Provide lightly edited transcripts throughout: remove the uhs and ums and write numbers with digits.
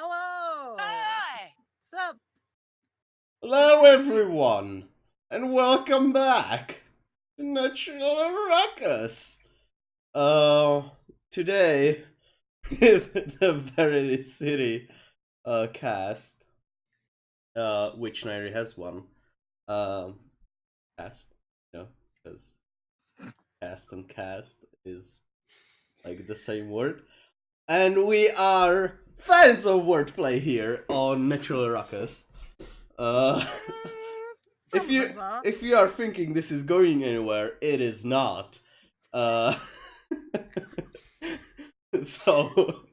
Hello. Hi! Sup? Hello, everyone, and welcome back to Natural Ruckus. Today with the Verity City cast, which Nairi has one. Um, cast, because cast and cast is like the same word, and we are fans of wordplay here on Natural Ruckus. Uh. if Some of you us are. if you are thinking this is going anywhere, it is not. Uh, so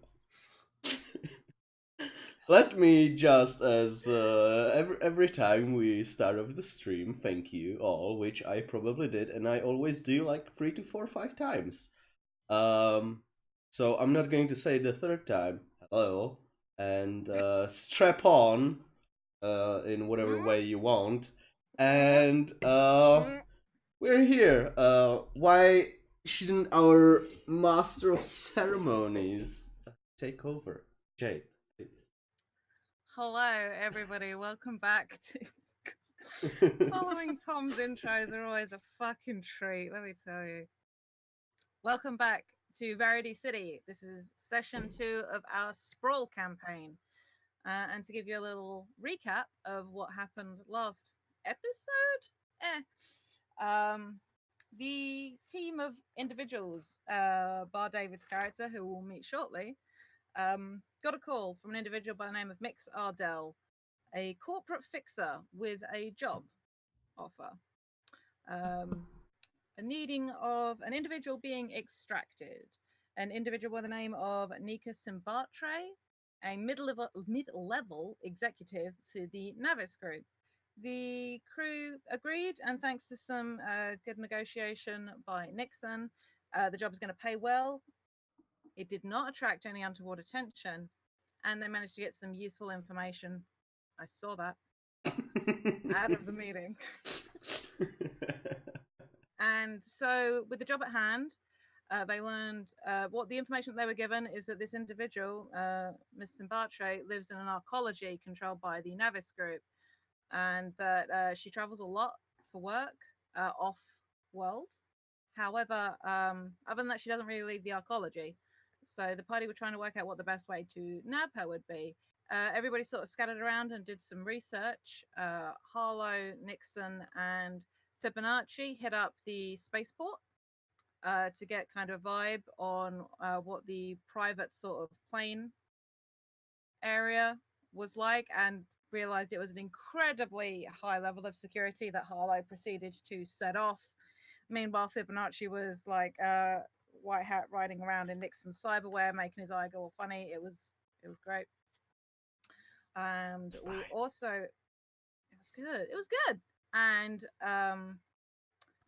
let me just as every time we start off the stream, thank you all, which I probably did, and I always do like 3 to 4 or 5 times. Um, so I'm not going to say the third time. Hello, and strap on in whatever way you want, and we're here. Why shouldn't our master of ceremonies take over? Jade, please. Hello, everybody. Welcome back to. Following Tom's intros are always a fucking treat, let me tell you. Welcome back to Verity City. This is session 2 of our Sprawl campaign. And to give you a little recap of what happened last episode, the team of individuals, bar David's character, who we'll meet shortly, got a call from an individual by the name of Mix Ardell, a corporate fixer with a job offer, a needing of an individual being extracted, an individual by the name of Nika Simbatre, a mid-level executive for the Navis Group. The crew agreed, and thanks to some good negotiation by Nixon, the job is going to pay well. It did not attract any untoward attention, and they managed to get some useful information. I saw that out of the meeting. And so, with the job at hand, they learned what the information that they were given is that this individual, Miss Simbatre, lives in an arcology controlled by the Navis Group, and that she travels a lot for work off world. However, other than that, she doesn't really leave the arcology. So the party were trying to work out what the best way to nab her would be. Everybody sort of scattered around and did some research. Harlow, Nixon, and Fibonacci hit up the spaceport to get kind of a vibe on what the private sort of plane area was like, and realized it was an incredibly high level of security that Harlow proceeded to set off. Meanwhile, Fibonacci was like white hat riding around in Nixon's cyberware, making his eye go all funny. It was great. And we also it was good. It was good. And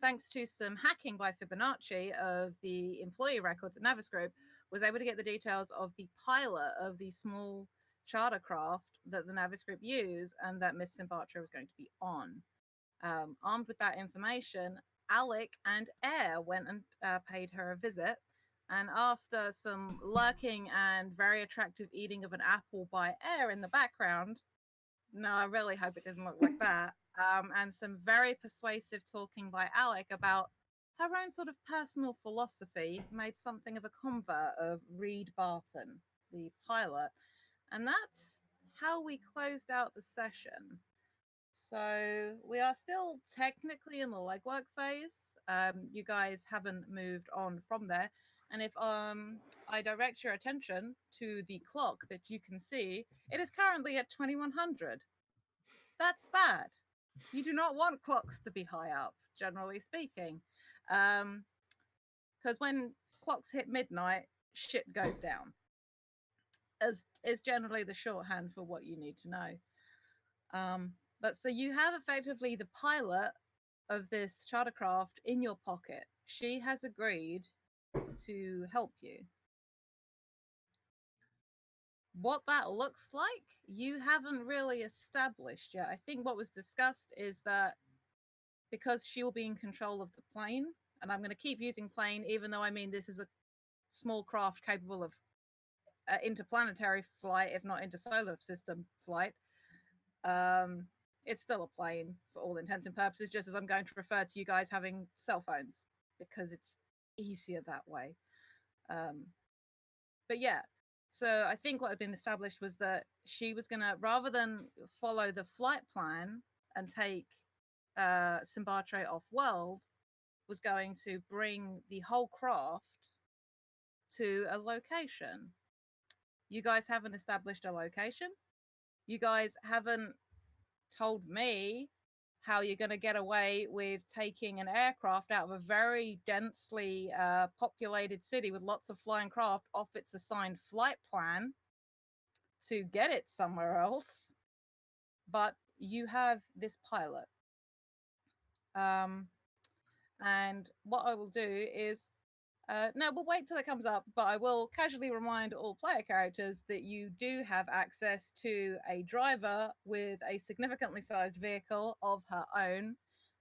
thanks to some hacking by Fibonacci of the employee records at Navis Group, was able to get the details of the pilot of the small charter craft that the Navis Group use and that Miss Simbatra was going to be on. Armed with that information, Alec and Air went and paid her a visit. And after some lurking and very attractive eating of an apple by Air in the background, no, I really hope it didn't look like that. And some very persuasive talking by Alec about her own sort of personal philosophy, made something of a convert of Reed Barton, the pilot. And that's how we closed out the session. So we are still technically in the legwork phase. You guys haven't moved on from there. And if I direct your attention to the clock that you can see, it is currently at 2100. That's bad. You do not want clocks to be high up, generally speaking. Because when clocks hit midnight, shit goes down. As is generally the shorthand for what you need to know. But so you have effectively the pilot of this chartercraft in your pocket. She has agreed to help you. What that looks like, you haven't really established yet. I think what was discussed is that because she will be in control of the plane, and I'm going to keep using plane, even though I mean this is a small craft capable of interplanetary flight, if not intersolar system flight, um, it's still a plane for all intents and purposes, just as I'm going to refer to you guys having cell phones because it's easier that way. Um, but yeah, so I think what had been established was that she was going to, rather than follow the flight plan and take Simbatre off world, was going to bring the whole craft to a location. You guys haven't established a location. You guys haven't told me how you're going to get away with taking an aircraft out of a very densely populated city with lots of flying craft off its assigned flight plan to get it somewhere else. But you have this pilot. Um, and what I will do is no, we'll wait till it comes up, but I will casually remind all player characters that you do have access to a driver with a significantly sized vehicle of her own,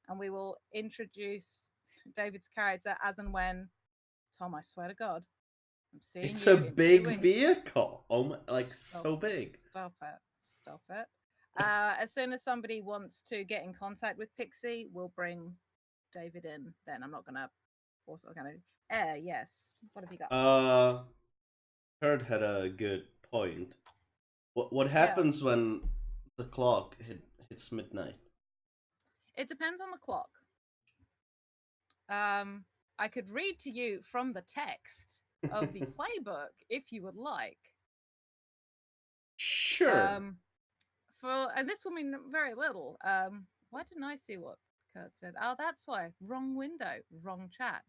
and we will introduce David's character as and when. Tom, I swear to God, I'm seeing It's you a in 2 big weeks. vehicle. Oh my, like Stop, so big. stop it, stop it. As soon as somebody wants to get in contact with Pixie, we'll bring David in. Then I'm not gonna force. I'm gonna. Yes. What have you got? Kurt had a good point. What Yeah. happens when the clock hits midnight? It depends on the clock. I could read to you from the text of the playbook if you would like. Sure. Um, and this will mean very little. Why didn't I see what Kurt said? Oh, that's why. Wrong window, wrong chat.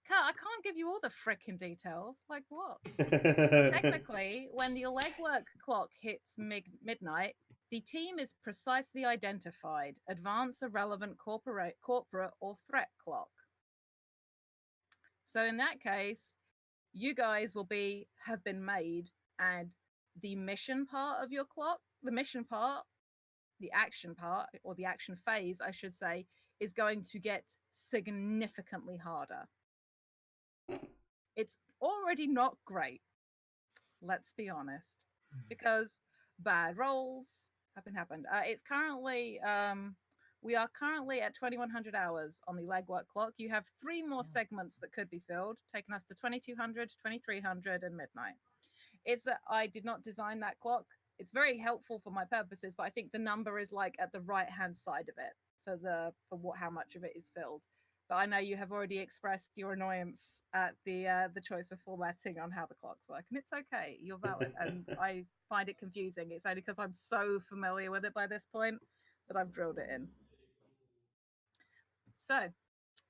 Kurt, I can't give you all the frickin' details. Like what? Technically, when the legwork clock hits midnight, the team is precisely identified. Advance a relevant corporate or threat clock. So in that case, you guys will have been made, and the mission part of your clock, the mission part, the action part, or the action phase, I should say, is going to get significantly harder. It's already not great, let's be honest, because bad rolls have been happened. It's currently we are currently at 2100 hours on the legwork clock. You have 3 more segments that could be filled, taking us to 2200, 2300, and midnight. It's that I did not design that clock. It's very helpful for my purposes, but I think the number is like at the right hand side of it for what how much of it is filled. But I know you have already expressed your annoyance at the choice of formatting on how the clocks work, and it's okay. You're valid, and I find it confusing. It's only because I'm so familiar with it by this point that I've drilled it in. So,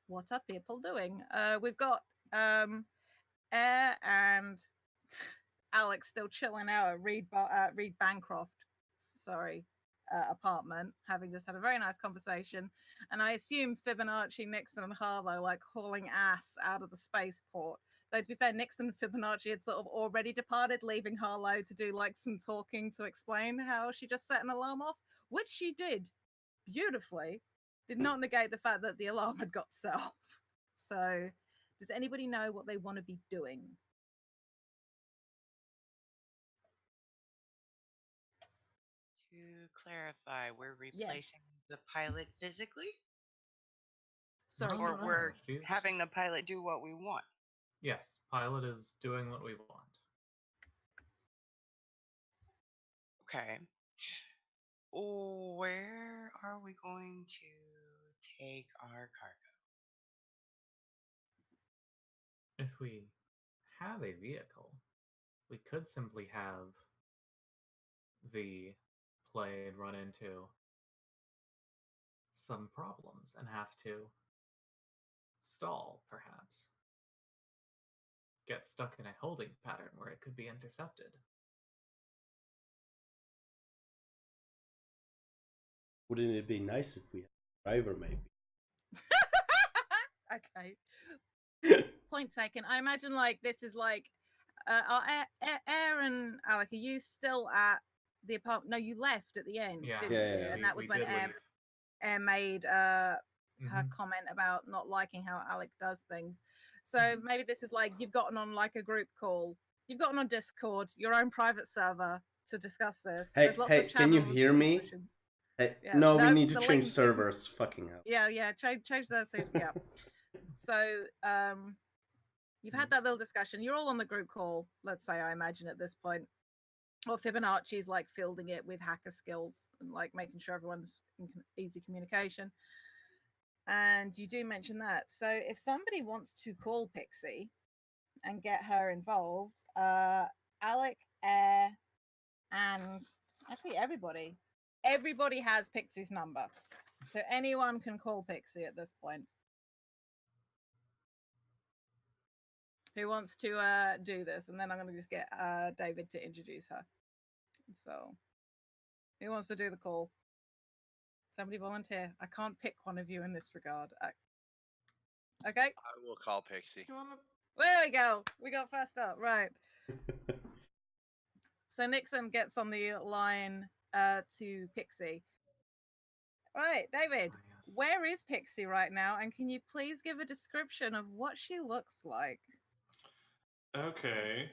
what are people doing? We've got Air and Alex still chilling out at Reed Bancroft, apartment, having just had a very nice conversation. And I assume Fibonacci, Nixon, and Harlow like hauling ass out of the spaceport. Though to be fair, Nixon and Fibonacci had sort of already departed, leaving Harlow to do like some talking to explain how she just set an alarm off, which she did beautifully. Did not negate the fact that the alarm had got set off. So, does anybody know what they want to be doing? To clarify, we're Yes. replacing the pilot physically? Sorry, Or No, we're she's having the pilot do what we want? yes, pilot is doing what we want. Okay. Where are we going to take our cargo? If we have a vehicle, we could simply have the plane run into some problems and have to stall, perhaps. Get stuck in a holding pattern where it could be intercepted. Wouldn't it be nice if we had a driver, maybe? Okay. Point taken. I imagine like this is like are Air and Alec, are you still at the apartment? No, you left at the end, Yeah, didn't Yeah, you? yeah. And that was we when did leave. Air made her Mhm. comment about not liking how Alec does things. So maybe this is like you've gotten on like a group call you've gotten on Discord, your own private server to discuss this. Hey, There's lots hey, of can you channels hear with me? questions. Hey, Yeah, no, we no, need to the change link is- servers. Fucking hell. Yeah, change those. Yeah. So you've had that little discussion. You're all on the group call. Let's say, I imagine at this point, or Fibonacci's like fielding it with hacker skills and like making sure everyone's in easy communication. And you do mention that. So if somebody wants to call Pixie and get her involved, Alec, Air, and actually everybody has Pixie's number. So anyone can call Pixie at this point. Who wants to do this? And then I'm going to just get David to introduce her. So who wants to do the call? Somebody volunteer. I can't pick one of you in this regard. Okay. I will call Pixie. There we go. We got first up. Right. So Nixon gets on the line to Pixie. All right, David, Ah, yes. where is Pixie right now? And can you please give a description of what she looks like? Okay.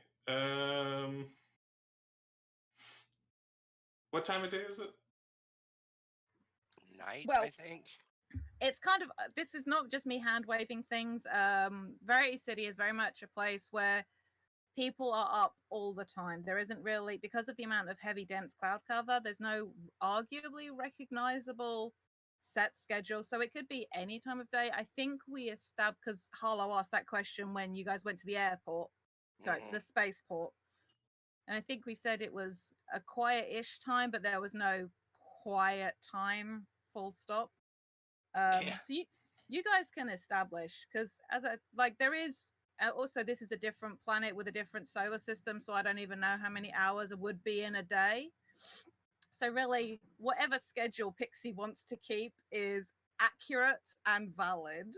What time of day is it? Night, Well, I think. it's kind of, this is not just me hand waving things. Verity City is very much a place where people are up all the time. There isn't really, because of the amount of heavy, dense cloud cover, there's no arguably recognizable set schedule. So it could be any time of day. I think we established, because Harlow asked that question when you guys went to the airport, sorry, Mhm. the spaceport. And I think we said it was a quiet-ish time, but there was no quiet time, full stop. Yeah. So you guys can establish, because as a like there is also, this is a different planet with a different solar system, so I don't even know how many hours it would be in a day. So really, whatever schedule Pixie wants to keep is accurate and valid.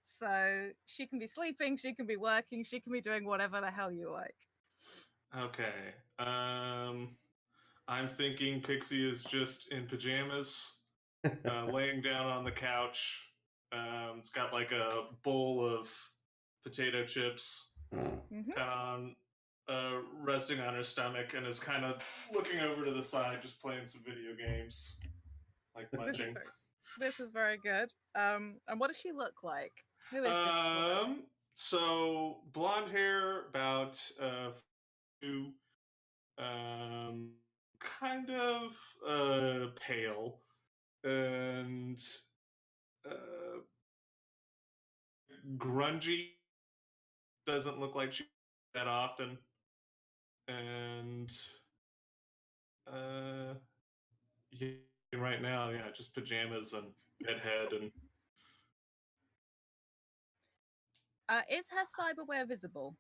So she can be sleeping, she can be working, she can be doing whatever the hell you like. Okay. I'm thinking Pixie is just in pajamas, laying down on the couch. It's got like a bowl of potato chips, Mm-hmm. kind of resting on her stomach, and is kind of looking over to the side, just playing some video games, like munching. This is very good. And what does she look like? Who is this woman? So blonde hair, about two, kind of pale, and grungy. Doesn't look like she that often, and yeah, right now, yeah, just pajamas and bedhead and. Is her cyberware visible?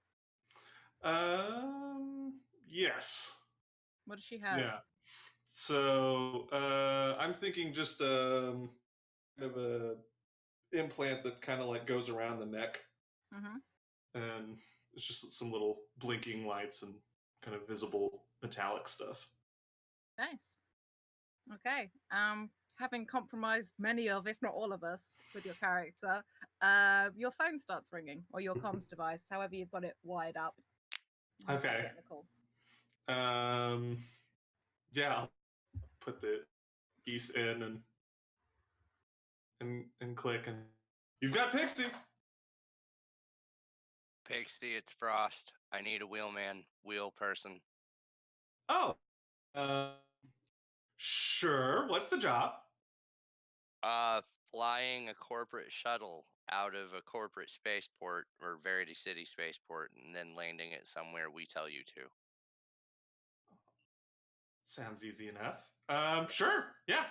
Yes. What does she have? Yeah. So I'm thinking just kind of a implant that kind of like goes around the neck, Mm-hmm. and it's just some little blinking lights and kind of visible metallic stuff. Nice. Okay. Having compromised many of, if not all of us, with your character, your phone starts ringing, or your comms device, however you've got it wired up. You start Okay. getting a call. Yeah, I'll put the piece in and click, and you've got Pixie. Pixie, it's Frost. I need a wheel person. Oh, sure. What's the job? Flying a corporate shuttle out of a corporate spaceport or Verity City spaceport and then landing it somewhere we tell you to. Sounds easy enough. Sure. Yeah.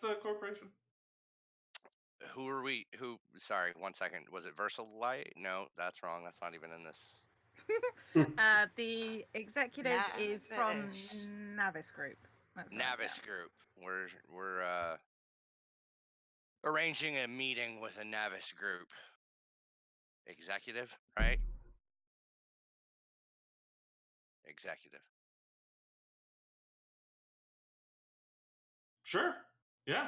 The corporation. Who are we? Sorry, 1 second. Was it Versalite? No, that's wrong. That's not even in this. The executive is from Navis. Navis Group. That's right, Navis Group. We're arranging a meeting with a Navis Group executive, right? Executive. Sure. Yeah.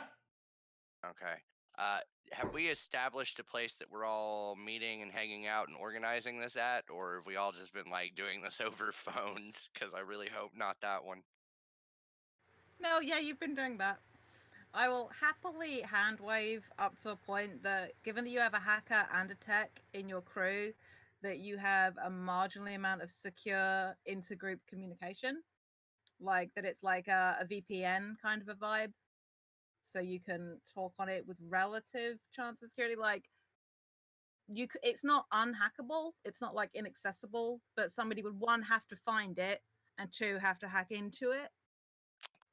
Okay. Have we established a place that we're all meeting and hanging out and organizing this at, or have we all just been like doing this over phones? Because I really hope not that one. No, yeah, you've been doing that. I will happily hand wave up to a point that, given that you have a hacker and a tech in your crew, that you have a marginally amount of secure intergroup communication, like that it's like a VPN kind of a vibe, so you can talk on it with relative chance of security. Like it's not unhackable, it's not like inaccessible, but somebody would, one, have to find it, and two, have to hack into it.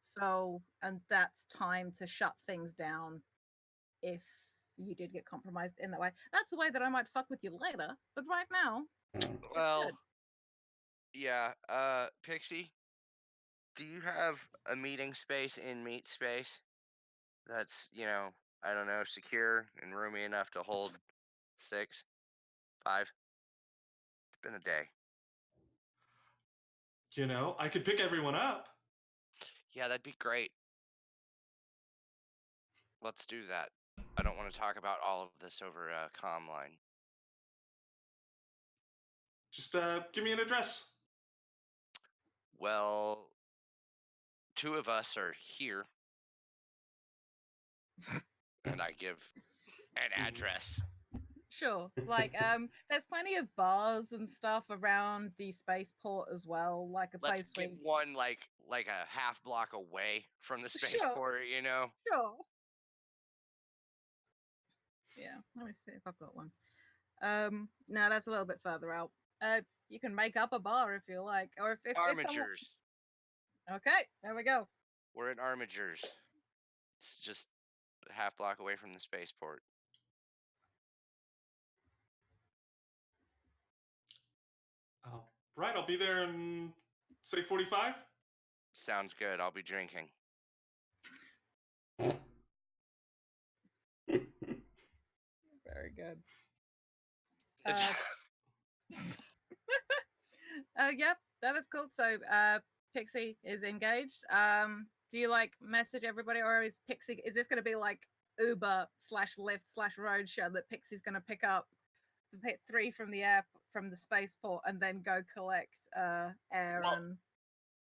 So, and that's time to shut things down if you did get compromised in that way. That's the way that I might fuck with you later, but right now, Well, good. yeah. Pixie, do you have a meeting space in meet space that's, I don't know, secure and roomy enough to hold 6, 5? It's been a day. I could pick everyone up. Yeah, that'd be great. Let's do that. I don't want to talk about all of this over a comm line. Just give me an address. Well, 2 of us are here. And I give an address. Sure. Like, there's plenty of bars and stuff around the spaceport as well. Like a Let's place get where one like a half block away from the Sure. spaceport, Sure. Yeah, let me see if I've got one. No, that's a little bit further out. You can make up a bar if you like, or if it's someone... Armigers. Okay, there we go. We're at Armigers. It's just a half block away from the spaceport. Right, I'll be there in, say, 45. Sounds good. I'll be drinking. Very good. Yep, that is cool. So, Pixie is engaged. Do you like message everybody, or is Pixie? Is this going to be like Uber / Lyft / Roadshow that Pixie's going to pick up the 3 from the air from the spaceport and then go collect Air Well, and...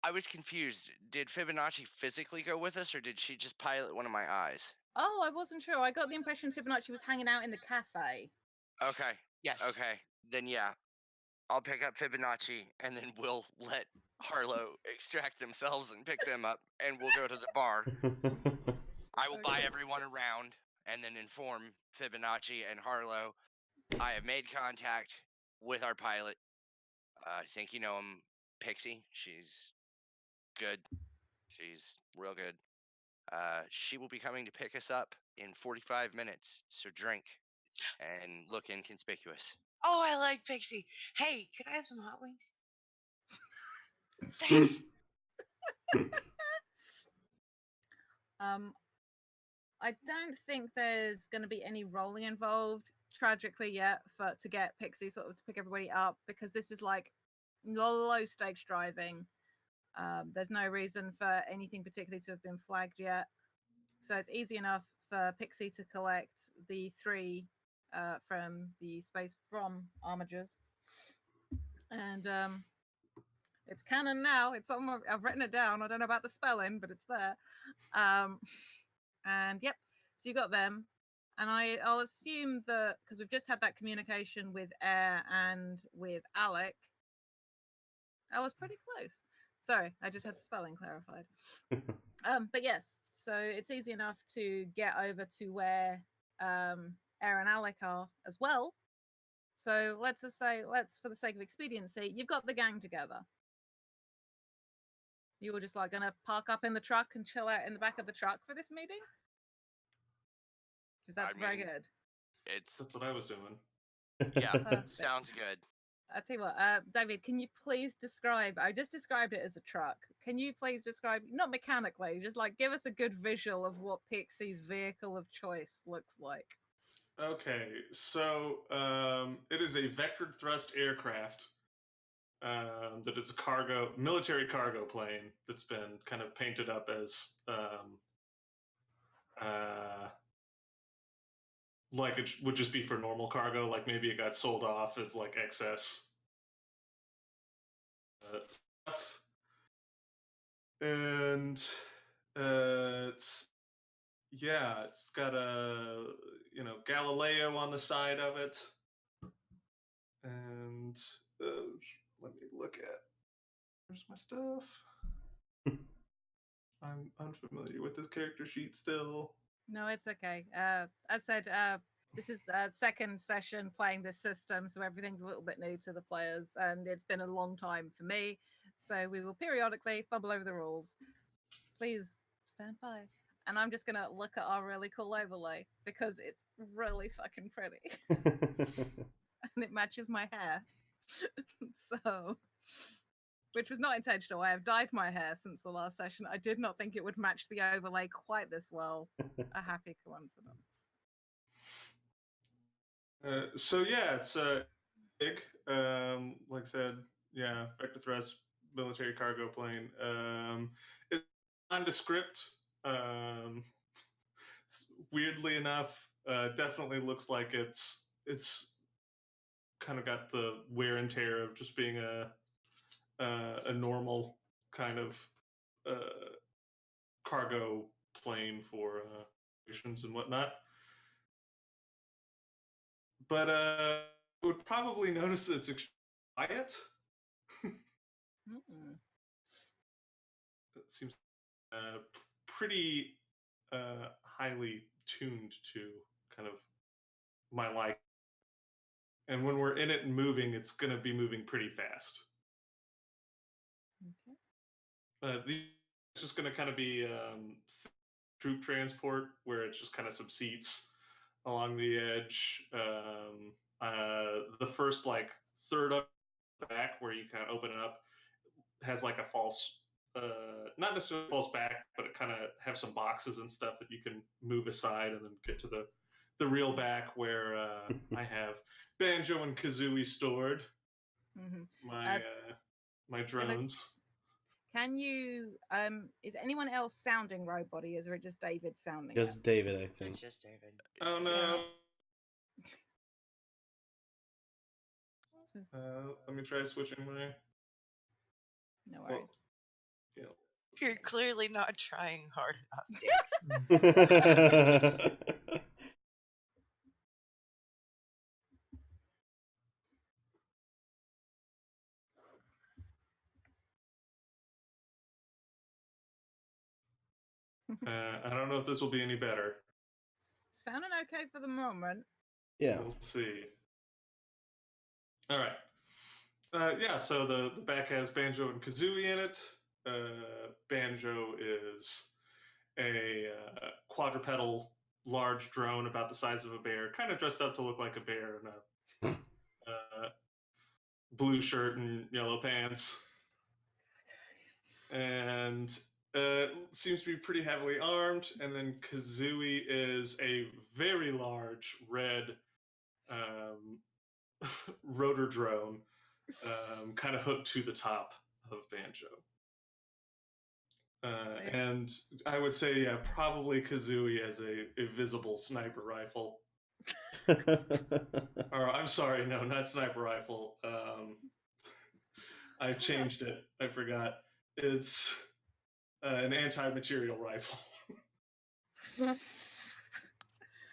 I was confused. Did Fibonacci physically go with us, or did she just pilot one of my eyes? Oh, I wasn't sure. I got the impression Fibonacci was hanging out in the cafe. Okay. Yes. Okay. Then yeah, I'll pick up Fibonacci, and then we'll let Harlow extract themselves and pick them up, and we'll go to the bar. I will buy Okay. everyone around, and then inform Fibonacci and Harlow I have made contact with our pilot. I think you know him, Pixie. She's good. She's real good. She will be coming to pick us up in 45 minutes, so drink and look inconspicuous. Oh, I like Pixie. Hey, could I have some hot wings? Thanks. I don't think there's going to be any rolling involved, tragically, yet to get Pixie sort of to pick everybody up, because this is like low stakes driving. There's no reason for anything particularly to have been flagged yet, so it's easy enough for Pixie to collect the 3 from the space from Armigers, and it's canon now. It's on I've written it down. I don't know about the spelling, but it's there. And yep, so you got them, and I'll assume that because we've just had that communication with Air and with Alec, I was pretty close. Sorry, I just had the spelling clarified. But yes, so it's easy enough to get over to where Air and Alec are as well. So let's just say, for the sake of expediency, you've got the gang together. You were just like gonna park up in the truck and chill out in the back of the truck for this meeting? Because that's very good. That's what I was doing. Yeah, Perfect. sounds good. I'll tell you what, David, can you please describe? I just described it as a truck. Can you please describe, not mechanically, just like give us a good visual of what Pixie's vehicle of choice looks like? Okay, so it is a vectored thrust aircraft that is a military cargo plane that's been kind of painted up as like it would just be for normal cargo, like maybe it got sold off as like excess stuff. And it's got a Galileo on the side of it, and let me look at where's my stuff. I'm unfamiliar with this character sheet still. No, it's okay. As I said, this is second session playing this system, so everything's a little bit new to the players, and it's been a long time for me. So we will periodically fumble over the rules. Please stand by. And I'm just gonna look at our really cool overlay because it's really fucking pretty, and it matches my hair. So, which was not intentional. I have dyed my hair since the last session. I did not think it would match the overlay quite this well. A happy coincidence. So yeah, it's big. Like I said, yeah, vector thrust military cargo plane. It's nondescript. Weirdly enough, definitely looks like it's kind of got the wear and tear of just being a normal kind of cargo plane for missions and whatnot. But you would probably notice that it's extremely quiet. It seems pretty highly tuned to kind of my like. And when we're in it and moving, it's going to be moving pretty fast. Okay. It's just going to kind of be troop transport where it just kind of subseats along the edge. The first like third up back where you kind of open it up has like a false, not necessarily false back, but it kind of have some boxes and stuff that you can move aside and then get to the real back where I have Banjo and Kazooie stored. My my drones. Can you is anyone else sounding Robody? Is it just David sounding Just it? David, I think. It's just David. Oh no. Let me try switching my. No worries. Yeah. You're clearly not trying hard enough, David. I don't know if this will be any better. Sounding okay for the moment. Yeah. We'll see. All right. Yeah, so the back has Banjo and Kazooie in it. Banjo is a quadrupedal large drone about the size of a bear, kind of dressed up to look like a bear in a blue shirt and yellow pants. And seems to be pretty heavily armed. And then Kazooie is a very large red rotor drone, kind of hooked to the top of Banjo. And I would say, yeah, probably Kazooie has a visible sniper rifle. Or I'm sorry, no, not sniper rifle. I changed it. I forgot. It's an anti-material rifle.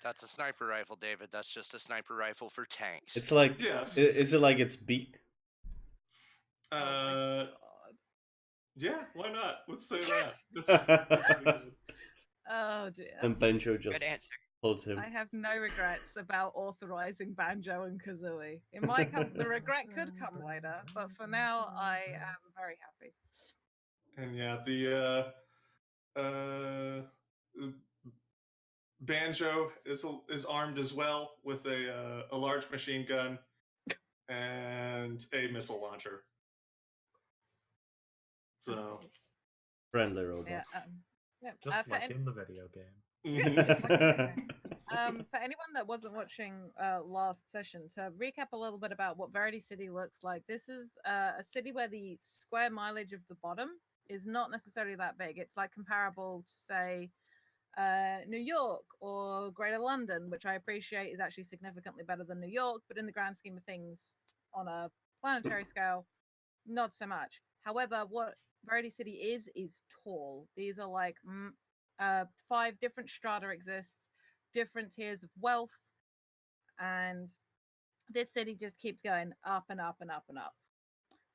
That's a sniper rifle, David. That's just a sniper rifle for tanks. It's like, Yes. Is it like its beak? Yeah, why not? Let's say that. That's pretty good. Oh dear. And Banjo just Good answer. holds him. I have no regrets about authorizing Banjo and Kazooie. It might come. The regret could come later, but for now, I am very happy. And yeah, the Banjo is armed as well with a large machine gun and a missile launcher. So Friendly robot. Yeah. Yeah. Just for like an- in the video game. just like for anyone that wasn't watching last session, to recap a little bit about what Verity City looks like, this is a city where the square mileage of the bottom is not necessarily that big. It's like comparable to, say, New York or Greater London, which I appreciate is actually significantly better than New York, but in the grand scheme of things, on a planetary scale, not so much. However, what Verity City is tall. These are like 5 different strata exists, different tiers of wealth, and this city just keeps going up and up and up and up.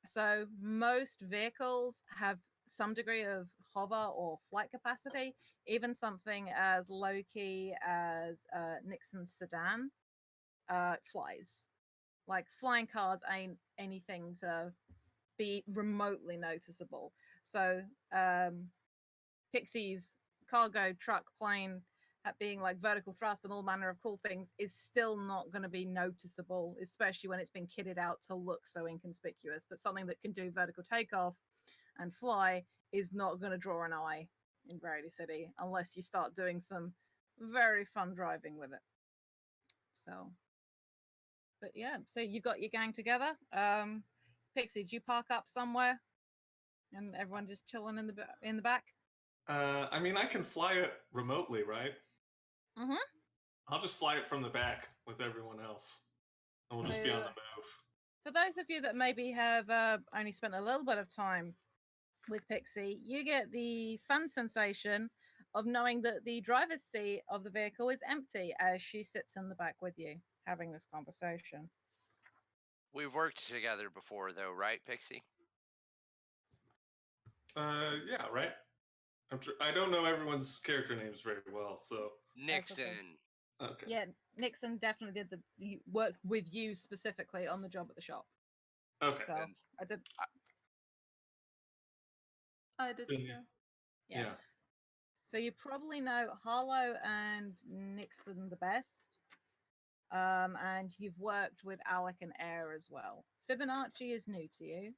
So most vehicles have some degree of hover or flight capacity, even something as low key as Nixon's sedan flies. Like flying cars ain't anything to be remotely noticeable. So Pixie's cargo truck plane being like vertical thrust and all manner of cool things is still not going to be noticeable, especially when it's been kitted out to look so inconspicuous. But something that can do vertical takeoff and fly is not going to draw an eye in Verity City unless you start doing some very fun driving with it. So, but yeah, so you've got your gang together. Pixie, do you park up somewhere and everyone just chilling in the back? I mean, I can fly it remotely, right? Mm-hmm. I'll just fly it from the back with everyone else, and we'll just be on the move. For those of you that maybe have only spent a little bit of time with Pixie, you get the fun sensation of knowing that the driver's seat of the vehicle is empty as she sits in the back with you having this conversation. We've worked together before, though, right, Pixie? Yeah, right. I don't know everyone's character names very well, so Nixon. okay. Yeah, Nixon definitely did work with you specifically on the job at the shop. Okay. So I did. I did too. Yeah. So you probably know Harlow and Nixon the best. And you've worked with Alec and Air as well. Fibonacci is new to you.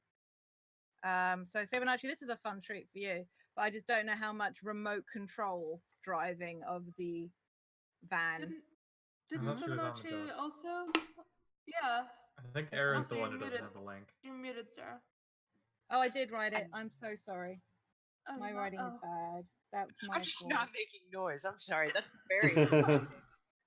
So Fibonacci, this is a fun treat for you, but I just don't know how much remote control driving of the van. Didn't thought she was on the Fibonacci job. also? Yeah. I think Era is the Also, one you who doesn't muted- have the link. You muted Sarah. Oh, I did write it. I'm so sorry. Oh, My you're not- writing is oh. bad. That's my I'm just fault. not making noise. I'm sorry. That's very disturbing.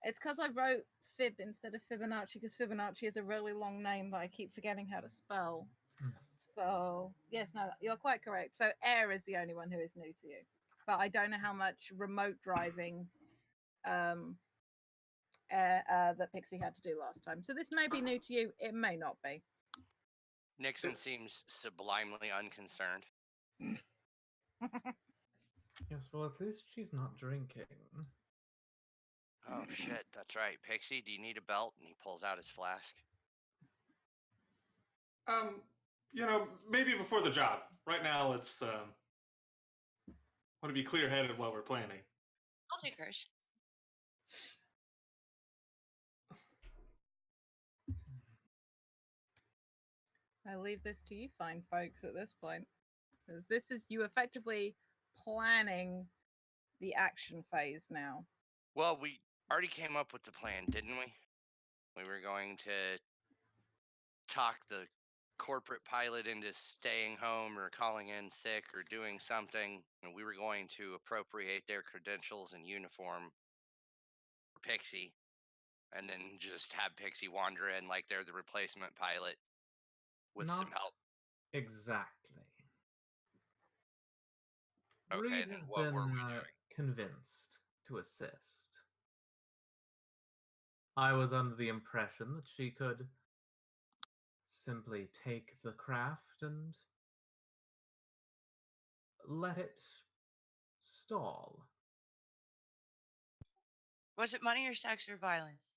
It's because I wrote Fib instead of Fibonacci, because Fibonacci is a really long name that I keep forgetting how to spell. Hmm. So, yes, no, you're quite correct. So, Air is the only one who is new to you. But I don't know how much remote driving that Pixie had to do last time. So, this may be new to you. It may not be. Nixon seems sublimely unconcerned. Yes, well, at least she's not drinking. Oh, shit, that's right. Pixie, do you need a belt? And he pulls out his flask. Maybe before the job. Right now, let's want to be clear-headed while we're planning. I'll take hers. I leave this to you fine folks at this point. Because this is you effectively planning the action phase now. Well, we already came up with the plan, didn't we? We were going to talk the corporate pilot into staying home or calling in sick or doing something, and we were going to appropriate their credentials and uniform for Pixie, and then just have Pixie wander in like they're the replacement pilot with some Not help. exactly. Okay, Reed then has what been were we doing? convinced to assist. I was under the impression that she could simply take the craft and let it stall. Was it money or sex or violence?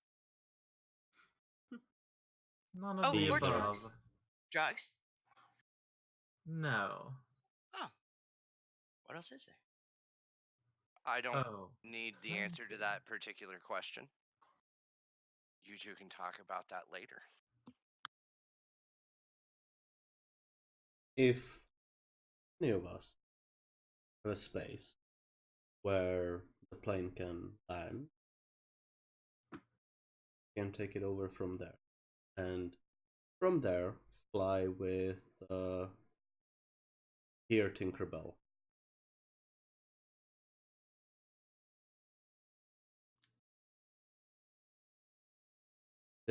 None of Oh, the or above. drugs? Drugs? No. Oh. What else is there? I don't Oh, need the thank answer to you. that particular question. You two can talk about that later. If any of us have a space where the plane can land, we can take it over from there. And from there, fly with here Tinkerbell.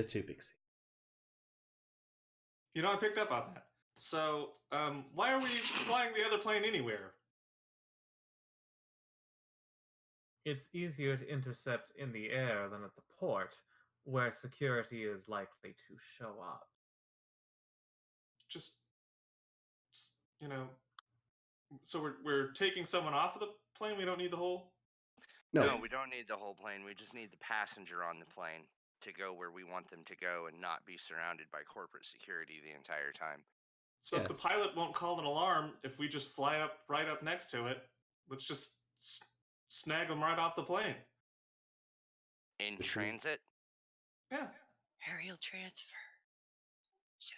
The two pixie. You know, I picked up on that. So, why are we flying the other plane anywhere? It's easier to intercept in the air than at the port, where security is likely to show up. Just, you know. So we're taking someone off of the plane. We don't need the whole. No, No, we don't need the whole plane. We just need the passenger on the plane to go where we want them to go and not be surrounded by corporate security the entire time. So if the Yes. pilot won't call an alarm, if we just fly up right up next to it, let's just snag them right off the plane. In Just transit, Yeah, Aerial transfer. So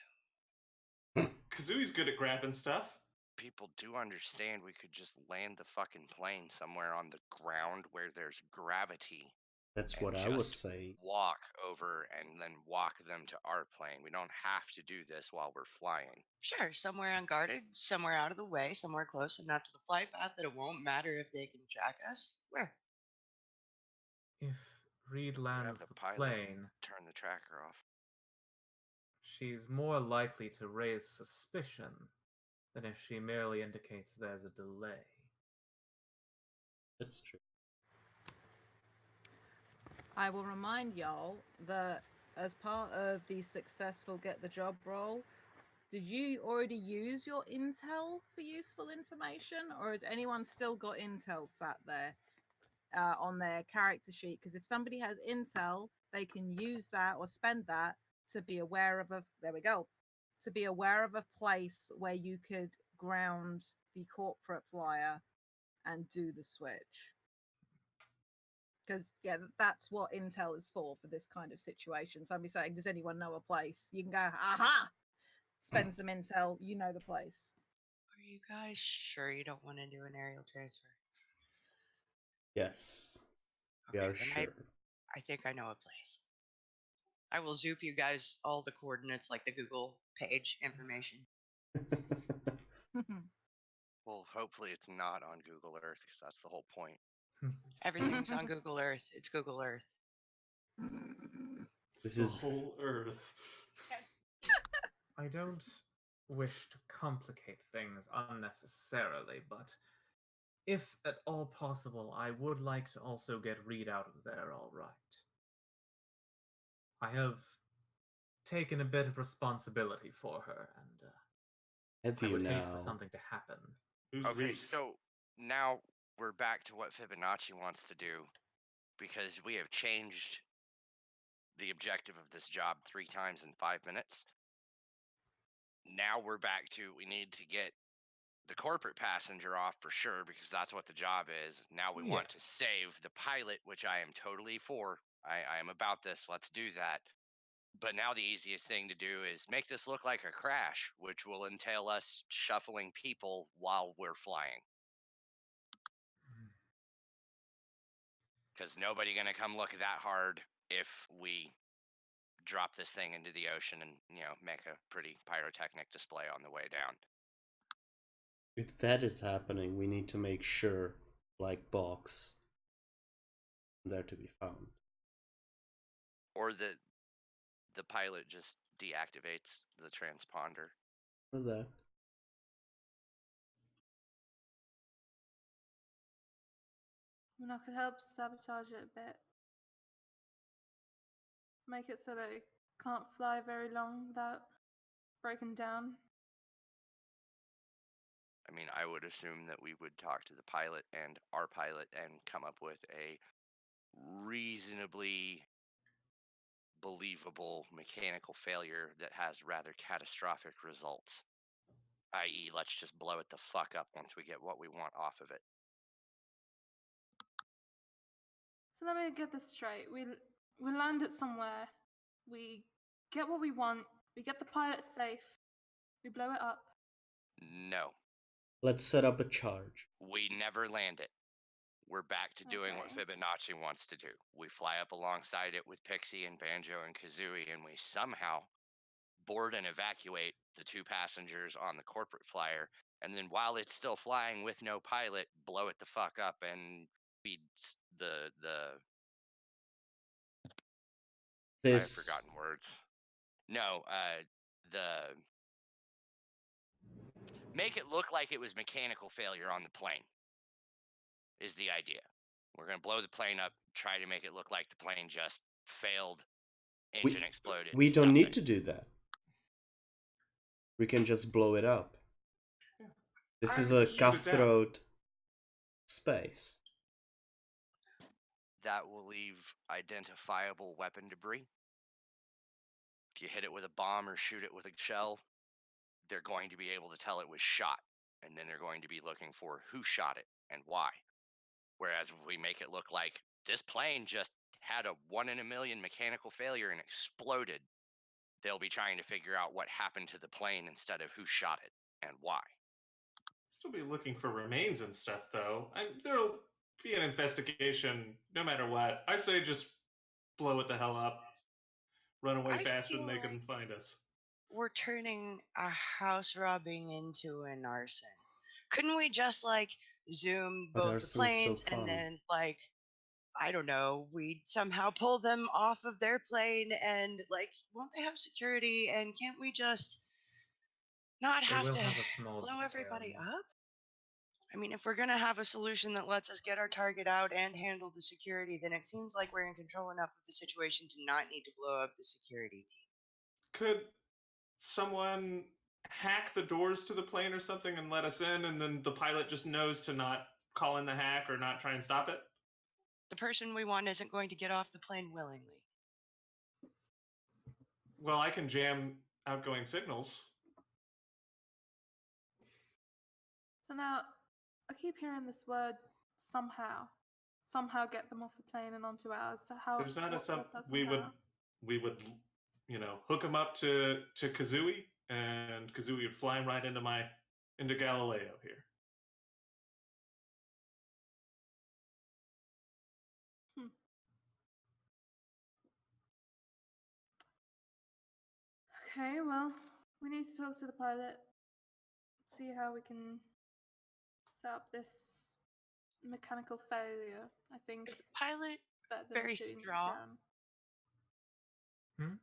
Kazooie's good at grabbing stuff. people do understand we could just land the fucking plane somewhere on the ground where there's gravity That's and what I was just saying. walk over and then walk them to our plane. We don't have to do this while we're flying. sure, somewhere unguarded, somewhere out of the way, somewhere close enough to the flight path that it won't matter if they can track us. Where? If Reed We have lands the the pilot plane, turn the tracker off. she's more likely to raise suspicion than if she merely indicates there's a delay. That's true. I will remind y'all that as part of the successful get the job role, did you already use your intel for useful information, or has anyone still got intel sat there on their character sheet? Because if somebody has intel, they can use that or spend that to be aware of a to be aware of a place where you could ground the corporate flyer and do the switch. Because yeah, that's what intel is for this kind of situation. So I'm saying, does anyone know a place? You can go, aha, spend some intel, you know the place. Are you guys sure you don't want to do an aerial transfer? Yes, we Okay, are then sure. I think I know a place. I will zoop you guys all the coordinates, like the Google page information. Well, hopefully it's not on Google Earth because that's the whole point. Everything's on Google Earth. It's Google Earth. This the is- whole Earth. I don't wish to complicate things unnecessarily, but if at all possible, I would like to also get Reed out of there all right. I have taken a bit of responsibility for her, and Have I you would hate for now? something to happen. Who's Okay, Reed? so now we're back to what Fibonacci wants to do because we have changed the objective of this job 3 times in 5 minutes. Now we're back to we need to get the corporate passenger off for sure because that's what the job is. Now we want to save the pilot, which I am totally for. I am about this. Let's do that. But now the easiest thing to do is make this look like a crash, which will entail us shuffling people while we're flying. Because nobody gonna come look that hard if we drop this thing into the ocean and make a pretty pyrotechnic display on the way down. If that is happening, we need to make sure, like box, there to be found. Or the pilot just deactivates the transponder. For that. I mean, I could help sabotage it a bit. Make it so that it can't fly very long without breaking down. I mean, I would assume that we would talk to the pilot and our pilot and come up with a reasonably believable mechanical failure that has rather catastrophic results. I.e., let's just blow it the fuck up once we get what we want off of it. So let me get this straight. We land it somewhere. We get what we want. We get the pilot safe. We blow it up. No, Let's set up a charge. we never land it. We're back to doing what Okay. Fibonacci wants to do. We fly up alongside it with Pixie and Banjo and Kazooie, and we somehow board and evacuate the 2 passengers on the corporate flyer. And then while it's still flying with no pilot, blow it the fuck up and feed the I've This forgotten words. words. No, the make it look like it was mechanical failure on the plane is the idea. We're gonna blow the plane up, try to make it look like the plane just failed, engine exploded. We don't something. need to do that. We can just blow it up. Yeah. This I is a shoot it down. cutthroat space. That will leave identifiable weapon debris. If you hit it with a bomb or shoot it with a shell, they're going to be able to tell it was shot, and then they're going to be looking for who shot it and why. Whereas if we make it look like this plane just had a 1 in a million mechanical failure and exploded, they'll be trying to figure out what happened to the plane instead of who shot it and why. Still be looking for remains and stuff, though. There'll be an investigation no matter what. I say just blow it the hell up. Run away I faster than feel they can like find us. we're turning a house robbing into an arson. Couldn't we just like zoom But both the arson's so planes fun. and then like I don't know, we'd somehow pull them off of their plane and like won't they have security and can't we just not They have will to have a small blow everybody detail. up? I mean, if we're gonna have a solution that lets us get our target out and handle the security, then it seems like we're in control enough of the situation to not need to blow up the security team. Could someone hack the doors to the plane or something and let us in, and then the pilot just knows to not call in the hack or not try and stop it? The person we want isn't going to get off the plane willingly. Well, I can jam outgoing signals. So now, I keep hearing this word somehow. Somehow get them off the plane and onto ours. So how? There's not what's that we would somehow? hook him up to Kazooie, and Kazooie would fly him right into Galileo here. Okay, well, we need to talk to the pilot. See how we can set up this mechanical failure. I think Is the pilot better than very shooting strong? down.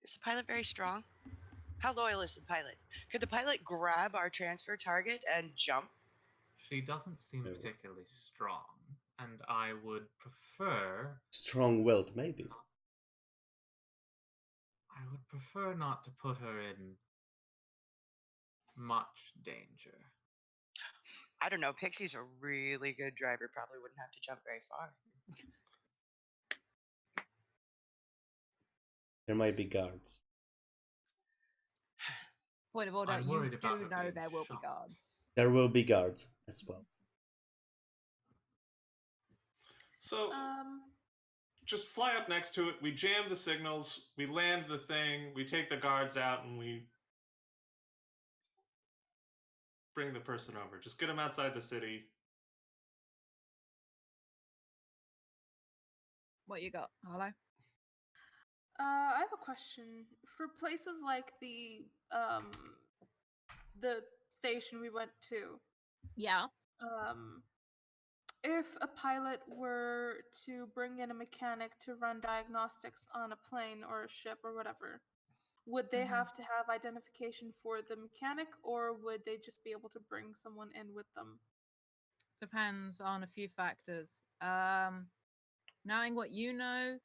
Is the pilot very strong? How loyal is the pilot? Could the pilot grab our transfer target and jump? She doesn't seem No. particularly strong, and I would prefer. Strong-willed, maybe. I would prefer not to put her in much danger. I don't know. Pixie's a really good driver. Probably wouldn't have to jump very far. There might be guards. Point of order, I'm you worried about do her know being there will be shot. guards. There will be guards as well. So just fly up next to it. We jam the signals. We land the thing. We take the guards out, and we bring the person over. Just get them outside the city. What you got, Harlow? I have a question. For places like the station we went to, Yeah. if a pilot were to bring in a mechanic to run diagnostics on a plane or a ship or whatever, would they have to have identification for the mechanic, or would they just be able to bring someone in with them? Depends on a few factors. Knowing what you know,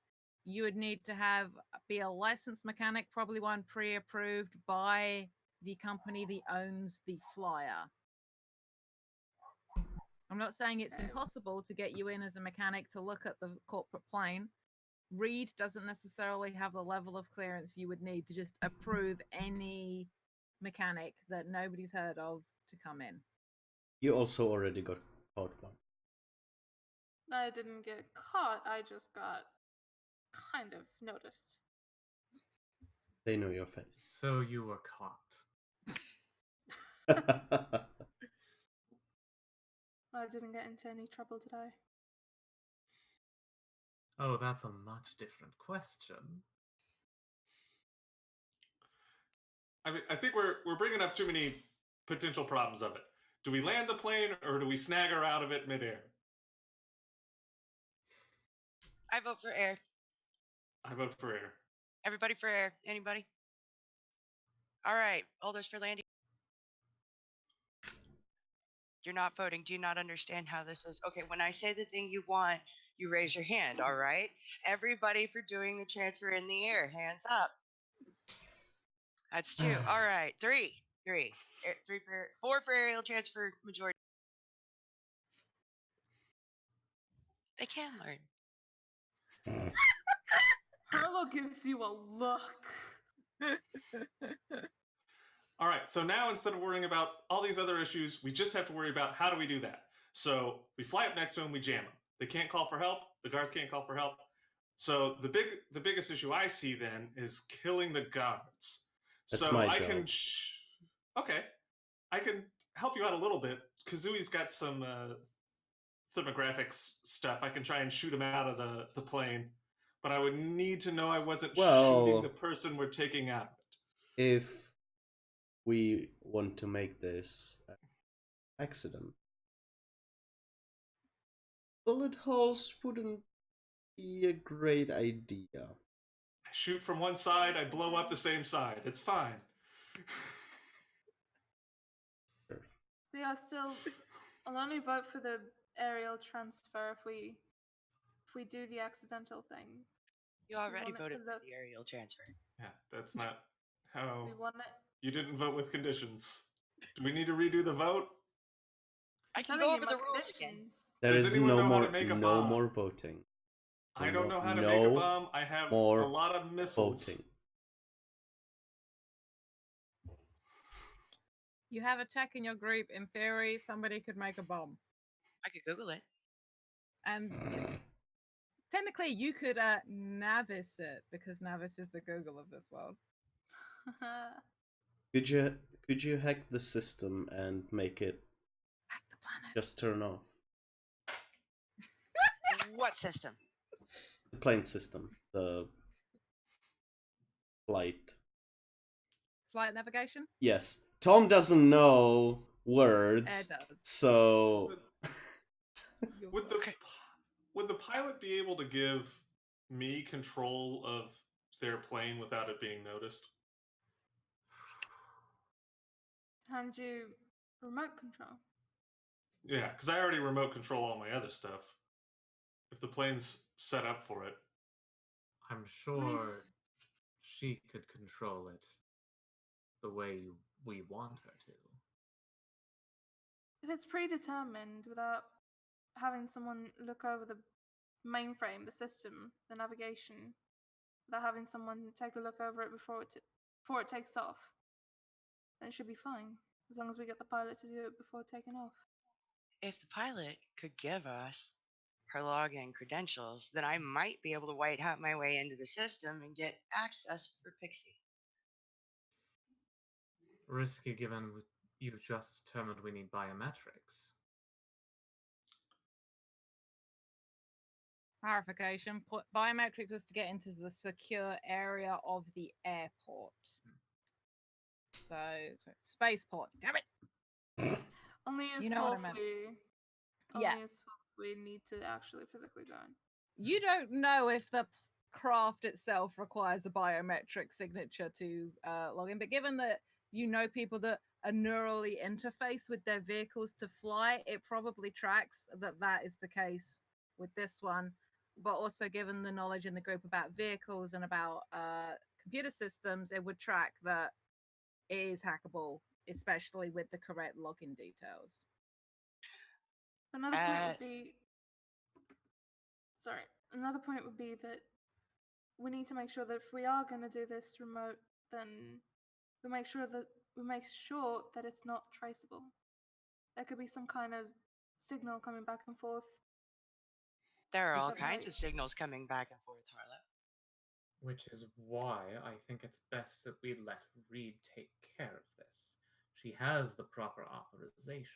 you would need to be a licensed mechanic, probably one pre-approved by the company that owns the flyer. I'm not saying it's impossible to get you in as a mechanic to look at the corporate plane. Reed doesn't necessarily have the level of clearance you would need to just approve any mechanic that nobody's heard of to come in. You also already got caught once. I didn't get caught, I just got kind of noticed. They know your face. So you were caught. I didn't get into any trouble, did I? Oh, that's a much different question. I mean, I think we're bringing up too many potential problems of it. Do we land the plane, or do we snag her out of it midair? I vote for air. I vote for air. Everybody for air. Anybody? All right. All those for landing. You're not voting. Do you not understand how this is? Okay, when I say the thing you want, you raise your hand, all right? Everybody for doing the transfer in the air, hands up. That's 2. All right, 3. 3. 4 for aerial transfer majority. They can learn. Harlow gives you a look. All right, so now instead of worrying about all these other issues, we just have to worry about how do we do that. So we fly up next to them, we jam them. They can't call for help. The guards can't call for help. So the biggest issue I see then is killing the guards. That's so my I job. can okay, I can help you out a little bit. Kazui's got some thermographics stuff. I can try and shoot him out of the plane, but I would need to know I wasn't shooting the person we're taking out. If we want to make this accident, bullet holes wouldn't be a great idea. I shoot from one side, I blow up the same side. It's fine. See, I'll only vote for the aerial transfer if we do the accidental thing. You already voted for the aerial transfer. Yeah, that's not how. We want it. You didn't vote with conditions. Do we need to redo the vote? I can go over the rules again. There Does is anyone no know how more to make a no bomb? more voting. I don't know how to No make a bomb. I have a more lot of missiles. voting. You have a check in your group. In theory, somebody could make a bomb. I could Google it. And technically, you could Navis it, because Navis is the Google of this world. Could you hack the system and make it Hack the planet. just turn off? What system? The plane system. The flight. Flight navigation? Yes. Tom doesn't know words. Air does. So Would the pilot be able to give me control of their plane without it being noticed? Hand you remote control. Yeah, because I already remote control all my other stuff. If the plane's set up for it. I'm sure she could control it the way we want her to. If it's predetermined without having someone look over the mainframe, the system, the navigation, without having someone take a look over it before it takes off, then it should be fine, as long as we get the pilot to do it before taking off. If the pilot could give us her login credentials, then I might be able to white hat my way into the system and get access for Pixie. Risky given you've just determined we need biometrics. Clarification. Biometrics was to get into the secure area of the airport. So spaceport. Damn it! Only as You know what I meant. Only as we need to actually physically go in. You don't know if the craft itself requires a biometric signature to log in, but given that you know people that are neurally interface with their vehicles to fly, it probably tracks that is the case with this one. But also, given the knowledge in the group about vehicles and about computer systems, it would track that it is hackable, especially with the correct login details. Another point would be that we need to make sure that if we are going to do this remote, then we make sure that it's not traceable. There could be some kind of signal coming back and forth. There are all kinds of signals coming back and forth, Harlow. Which is why I think it's best that we let Reed take care of this. She has the proper authorizations.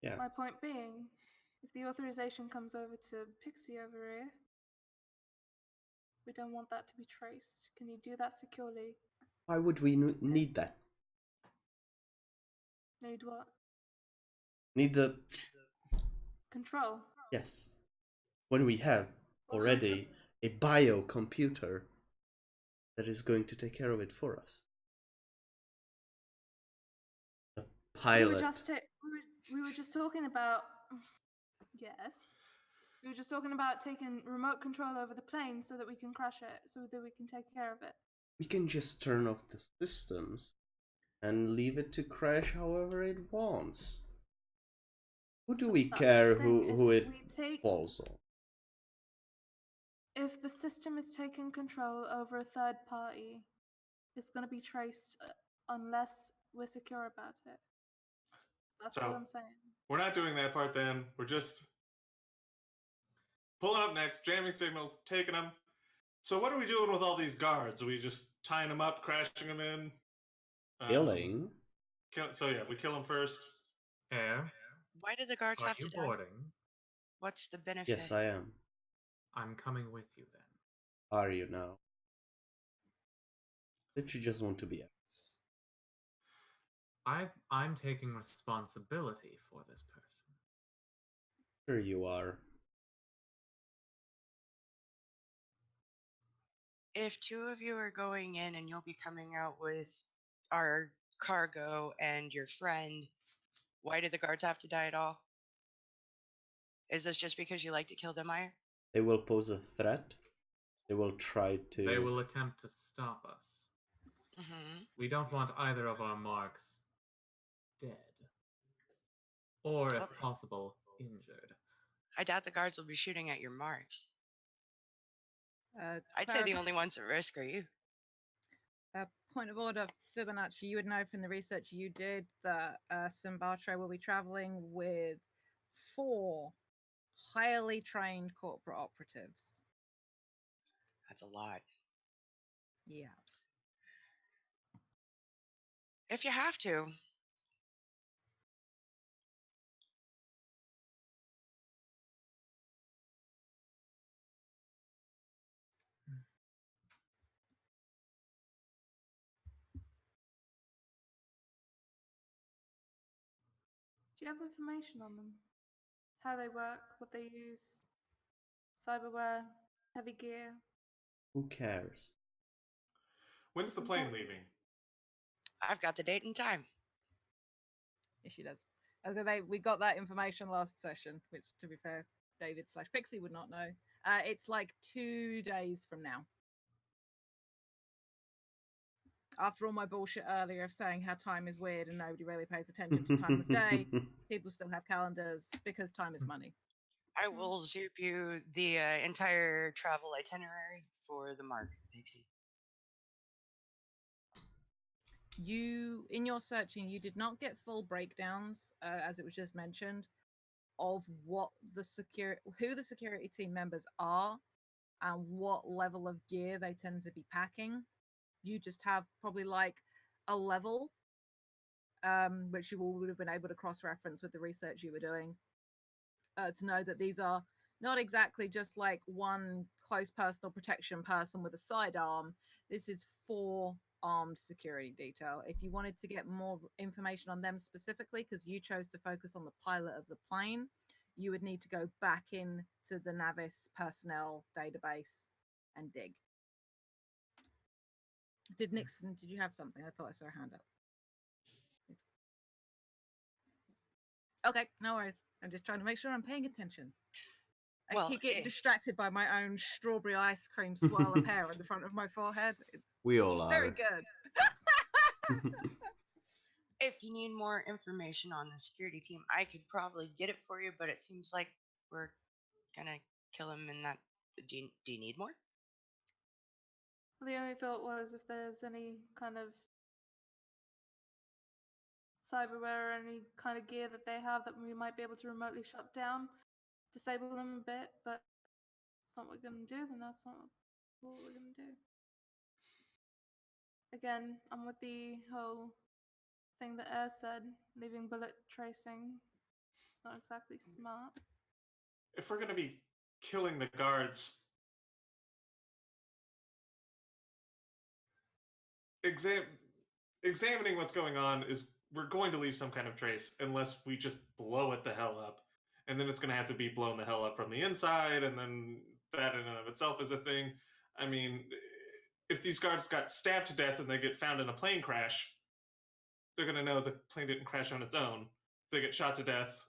Yes. My point being, if the authorization comes over to Pixie over here, we don't want that to be traced. Can you do that securely? Why would we need that? Need what? Need the control. Yes. When we have already a biocomputer that is going to take care of it for us. The pilot. We were just talking about. Yes. We were just talking about taking remote control over the plane so that we can crash it, so that we can take care of it. We can just turn off the systems and leave it to crash however it wants. Who do we That's care the thing. who If it we take, falls on? if the system is taking control over a third party, it's going to be traced unless we're secure about it. That's all So I'm saying. we're not doing that part then. We're just pulling up next, jamming signals, taking them. So what are we doing with all these guards? Are we just tying them up, crashing them in? Killing? So yeah, we kill them first. Air, Why do the guards are have you to die? boarding? What's the benefit? Yes, I am. I'm coming with you then. Are you now? Did you just want to be out? I'm taking responsibility for this person. Sure you are. If two of you are going in and you'll be coming out with our cargo and your friend, why do the guards have to die at all? Is this just because you like to kill them, Meyer? They will pose a threat. They will try to... They will attempt to stop us. Mm-hmm. We don't want either of our marks dead. Or, if Okay. possible, injured. I doubt the guards will be shooting at your marks. I'd say Clarify- the only ones at risk are you. Point of order, Fibonacci, you would know from the research you did that Simbatre will be traveling with 4 highly trained corporate operatives. That's a lot. Yeah. If you have to. Do you have information on them? How they work, what they use, cyberware, heavy gear? Who cares? When's the It's plane important. leaving? I've got the date and time. Yes, she does. We got that information last session, which, to be fair, David/Pixie would not know. It's like 2 days from now. After all my bullshit earlier of saying how time is weird and nobody really pays attention to time of day, people still have calendars because time is money. I will zoop you the entire travel itinerary for the mark, Pixie. You, in your searching, you did not get full breakdowns, as it was just mentioned, of what who the security team members are and what level of gear they tend to be packing. You just have probably like a level, which you all would have been able to cross-reference with the research you were doing, to know that these are not exactly just like one close personal protection person with a sidearm. This is 4 armed security detail. If you wanted to get more information on them specifically, because you chose to focus on the pilot of the plane, you would need to go back in to the Navis personnel database and dig. Did Nixon, did you have something? I thought I saw a hand up. Okay, no worries. I'm just trying to make sure I'm paying attention. I keep getting distracted by my own strawberry ice cream swirl of hair on the front of my forehead. It's We all very are. good. If you need more information on the security team, I could probably get it for you, but it seems like we're gonna kill him in that. Do you need more? The only thought was if there's any kind of cyberware or any kind of gear that they have that we might be able to remotely shut down, disable them a bit, but that's not what we're going to do, then that's not what we're going to do. Again, I'm with the whole thing that Air said, leaving bullet tracing. It's not exactly smart. If we're gonna be killing the guards, examining what's going on is we're going to leave some kind of trace unless we just blow it the hell up, and then it's going to have to be blown the hell up from the inside, and then that in and of itself is a thing. I mean, if these guards got stabbed to death and they get found in a plane crash, they're going to know the plane didn't crash on its own. If they get shot to death,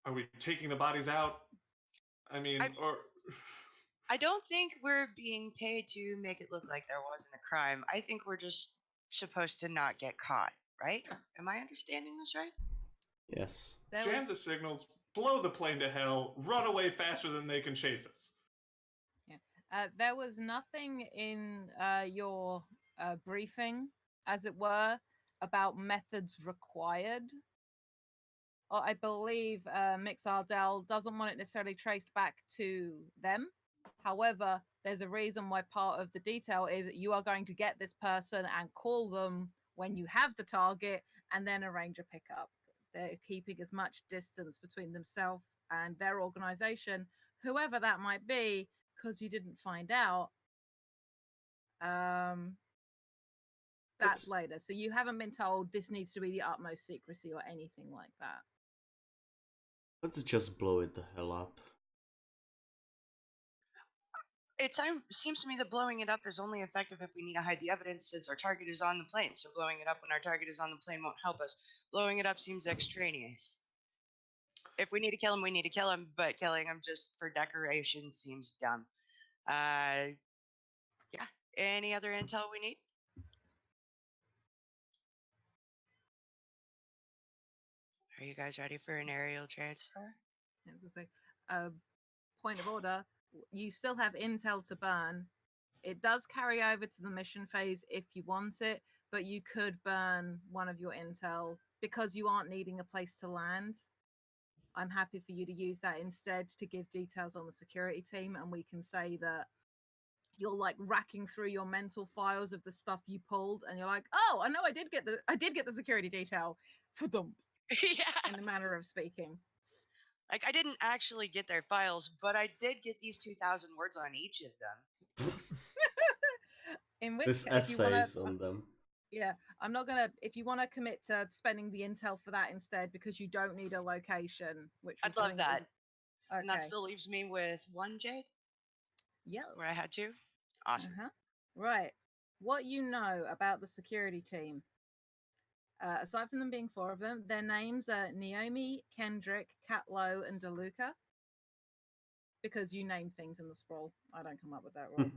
are we taking the bodies out? I mean, I don't think we're being paid to make it look like there wasn't a crime. I think we're just supposed to not get caught, right? Am I understanding this right? Yes. Jam the signals, blow the plane to hell, run away faster than they can chase us. Yeah. There was nothing in your briefing, as it were, about methods required. I believe Mix Ardell doesn't want it necessarily traced back to them. However, there's a reason why part of the detail is that you are going to get this person and call them when you have the target and then arrange a pickup. They're keeping as much distance between themselves and their organization, whoever that might be, because you didn't find out. That's later. So you haven't been told this needs to be the utmost secrecy or anything like that. Let's just blow it the hell up. It seems to me that blowing it up is only effective if we need to hide the evidence, since our target is on the plane. So blowing it up when our target is on the plane won't help us. Blowing it up seems extraneous. If we need to kill him, we need to kill him, but killing him just for decoration seems dumb. Yeah. Any other intel we need? Are you guys ready for an aerial transfer? I was going to say, point of order, you still have intel to burn. It does carry over to the mission phase if you want it, but you could burn one of your intel because you aren't needing a place to land. I'm happy for you to use that instead to give details on the security team, and we can say that you're like racking through your mental files of the stuff you pulled, and you're like, oh, I know I did get the security detail for them. Yeah. In a manner of speaking. Like, I didn't actually get their files, but I did get these 2,000 words on each of them. In which There's case, if you wanna, essays on them. Yeah, I'm not gonna. If you want to commit to spending the intel for that instead, because you don't need a location, which I'd love that. Okay. And that still leaves me with one Jade. Yes. Where I had two. Awesome. Right. What you know about the security team? Aside from them being four of them, their names are Naomi, Kendrick, Catlow, and DeLuca. Because you name things in the scroll. I don't come up with that rule.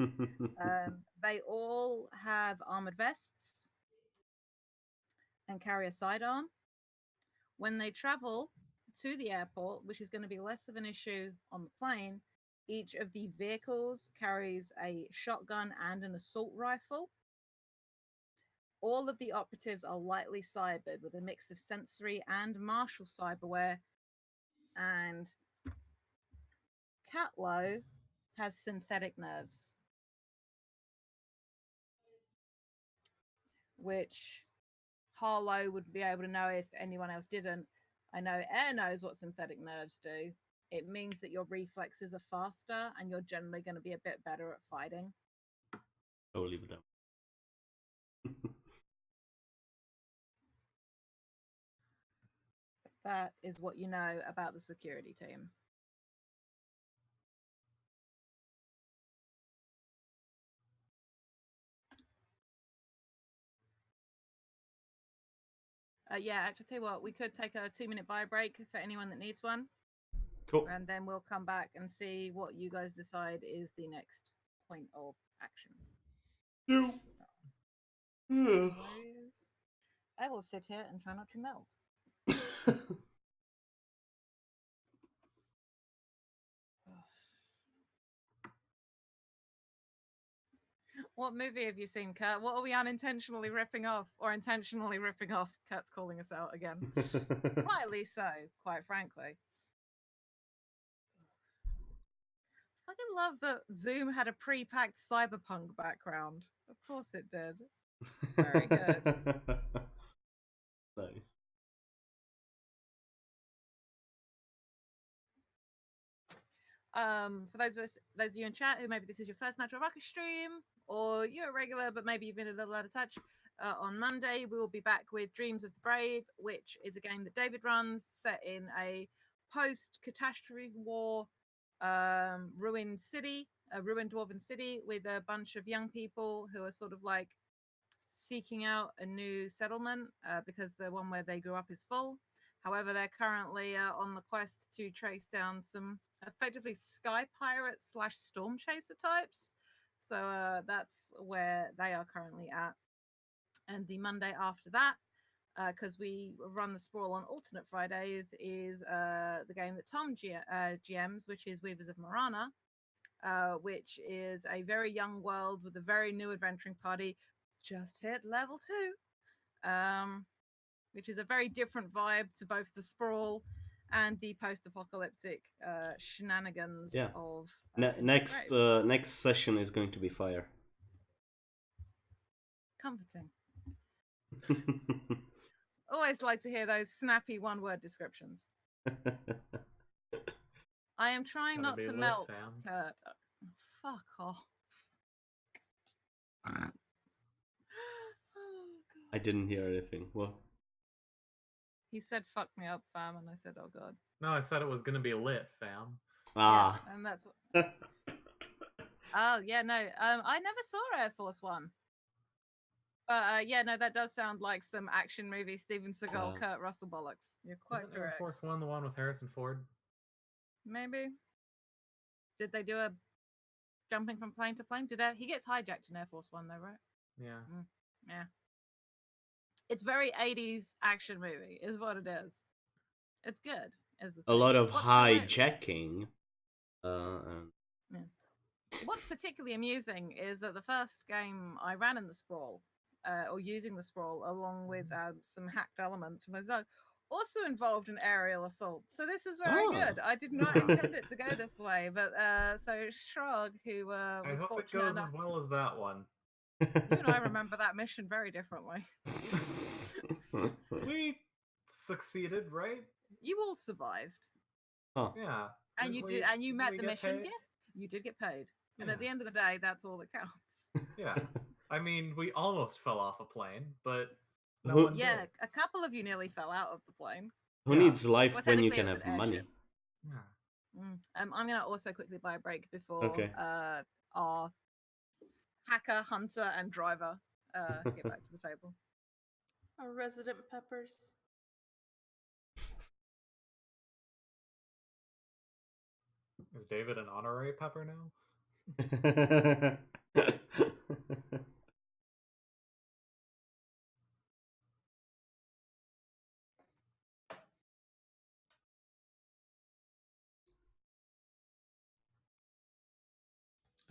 They all have armored vests and carry a sidearm. When they travel to the airport, which is going to be less of an issue on the plane, each of the vehicles carries a shotgun and an assault rifle. All of the operatives are lightly cybered with a mix of sensory and martial cyberware. And Catlow has synthetic nerves, which Harlow would be able to know if anyone else didn't. I know Air knows what synthetic nerves do. It means that your reflexes are faster and you're generally going to be a bit better at fighting. Go leave them. That is what you know about the security team. Yeah, actually, tell you what, we could take a 2-minute bio break for anyone that needs one. Cool. And then we'll come back and see what you guys decide is the next point of action. No. So, I will sit here and try not to melt. What movie have you seen, Kurt? What are we unintentionally ripping off or intentionally ripping off? Kurt's calling us out again. Rightly so, quite frankly. I fucking love that Zoom had a pre-packed cyberpunk background. Of course it did. It's very good. Nice. For those of you in chat who maybe this is your first Natural Rocket stream, or you're a regular but maybe you've been a little out of touch, on Monday we will be back with Dreams of the Brave, which is a game that David runs set in a post-catastrophe war ruined city a ruined dwarven city with a bunch of young people who are sort of like seeking out a new settlement because the one where they grew up is full. However, they're currently on the quest to trace down some effectively sky pirate / storm chaser types. So that's where they are currently at. And the Monday after that, because we run the sprawl on alternate Fridays, is the game that Tom GMs, which is Weavers of Marana, which is a very young world with a very new adventuring party. Just hit level 2, which is a very different vibe to both the sprawl and the post-apocalyptic shenanigans Yeah. of Next session is going to be fire. Comforting. Always like to hear those snappy one-word descriptions. I am trying not to melt. Kurt. Fuck off. Oh, I didn't hear anything. What? He said "fuck me up, fam," and I said, "Oh god." No, I said it was gonna be lit, fam. Ah. Yeah, and that's. Oh yeah, no. I never saw Air Force One. But yeah, no, that does sound like some action movie Steven Seagal, Kurt Russell bollocks. You're quite Isn't correct. Air Force One the one with Harrison Ford? Maybe. Did they do a jumping from plane to plane? He gets hijacked in Air Force One though, right? Yeah. Yeah. It's very 80s action movie, is what it is. It's good. Is the thing. A lot of What's hijacking. Yeah. What's particularly amusing is that the first game I ran in the sprawl, or using the sprawl along with some hacked elements from those, also involved an aerial assault. So this is very good. I did not intend it to go this way, but so Shrog, who was I hope it fortunate goes enough, as well as that one. you and I remember that mission very differently. We succeeded, right? You all survived. Huh. Yeah. And you did, and you met the mission. Yeah, you did get paid. And Yeah. at the end of the day, that's all that counts. Yeah. I mean, we almost fell off a plane, but no one did. Yeah, a couple of you nearly fell out of the plane. Who needs life Well, when you technically can it was have an money? airship. Yeah. I'm gonna also quickly buy a break before Okay. our hacker, hunter, and driver get back to the table. Our resident peppers. Is David an honorary pepper now?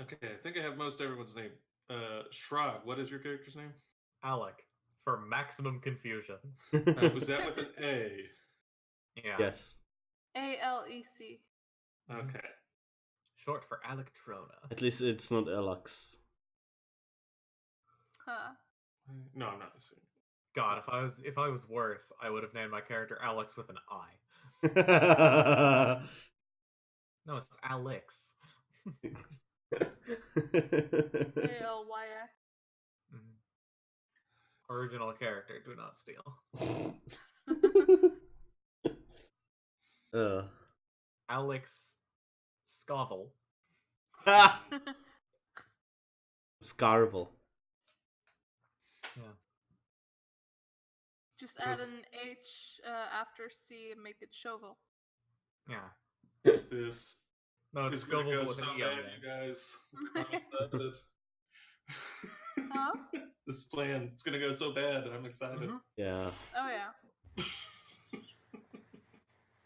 Okay, I think I have most everyone's name. Shrog, what is your character's name? Alec, for maximum confusion. Was that with an A? Yeah. Yes. ALEC. Okay. Short for Electrona. At least it's not Alex. Huh. No, I'm not listening. God, if I was worse, I would have named my character Alex with an I. No, it's Alex. ALYX. Original character, do not steal. Alex Scovel. Scarvel. Yeah. Just add an H after C and make it Chauvel. Yeah. This No, it's is gonna Scovel go with so an E bad, on the you end. guys. I'm excited. Huh? This plan, it's gonna go so bad, and I'm excited. Yeah. Oh yeah.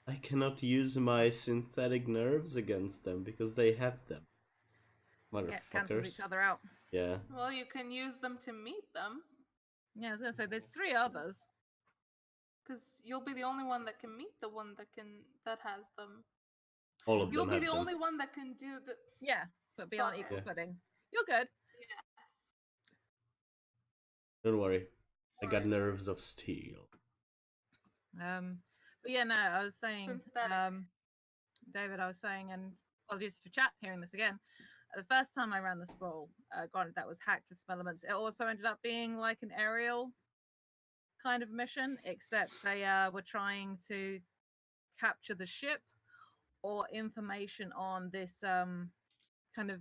I cannot use my synthetic nerves against them because they have them. Yeah, cancels each Motherfuckers. other out. Yeah. Well, you can use them to meet them. Yeah, I was gonna say there's 3 others. Because you'll be the only one that can meet the one that has them. All of You'll them be have the them. only one that can do the. Yeah, but be on equal Yeah. footing. You're good. Yes. Don't worry. I got Words. nerves of steel. But yeah, no, I was saying, Synthetic. David, I was saying, and apologies for chat hearing this again. The first time I ran the sprawl, granted that was hacked with some elements, it also ended up being like an aerial kind of mission, except they were trying to capture the ship or information on this kind of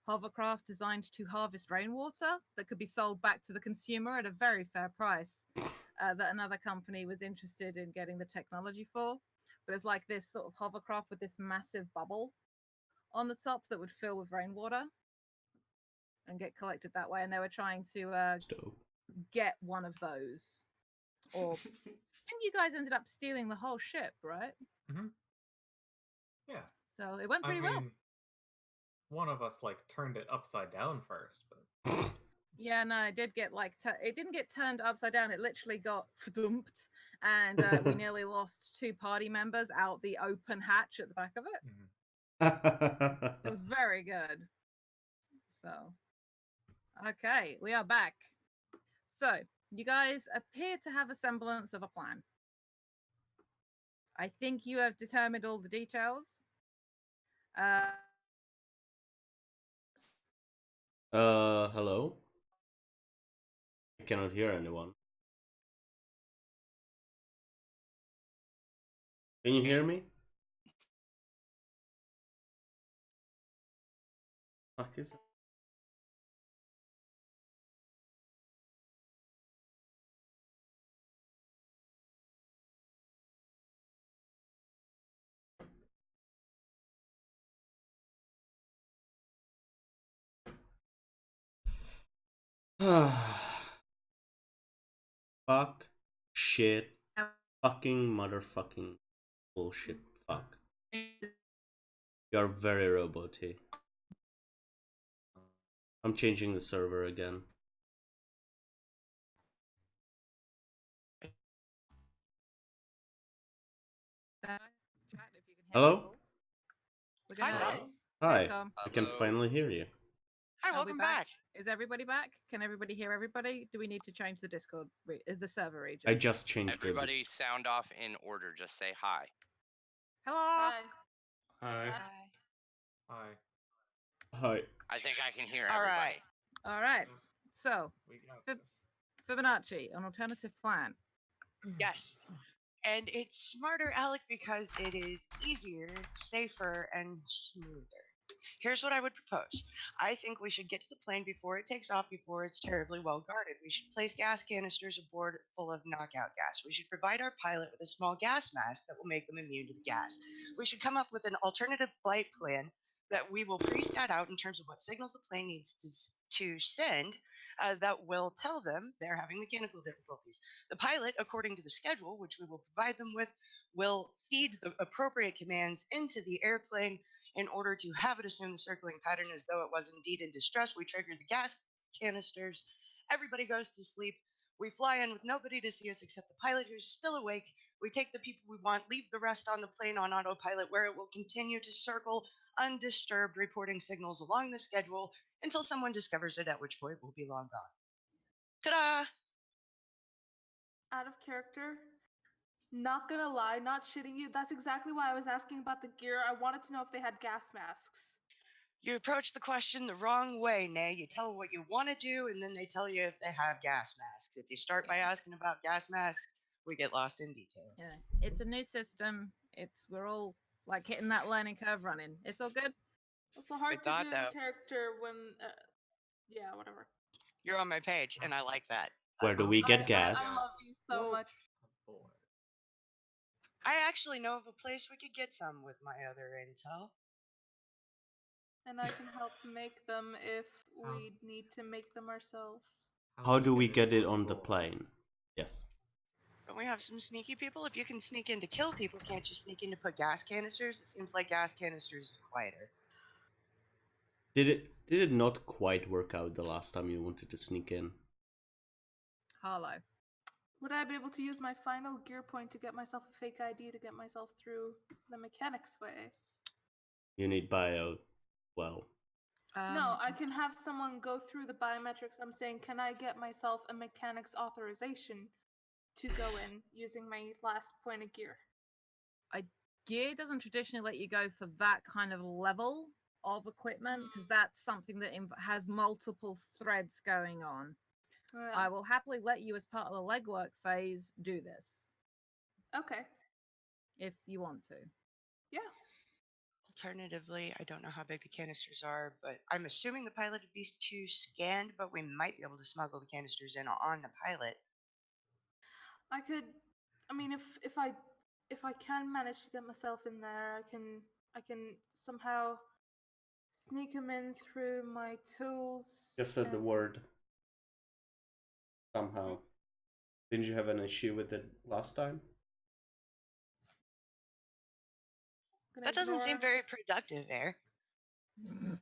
hovercraft designed to harvest rainwater that could be sold back to the consumer at a very fair price. That another company was interested in getting the technology for. But it's like this sort of hovercraft with this massive bubble on the top that would fill with rainwater and get collected that way. And they were trying to get one of those. Or and you guys ended up stealing the whole ship, right? Mm-hmm. Yeah. So it went pretty well. One of us like turned it upside down first, but Yeah, no, it did get like it didn't get turned upside down. It literally got dumped, and we nearly lost 2 party members out the open hatch at the back of it. It was very good. So, okay, we are back. So, you guys appear to have a semblance of a plan. I think you have determined all the details. Hello? I cannot hear anyone. Can you hear me? Fuck is it? Fuck. Shit. Fucking motherfucking bullshit. Fuck. You're very roboty. I'm changing the server again. Hello? Hi, Tom. Hi. Hey, Tom. I can Hello. finally hear you. Hi, Are we welcome back. Is everybody back? Can everybody hear everybody? Do we need to change the Discord, the server region? I just changed Everybody sound off in order. Just say hi. Hello. Hi. Hi. hi. Hi. I think I can hear All everybody. right. All right. So, We got Fib- this. Fibonacci, an alternative plan. Yes. And it's smarter, Alec, because it is easier, safer, and smoother. Here's what I would propose. I think we should get to the plane before it takes off, before it's terribly well guarded. We should place gas canisters aboard full of knockout gas. We should provide our pilot with a small gas mask that will make them immune to the gas. We should come up with an alternative flight plan that we will pre-stat out in terms of what signals the plane needs to send that will tell them they're having mechanical difficulties. The pilot, according to the schedule, which we will provide them with, will feed the appropriate commands into the airplane in order to have it assume the circling pattern as though it was indeed in distress. We trigger the gas canisters. Everybody goes to sleep. We fly in with nobody to see us except the pilot who's still awake. We take the people we want, leave the rest on the plane on autopilot, where it will continue to circle undisturbed, reporting signals along the schedule until someone discovers it, at which point we'll be long gone. Ta-da! Out of character. Not gonna lie, not shitting you. That's exactly why I was asking about the gear. I wanted to know if they had gas masks. You approach the question the wrong way, Nay. You tell what you want to do, and then they tell you if they have gas masks. If you start by asking about gas masks, we get lost in details. Yeah, it's a new system. We're all like hitting that learning curve running. It's all good. It's so hard Good to thought, do though. in character when. Yeah, whatever. You're on my page, and I like that. Where do we get gas? I love you so Well, much. I actually know of a place we could get some with my other intel. And I can help make them if we need to make them ourselves. How do we get it on the plane? Yes. Don't we have some sneaky people? If you can sneak in to kill people, can't you sneak in to put gas canisters? It seems like gas canisters is quieter. Did it not quite work out the last time you wanted to sneak in? Harlow. Would I be able to use my final gear point to get myself a fake ID to get myself through the mechanics way? You need bio. Well. No, I can have someone go through the biometrics. I'm saying, can I get myself a mechanics authorization to go in using my last point of gear? Gear doesn't traditionally let you go for that kind of level of equipment because that's something that has multiple threads going on. Yeah. I will happily let you, as part of the legwork phase, do this Okay. if you want to. Yeah. Alternatively, I don't know how big the canisters are, but I'm assuming the pilot would be too scanned, but we might be able to smuggle the canisters in on the pilot. I could. I mean, if I can manage to get myself in there, I can somehow sneak him in through my tools. Just said the word. Somehow. Didn't you have an issue with it last time? That doesn't seem very productive, Air.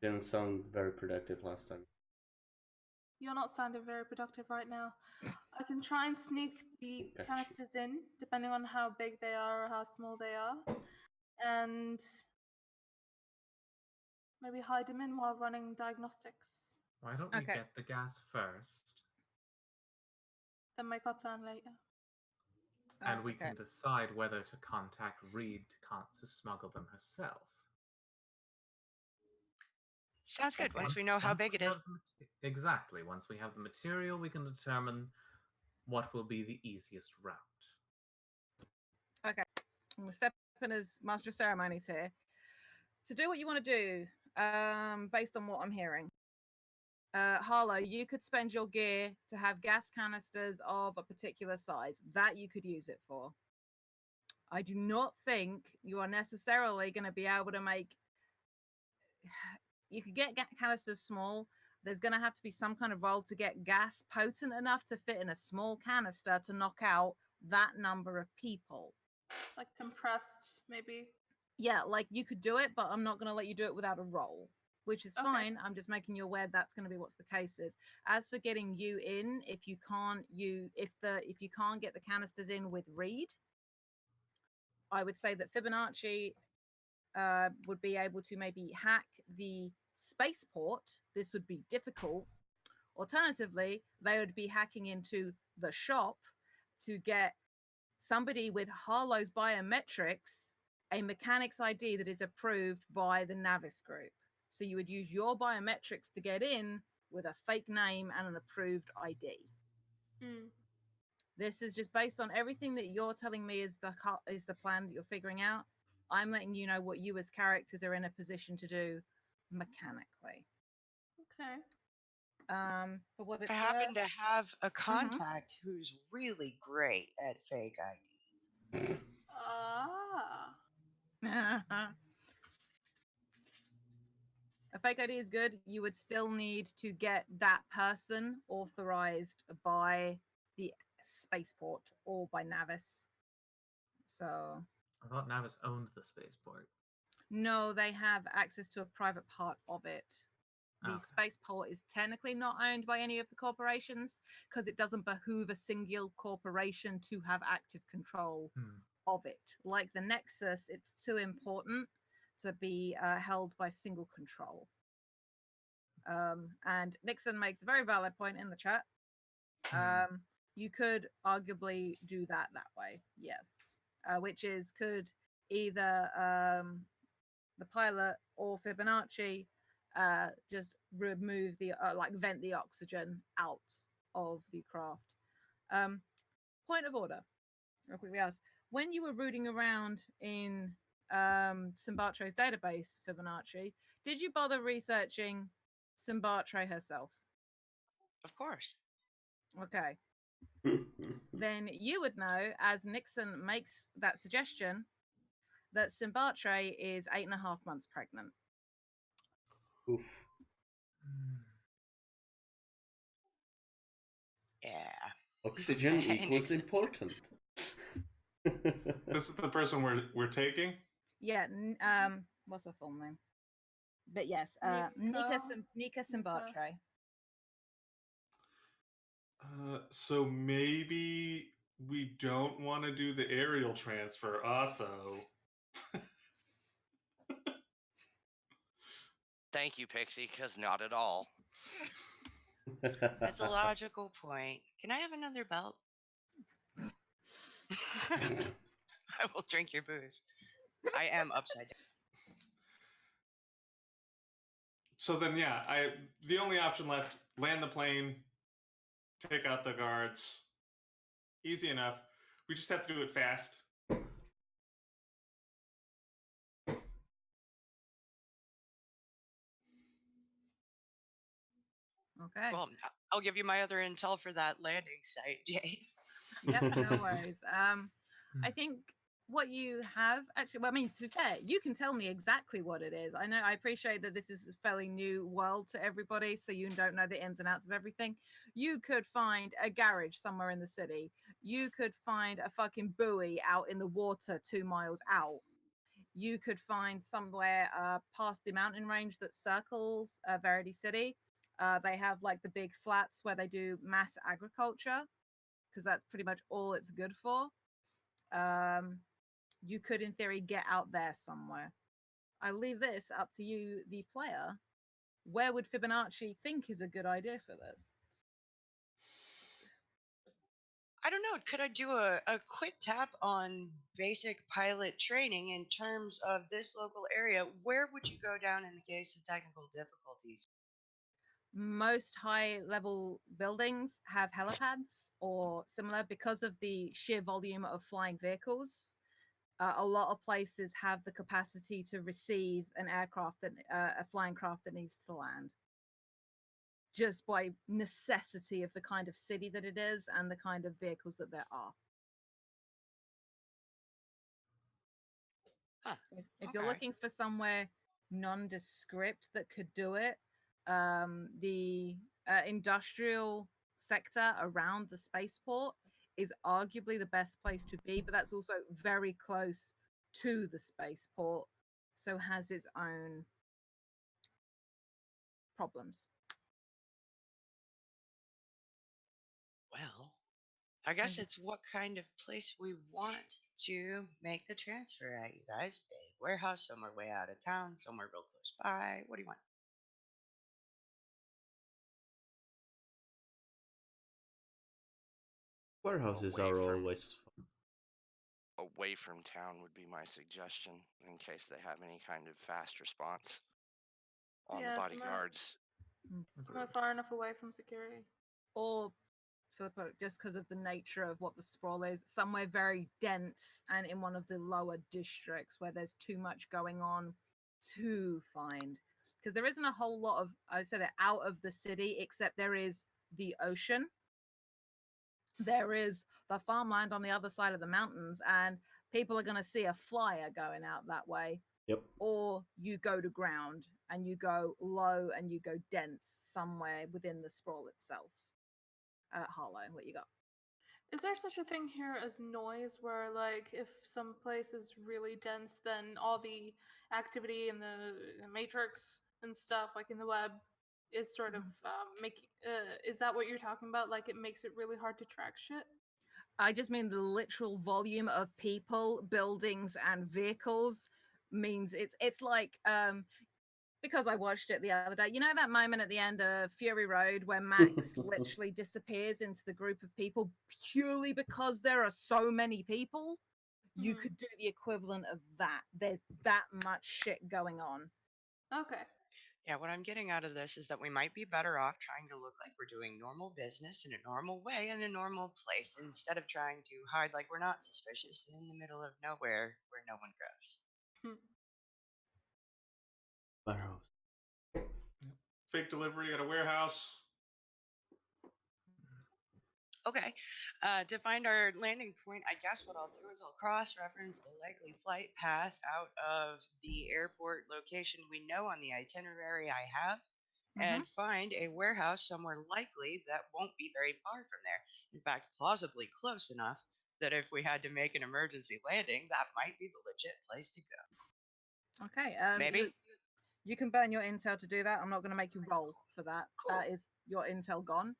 Didn't sound very productive last time. You're not sounding very productive right now. I can try and sneak the Gotcha. canisters in, depending on how big they are or how small they are, and maybe hide them in while running diagnostics. Why don't we Okay. get the gas first, Then make our plan later. and we Okay. can decide whether to contact Reed to smuggle them herself. Sounds good. Okay. Once we know how big it is. Exactly. Once we have the material, we can determine what will be the easiest route. Okay. I'm going to step in as master of ceremonies here. To do what you want to do, based on what I'm hearing, Harlow, you could spend your gear to have gas canisters of a particular size. That you could use it for. I do not think you are necessarily going to be able to make. You could get canisters small. There's going to have to be some kind of roll to get gas potent enough to fit in a small canister to knock out that number of people. Like compressed, maybe. Yeah, like you could do it, but I'm not going to let you do it without a roll, which is Okay. fine. I'm just making you aware that's going to be what's the case is. As for getting you in, if you can't get the canisters in with Reed, I would say that Fibonacci would be able to maybe hack the spaceport. This would be difficult. Alternatively, they would be hacking into the shop to get somebody with Harlow's biometrics a mechanic's ID that is approved by the Navis group. So you would use your biometrics to get in with a fake name and an approved ID. Mm. This is just based on everything that you're telling me is the plan that you're figuring out. I'm letting you know what you as characters are in a position to do mechanically. Okay. For what I it's happen worth, to have a contact who's really great at fake ID. Ah. a fake ID is good. You would still need to get that person authorized by the spaceport or by Navis. So I thought Navis owned the spaceport. no, they have access to a private part of it. The Okay. spaceport is technically not owned by any of the corporations because it doesn't behoove a single corporation to have active control of it. Like the Nexus, it's too important to be held by single control. And Nixon makes a very valid point in the chat. You could arguably do that way, yes. Which is could either the pilot or Fibonacci just remove the vent the oxygen out of the craft. Point of order, real quickly ask. When you were rooting around in Simbatre's database, Fibonacci, did you bother researching Simbatre herself? Of course. Okay. Then you would know, as Nixon makes that suggestion, that Simbatre is 8.5 months pregnant. Oof. Yeah. Oxygen Hey, equals Nixon. important. This is the person we're taking. Yeah. What's her full name? But yes, Nika Simbatre. So maybe we don't want to do the aerial transfer also. Thank you, Pixie, because not at all. That's a logical point. Can I have another belt? I will drink your booze. I am upside down. So then, yeah, the only option left: land the plane, take out the guards. Easy enough. We just have to do it fast. Okay. Well, I'll give you my other intel for that landing site. Yay. Yep, no worries. I Hmm. think what you have actually, well, I mean, to be fair, you can tell me exactly what it is. I know, I appreciate that this is a fairly new world to everybody, so you don't know the ins and outs of everything. You could find a garage somewhere in the city. You could find a fucking buoy out in the water 2 miles out. You could find somewhere past the mountain range that circles Verity City. They have like the big flats where they do mass agriculture because that's pretty much all it's good for. Um, you could, in theory, get out there somewhere. I leave this up to you, the player. Where would Fibonacci think is a good idea for this? I don't know. Could I do a quick tap on basic pilot training in terms of this local area? Where would you go down in the case of technical difficulties? Most high level buildings have helipads or similar because of the sheer volume of flying vehicles. A lot of places have the capacity to receive an aircraft that a flying craft that needs to land, just by necessity of the kind of city that it is and the kind of vehicles that there are. Huh. If you're Okay. looking for somewhere nondescript that could do it, the industrial sector around the spaceport is arguably the best place to be, but that's also very close to the spaceport, so has its own problems. Well, I guess Mhm. it's what kind of place we want to make the transfer at, you guys. Big warehouse, somewhere way out of town, somewhere real close by. What do you want? Warehouses Away are from always fun. away from town would be my suggestion in case they have any kind of fast response on the Yeah, somewhere, bodyguards. somewhere far enough away from security. Or just because of the nature of what the sprawl is, somewhere very dense and in one of the lower districts where there's too much going on to find. Because there isn't a whole lot of, I said it, out of the city, except there is the ocean. There is the farmland on the other side of the mountains, and people are going to see a flyer going out that way. Yep. Or you go to ground and you go low and you go dense somewhere within the sprawl itself. Harlow, what you got? Is there such a thing here as noise where, like, if some place is really dense, then all the activity in the matrix and stuff, like in the web, is sort of is that what you're talking about? Like, it makes it really hard to track shit? I just mean the literal volume of people, buildings, and vehicles means it's like because I watched it the other day. You know that moment at the end of Fury Road where Max literally disappears into the group of people purely because there are so many people? You Mhm. could do the equivalent of that. There's that much shit going on. Okay. Yeah, what I'm getting out of this is that we might be better off trying to look like we're doing normal business in a normal way in a normal place instead of trying to hide like we're not suspicious in the middle of nowhere where no one goes. Hmm. Warehouse. Fake delivery at a warehouse. Okay, to find our landing point, I guess what I'll do is I'll cross-reference the likely flight path out of the airport location we know on the itinerary I have, Mm-hmm. and find a warehouse somewhere likely that won't be very far from there. In fact, plausibly close enough that if we had to make an emergency landing, that might be the legit place to go. Okay. Maybe? You can burn your intel to do that. I'm not going to make you roll for that. Cool. That is your intel gone.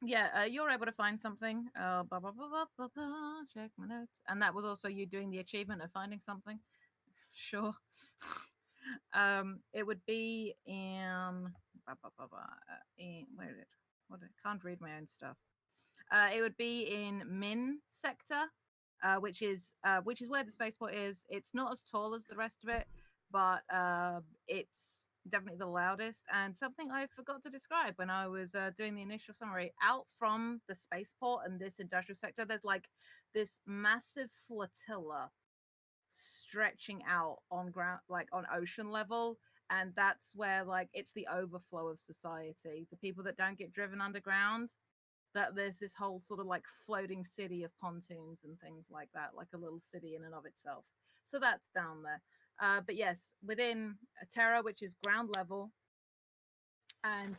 Yeah, you're able to find something. Check my notes. And that was also you doing the achievement of finding something. Sure. It would be in where is it? What? I can't read my own stuff. It would be in Min sector, which is where the spaceport is. It's not as tall as the rest of it, but it's definitely the loudest. And something I forgot to describe when I was doing the initial summary: out from the spaceport and this industrial sector, there's like this massive flotilla stretching out on ground, like on ocean level, and that's where like it's the overflow of society. The people that don't get driven underground, that there's this whole sort of like floating city of pontoons and things like that, like a little city in and of itself. So that's down there. But yes, within Terra, which is ground level, and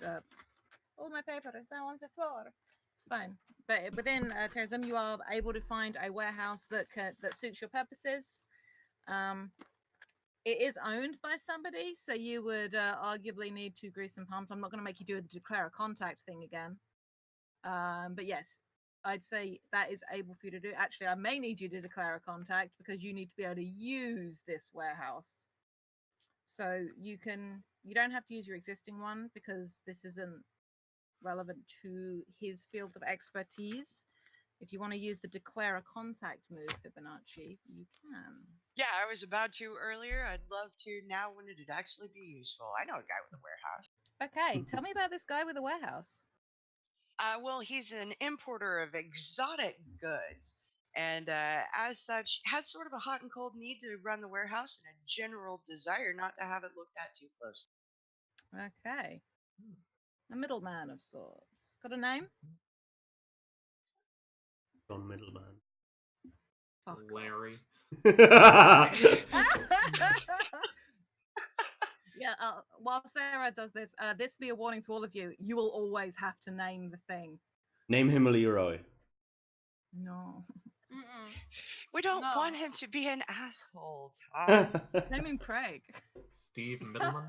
all my paper is now on the floor. It's fine. But within Terrorism, you are able to find a warehouse that suits your purposes. It is owned by somebody, so you would arguably need to grease some palms. I'm not going to make you do the declare a contact thing again. But yes, I'd say that is able for you to do. Actually, I may need you to declare a contact because you need to be able to use this warehouse. So you don't have to use your existing one because this isn't relevant to his field of expertise. If you want to use the declare a contact move, Fibonacci, you can. Yeah, I was about to earlier. I'd love to now when it'd actually be useful. I know a guy with a warehouse. Okay, tell me about this guy with a warehouse. Well, he's an importer of exotic goods, and as such, has sort of a hot and cold need to run the warehouse and a general desire not to have it looked at too closely. Okay. A middleman of sorts. Got a name? John Middleman. Fuck Larry. Yeah, while Sarah does this, this be a warning to all of you. You will always have to name the thing. Name him Leroy. No. Mm-mm. We don't No. want him to be an asshole, Tom. Name him Craig. Steve Middleman.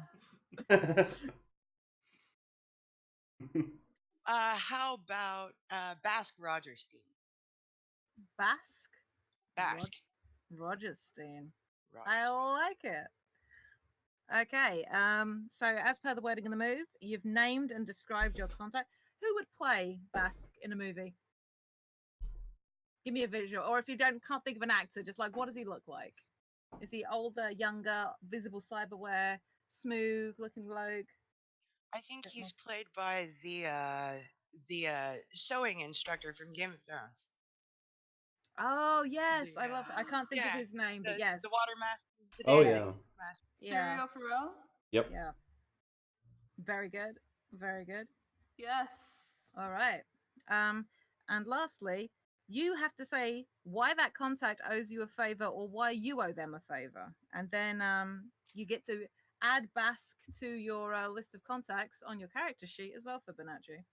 How about Basque Rogerstein? Basque? Basque. Rogerstein. I Rogerstein. like it. Okay, so as per the wording in the move, you've named and described your contact. Who would play Basque in a movie? Give me a visual, or if you can't think of an actor, just like what does he look like? Is he older, younger, visible cyberware, smooth looking bloke? I think he's played by the sewing instructor from Game of Thrones. Oh yes, I love. I can't think of Yeah, his name, but yes, the water master, the Oh, dancing yeah. master. yeah, Serial for real? Yep. yeah. Very good, very good. Yes. All right. And lastly, you have to say why that contact owes you a favor or why you owe them a favor, and then you get to add Basque to your list of contacts on your character sheet as well, Fibonacci.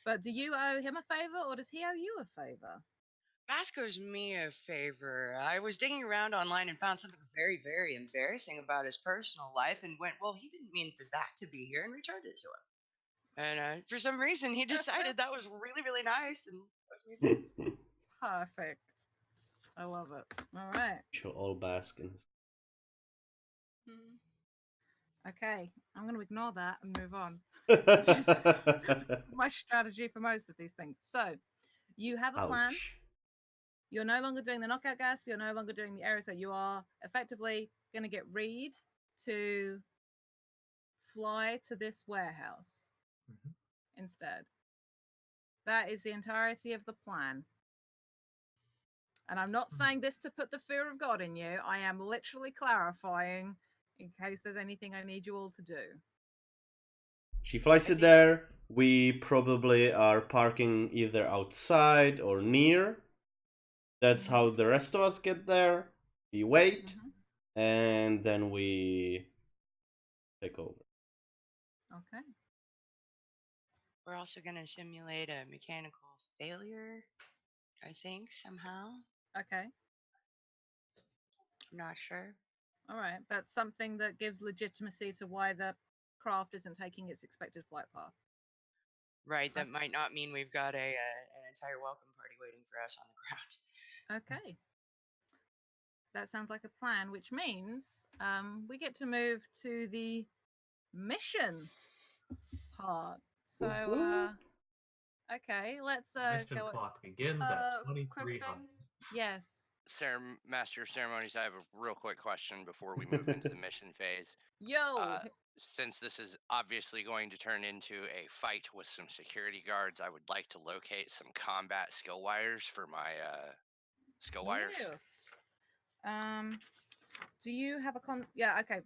But do you owe him a favor or does he owe you a favor? Basque owes me a favor. I was digging around online and found something very, very embarrassing about his personal life and went, well, he didn't mean for that to be here and returned it to him. And for some reason, he decided that was really, really nice and owes me a favor. Perfect. I love it. All right. Show all Baskins. Mm. Okay. I'm going to ignore that and move on. My strategy for most of these things. So you have a plan. Ouch. You're no longer doing the knockout gas. You're no longer doing the aerosol. You are effectively going to get Reed to fly to this warehouse instead. That is the entirety of the plan. And I'm not saying this to put the fear of God in you. I am literally clarifying in case there's anything I need you all to do. She flies it there. We probably are parking either outside or near. That's how the rest of us get there. We wait, and then we take over. Okay. We're also going to simulate a mechanical failure, I think, somehow. Okay. I'm not sure. All right. That's something that gives legitimacy to why the craft isn't taking its expected flight path. Right, that might not mean we've got an entire welcome party waiting for us on the ground. Okay. That sounds like a plan, which means we get to move to the mission part. So, okay, let's Mission go. clock begins at Quick 2300. thing. Yes. Master of Ceremonies, I have a real quick question before we move into the mission phase. Yo. Since this is obviously going to turn into a fight with some security guards, I would like to locate some combat skill wires for my skill wires. Yes. Do you have a Yeah. Okay.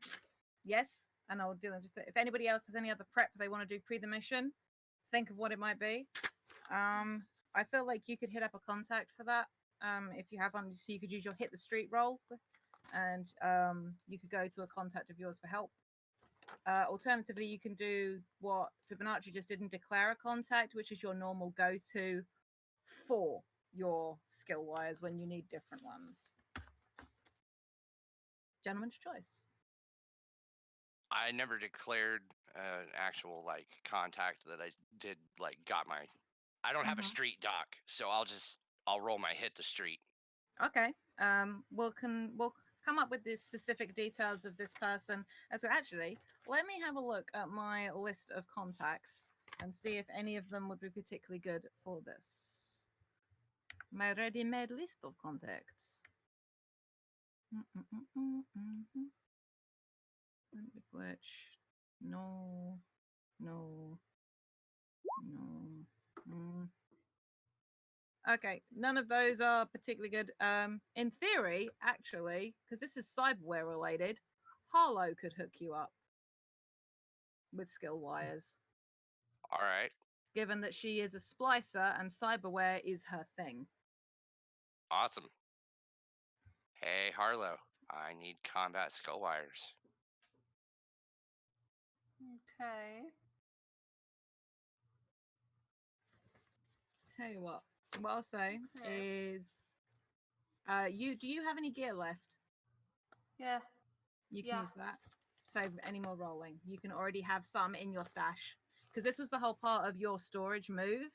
Yes. and I'll do them. Just if anybody else has any other prep they want to do pre the mission, think of what it might be. I feel like you could hit up a contact for that. If you have one, so you could use your hit the street roll, and you could go to a contact of yours for help. Alternatively, you can do what Fibonacci just did and declare a contact, which is your normal go-to for your skill wires when you need different ones. Gentleman's choice. I never declared an actual like contact that I did like got my. I don't have a street doc, so I'll roll my hit the street. Okay. We'll come up with the specific details of this person. So actually, let me have a look at my list of contacts and see if any of them would be particularly good for this. My ready-made list of contacts. Glitch. No. Okay, none of those are particularly good. In theory, actually, because this is cyberware related, Harlow could hook you up with skill wires. All right. Given that she is a splicer and cyberware is her thing. Awesome. Hey, Harlow, I need combat skull wires. Okay. Tell you what I'll say Okay. is, do you have any gear left? Yeah. You can use that. Save any more rolling. You can already have some in your stash. Because this was the whole part of your storage move,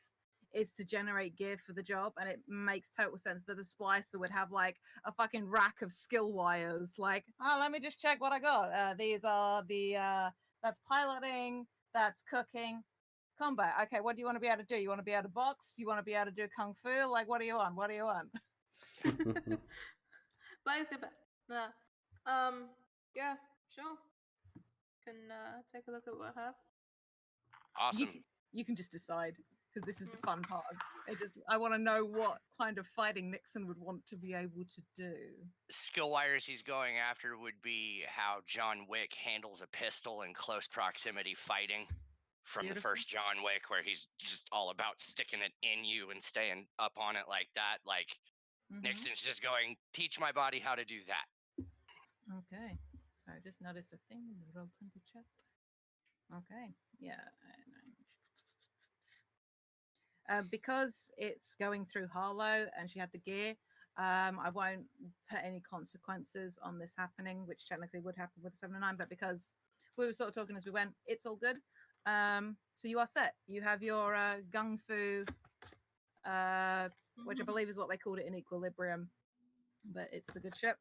is to generate gear for the job. And it makes total sense that a splicer would have like a fucking rack of skill wires. Like, oh, let me just check what I got. These are that's piloting, that's cooking, combat. Okay, what do you want to be able to do? You want to be able to box? You want to be able to do kung fu? Like, what do you want? What do you want? Yeah, sure. Can take a look at what I have. Awesome. You can just decide, because this is the fun part of it. I want to know what kind of fighting Nixon would want to be able to do. Skill wires he's going after would be how John Wick handles a pistol in close proximity fighting from the first John Wick, where he's just all about sticking it in you and staying up on it like that. Like Nixon's just going, teach my body how to do that. Okay. So I just noticed a thing in the Roll20 chat. Okay. Yeah. Because it's going through Harlow and she had the gear, I won't put any consequences on this happening, which technically would happen with the 709, but because we were sort of talking as we went, it's all good. So you are set. You have your gung fu, which I believe is what they called it in Equilibrium, but it's the good ship.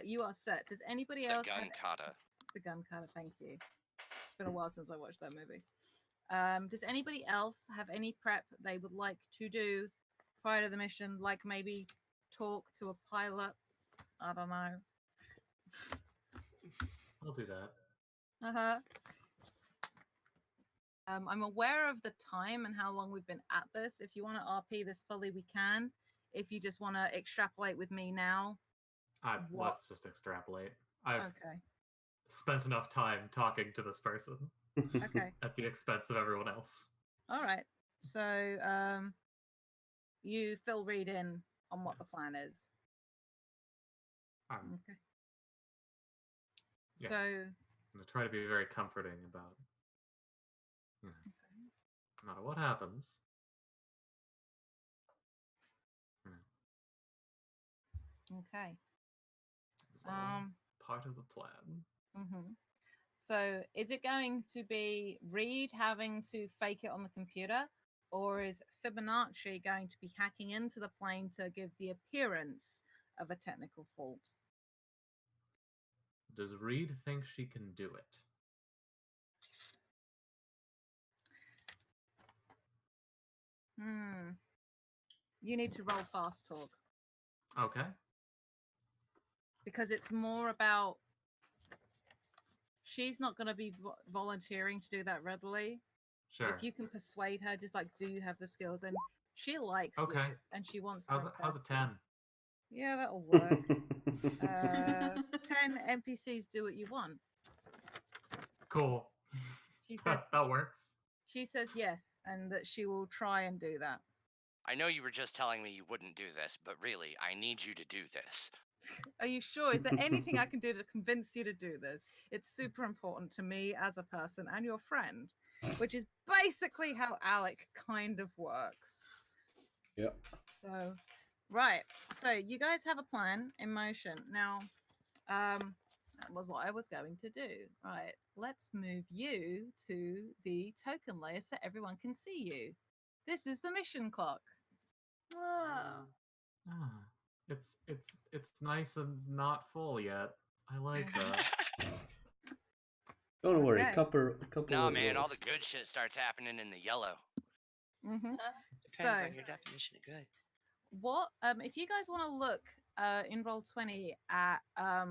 You are set. Does anybody else The gun kata. The gun kata, thank you. It's been a while since I watched that movie. Does anybody else have any prep they would like to do prior to the mission? Like maybe talk to a pilot? I don't know. I'll do that. Uh-huh. I'm aware of the time and how long we've been at this. If you want to RP this fully, we can. If you just want to extrapolate with me now. Let's just extrapolate. I've okay. spent enough time talking to this person. Okay. At the expense of everyone else. All right. So you fill Reed in on what the plan is. Okay. Yeah. So I'm gonna try to be very comforting about, no matter what happens. Okay. It's all part of the plan. Mm-hmm. So is it going to be Reed having to fake it on the computer, or is Fibonacci going to be hacking into the plane to give the appearance of a technical fault? Does Reed think she can do it? You need to roll fast talk. Okay. Because it's more about she's not going to be volunteering to do that readily. Sure. If you can persuade her, just like, do you have the skills? And she likes you, and she wants to. How's a 10? Yeah, that'll work. 10 NPCs do what you want. Cool. She says that works. She says yes, and that she will try and do that. I know you were just telling me you wouldn't do this, but really, I need you to do this. Are you sure? Is there anything I can do to convince you to do this? It's super important to me as a person and your friend, which is basically how Alec kind of works. Yep. So, right. So you guys have a plan in motion. Now, that was what I was going to do. Right. Let's move you to the token layer so everyone can see you. This is the mission clock. Ah. Ah, it's nice and not full yet. I like that. Don't worry, Okay. couple Nah, of man, all the rolls. good shit starts happening in the yellow. Mm-hmm. Depends So- on your definition of good. What if you guys want to look in roll 20 at I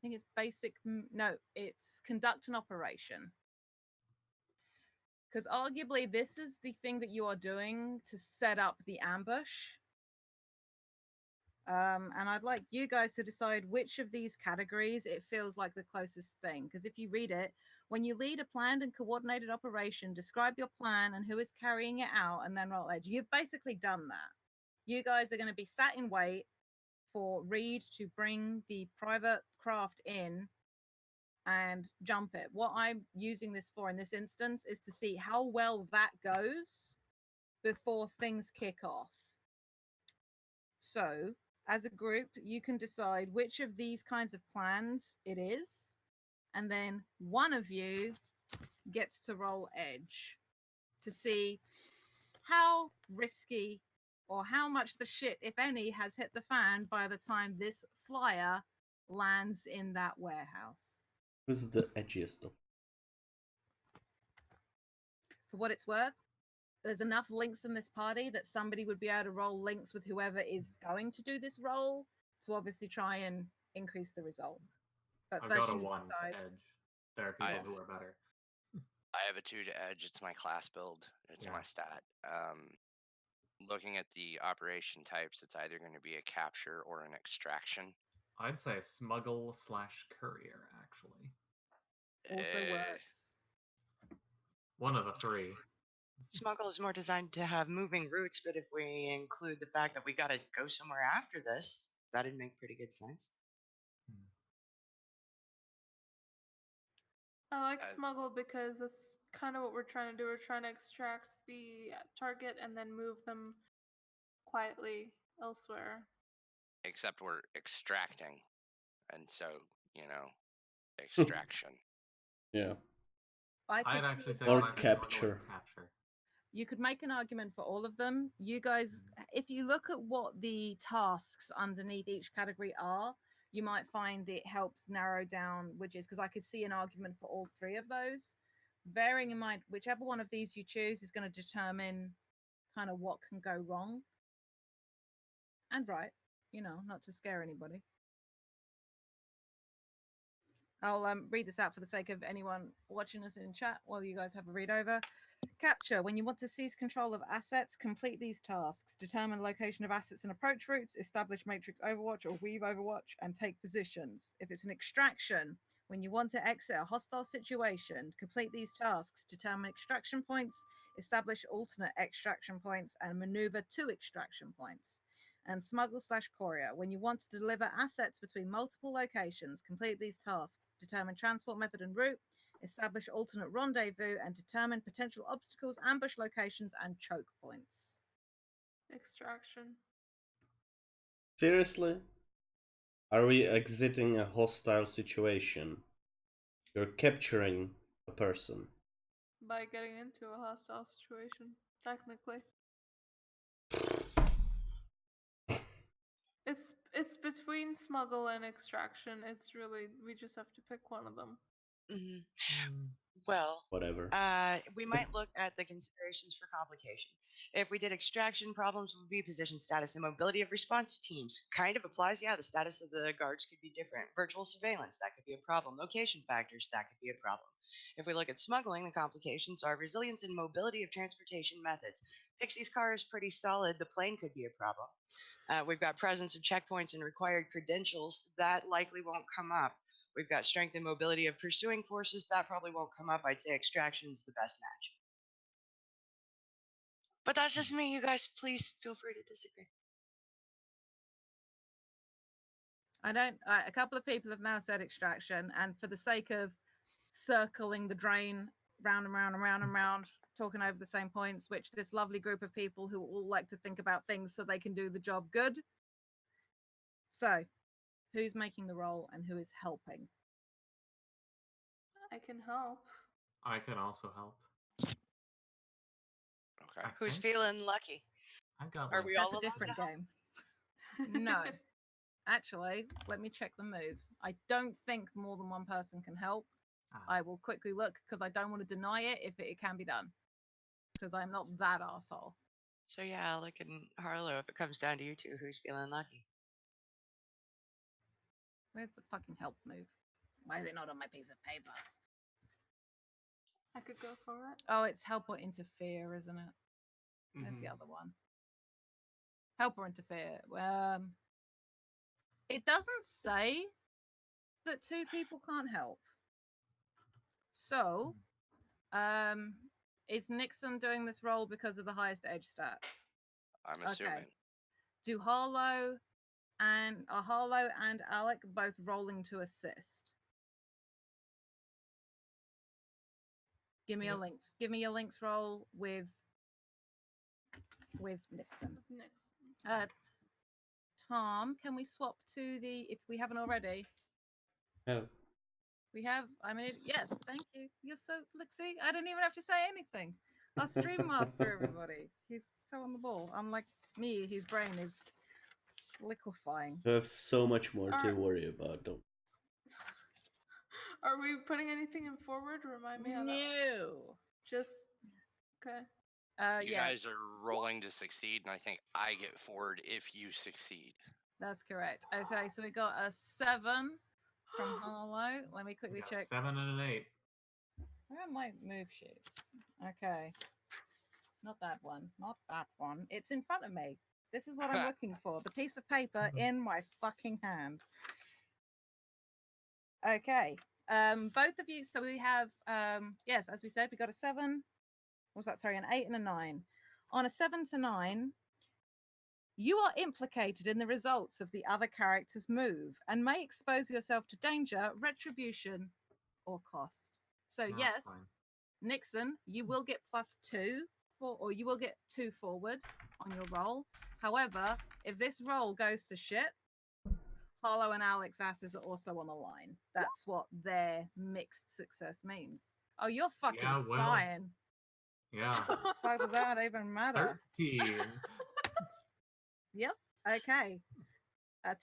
think it's basic no, it's conduct an operation. Because arguably this is the thing that you are doing to set up the ambush. And I'd like you guys to decide which of these categories it feels like the closest thing. Because if you read it, when you lead a planned and coordinated operation, describe your plan and who is carrying it out, and then roll edge. You've basically done that. You guys are going to be sat in wait for Reed to bring the private craft in and jump it. What I'm using this for in this instance is to see how well that goes before things kick off. So, as a group, you can decide which of these kinds of plans it is, and then one of you gets to roll edge to see how risky or how much the shit, if any, has hit the fan by the time this flyer lands in that warehouse. Who's the edgiest of? For what it's worth, there's enough links in this party that somebody would be able to roll links with whoever is going to do this roll to obviously try and increase the result. But I've first got a you need 1 to decide. to edge. There are I people have- who are better. I have a 2 to edge. It's my class build. It's Yeah. my stat. Looking at the operation types, it's either going to be a capture or an extraction. I'd say smuggle/courier, actually. Also Eh, works. One of the 3. Smuggle is more designed to have moving routes, but if we include the fact that we got to go somewhere after this, that'd make pretty good sense. I like I- smuggle because that's kind of what we're trying to do. We're trying to extract the target and then move them quietly elsewhere. Except we're extracting, and so extraction. Yeah. I could I'd see actually say Or either smuggle capture. capture. you could make an argument for all of them. You guys, if you look at what the tasks underneath each category are, you might find it helps narrow down which is, because I could see an argument for all 3 of those. Bearing in mind, whichever one of these you choose is going to determine kind of what can go wrong and right, not to scare anybody. I'll read this out for the sake of anyone watching us in chat while you guys have a read over. Capture. When you want to seize control of assets, complete these tasks. Determine location of assets and approach routes, establish matrix overwatch or weave overwatch, and take positions. If it's an extraction, when you want to exit a hostile situation, complete these tasks. Determine extraction points, establish alternate extraction points, and maneuver to extraction points. And smuggle/courier. When you want to deliver assets between multiple locations, complete these tasks. Determine transport method and route, establish alternate rendezvous, and determine potential obstacles, ambush locations, and choke points. Extraction. Seriously? Are we exiting a hostile situation? You're capturing a person. By getting into a hostile situation, technically. It's between smuggle and extraction. It's really, we just have to pick one of them. Hmm. Hmm. Well, Whatever. we might look at the considerations for complication. If we did extraction, problems would be position status and mobility of response teams. Kind of applies, yeah, the status of the guards could be different. Virtual surveillance, that could be a problem. Location factors, that could be a problem. If we look at smuggling, the complications are resilience and mobility of transportation methods. Pixie's car is pretty solid, the plane could be a problem. We've got presence of checkpoints and required credentials, that likely won't come up. We've got strength and mobility of pursuing forces. That probably won't come up. I'd say extraction's the best match. But that's just me. You guys, please feel free to disagree. I don't. A couple of people have now said extraction, and for the sake of circling the drain round and round and round and round, talking over the same points, which this lovely group of people who all like to think about things so they can do the job good. So, who's making the roll and who is helping? I can help. I can also help. Okay. Who's think feeling lucky? I've got Are like we That's all a allowed different to help? game. No. Actually, let me check the move. I don't think more than one person can help. I will quickly look because I don't want to deny it if it can be done. Because I'm not that arsehole. So yeah, Alec and Harlow, if it comes down to you two, who's feeling lucky? Where's the fucking help move? Why is it not on my piece of paper? I could go for it. Oh, it's help or interfere, isn't it? Where's the other one? Help or interfere. It doesn't say that two people can't help. So, is Nixon doing this role because of the highest edge stat? I'm assuming. Okay. Do Harlow and Alec both rolling to assist? Give me a links. Give me a links roll with Nixon. With Nixon. Tom, can we swap to the if we haven't already? Oh. We have. I mean, yes. Thank you. You're so look. See, I don't even have to say anything. Our stream master, everybody. He's so on the ball. Unlike me, his brain is liquefying. You have so much more to Are- worry about. Don't. Are we putting anything in forward? Remind me how that. No. Just okay. You Yeah, guys are rolling to succeed, and I think I get forward if you succeed. that's correct. Okay, so we got a 7 from Harlow. Let me quickly got check. 7 and an 8. Where are my move sheets? Okay. Not that one. Not that one. It's in front of me. This is what I'm looking for. The piece of paper in my fucking hand. Okay. Both of you. So we have, yes, as we said, we got a 7. What was that? Sorry, an 8 and a 9. On a 7 to 9, you are implicated in the results of the other character's move and may expose yourself to danger, retribution, or cost. So, That's yes, fine. Nixon, you will get +2 or you will get 2 forward on your roll. However, if this roll goes to shit, Harlow and Alec's asses are also on the line. That's what their mixed success means. Oh, you're fucking Yeah, well, flying. Yeah. Fuck does that even matter? 13. Yep. Okay.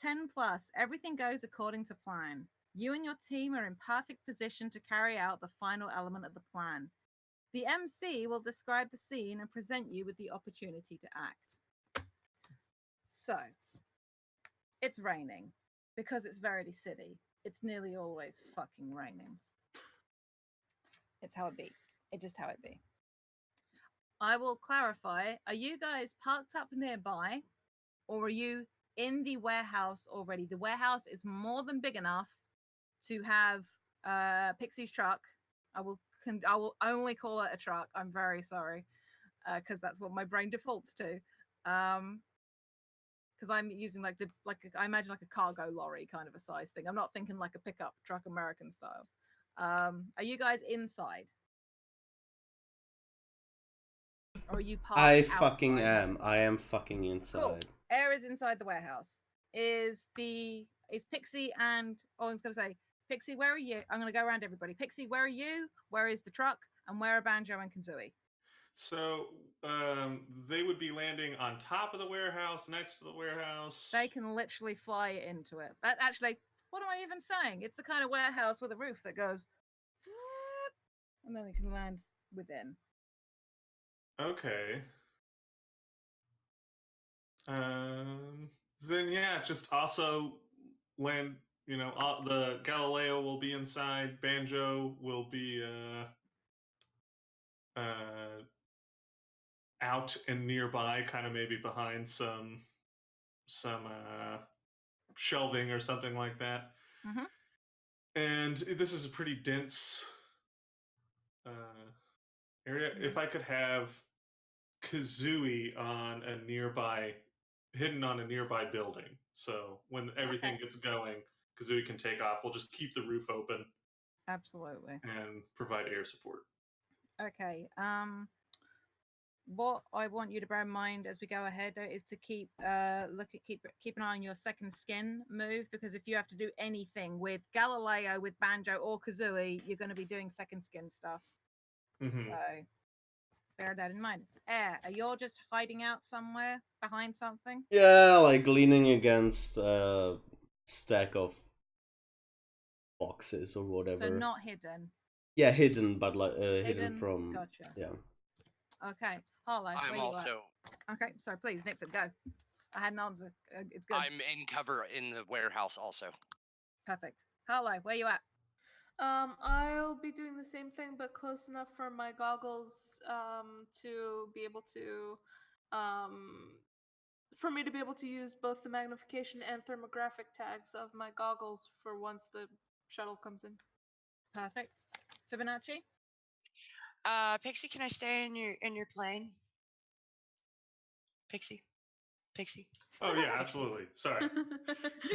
10 plus. Everything goes according to plan. You and your team are in perfect position to carry out the final element of the plan. The MC will describe the scene and present you with the opportunity to act. So, it's raining because it's Verity City. It's nearly always fucking raining. It's how it be. It's just how it be. I will clarify. Are you guys parked up nearby or are you in the warehouse already? The warehouse is more than big enough to have Pixie's truck. I will only call it a truck. I'm very sorry, because that's what my brain defaults to. Because I'm using I imagine like a cargo lorry kind of a size thing. I'm not thinking like a pickup truck American style. Are you guys inside? Or are you parked I outside fucking am. nearby? I am fucking inside. Cool. Air is inside the warehouse. Is Pixie and I was gonna say, Pixie, where are you? I'm gonna go around everybody. Pixie, where are you? Where is the truck? And where are Banjo and Kazooie? So they would be landing on top of the warehouse, next to the warehouse. They can literally fly into it. That actually, what am I even saying? It's the kind of warehouse with a roof that goes, and then you can land within. Okay. Then yeah, just also land. You know, the Galileo will be inside. Banjo will be out and nearby, kind of maybe behind some shelving or something like that. Mm-hmm. And this is a pretty dense area. If I could have Kazooie hidden on a nearby building, so when everything gets going, Kazooie can take off. We'll just keep the roof open. Absolutely. And provide air support. Okay. What I want you to bear in mind as we go ahead is to keep keep an eye on your second skin move, because if you have to do anything with Galileo, with Banjo or Kazooie, you're going to be doing second skin stuff. Mm-hmm. So bear that in mind. Air, are you just hiding out somewhere behind something? Yeah, like leaning against a stack of boxes or whatever. So not hidden. Yeah, hidden, but like hidden from. Gotcha. Yeah. Okay, Harlow, I'm where you also. at? Okay, so please, Nixon, go. I had an answer. It's good. I'm in cover in the warehouse also. Perfect. Harlow, where you at? I'll be doing the same thing, but close enough for my goggles to be able to, for me to be able to use both the magnification and thermographic tags of my goggles for once the shuttle comes in. Perfect. Fibonacci? Pixie, can I stay in your plane? Pixie. Oh yeah, absolutely. Sorry.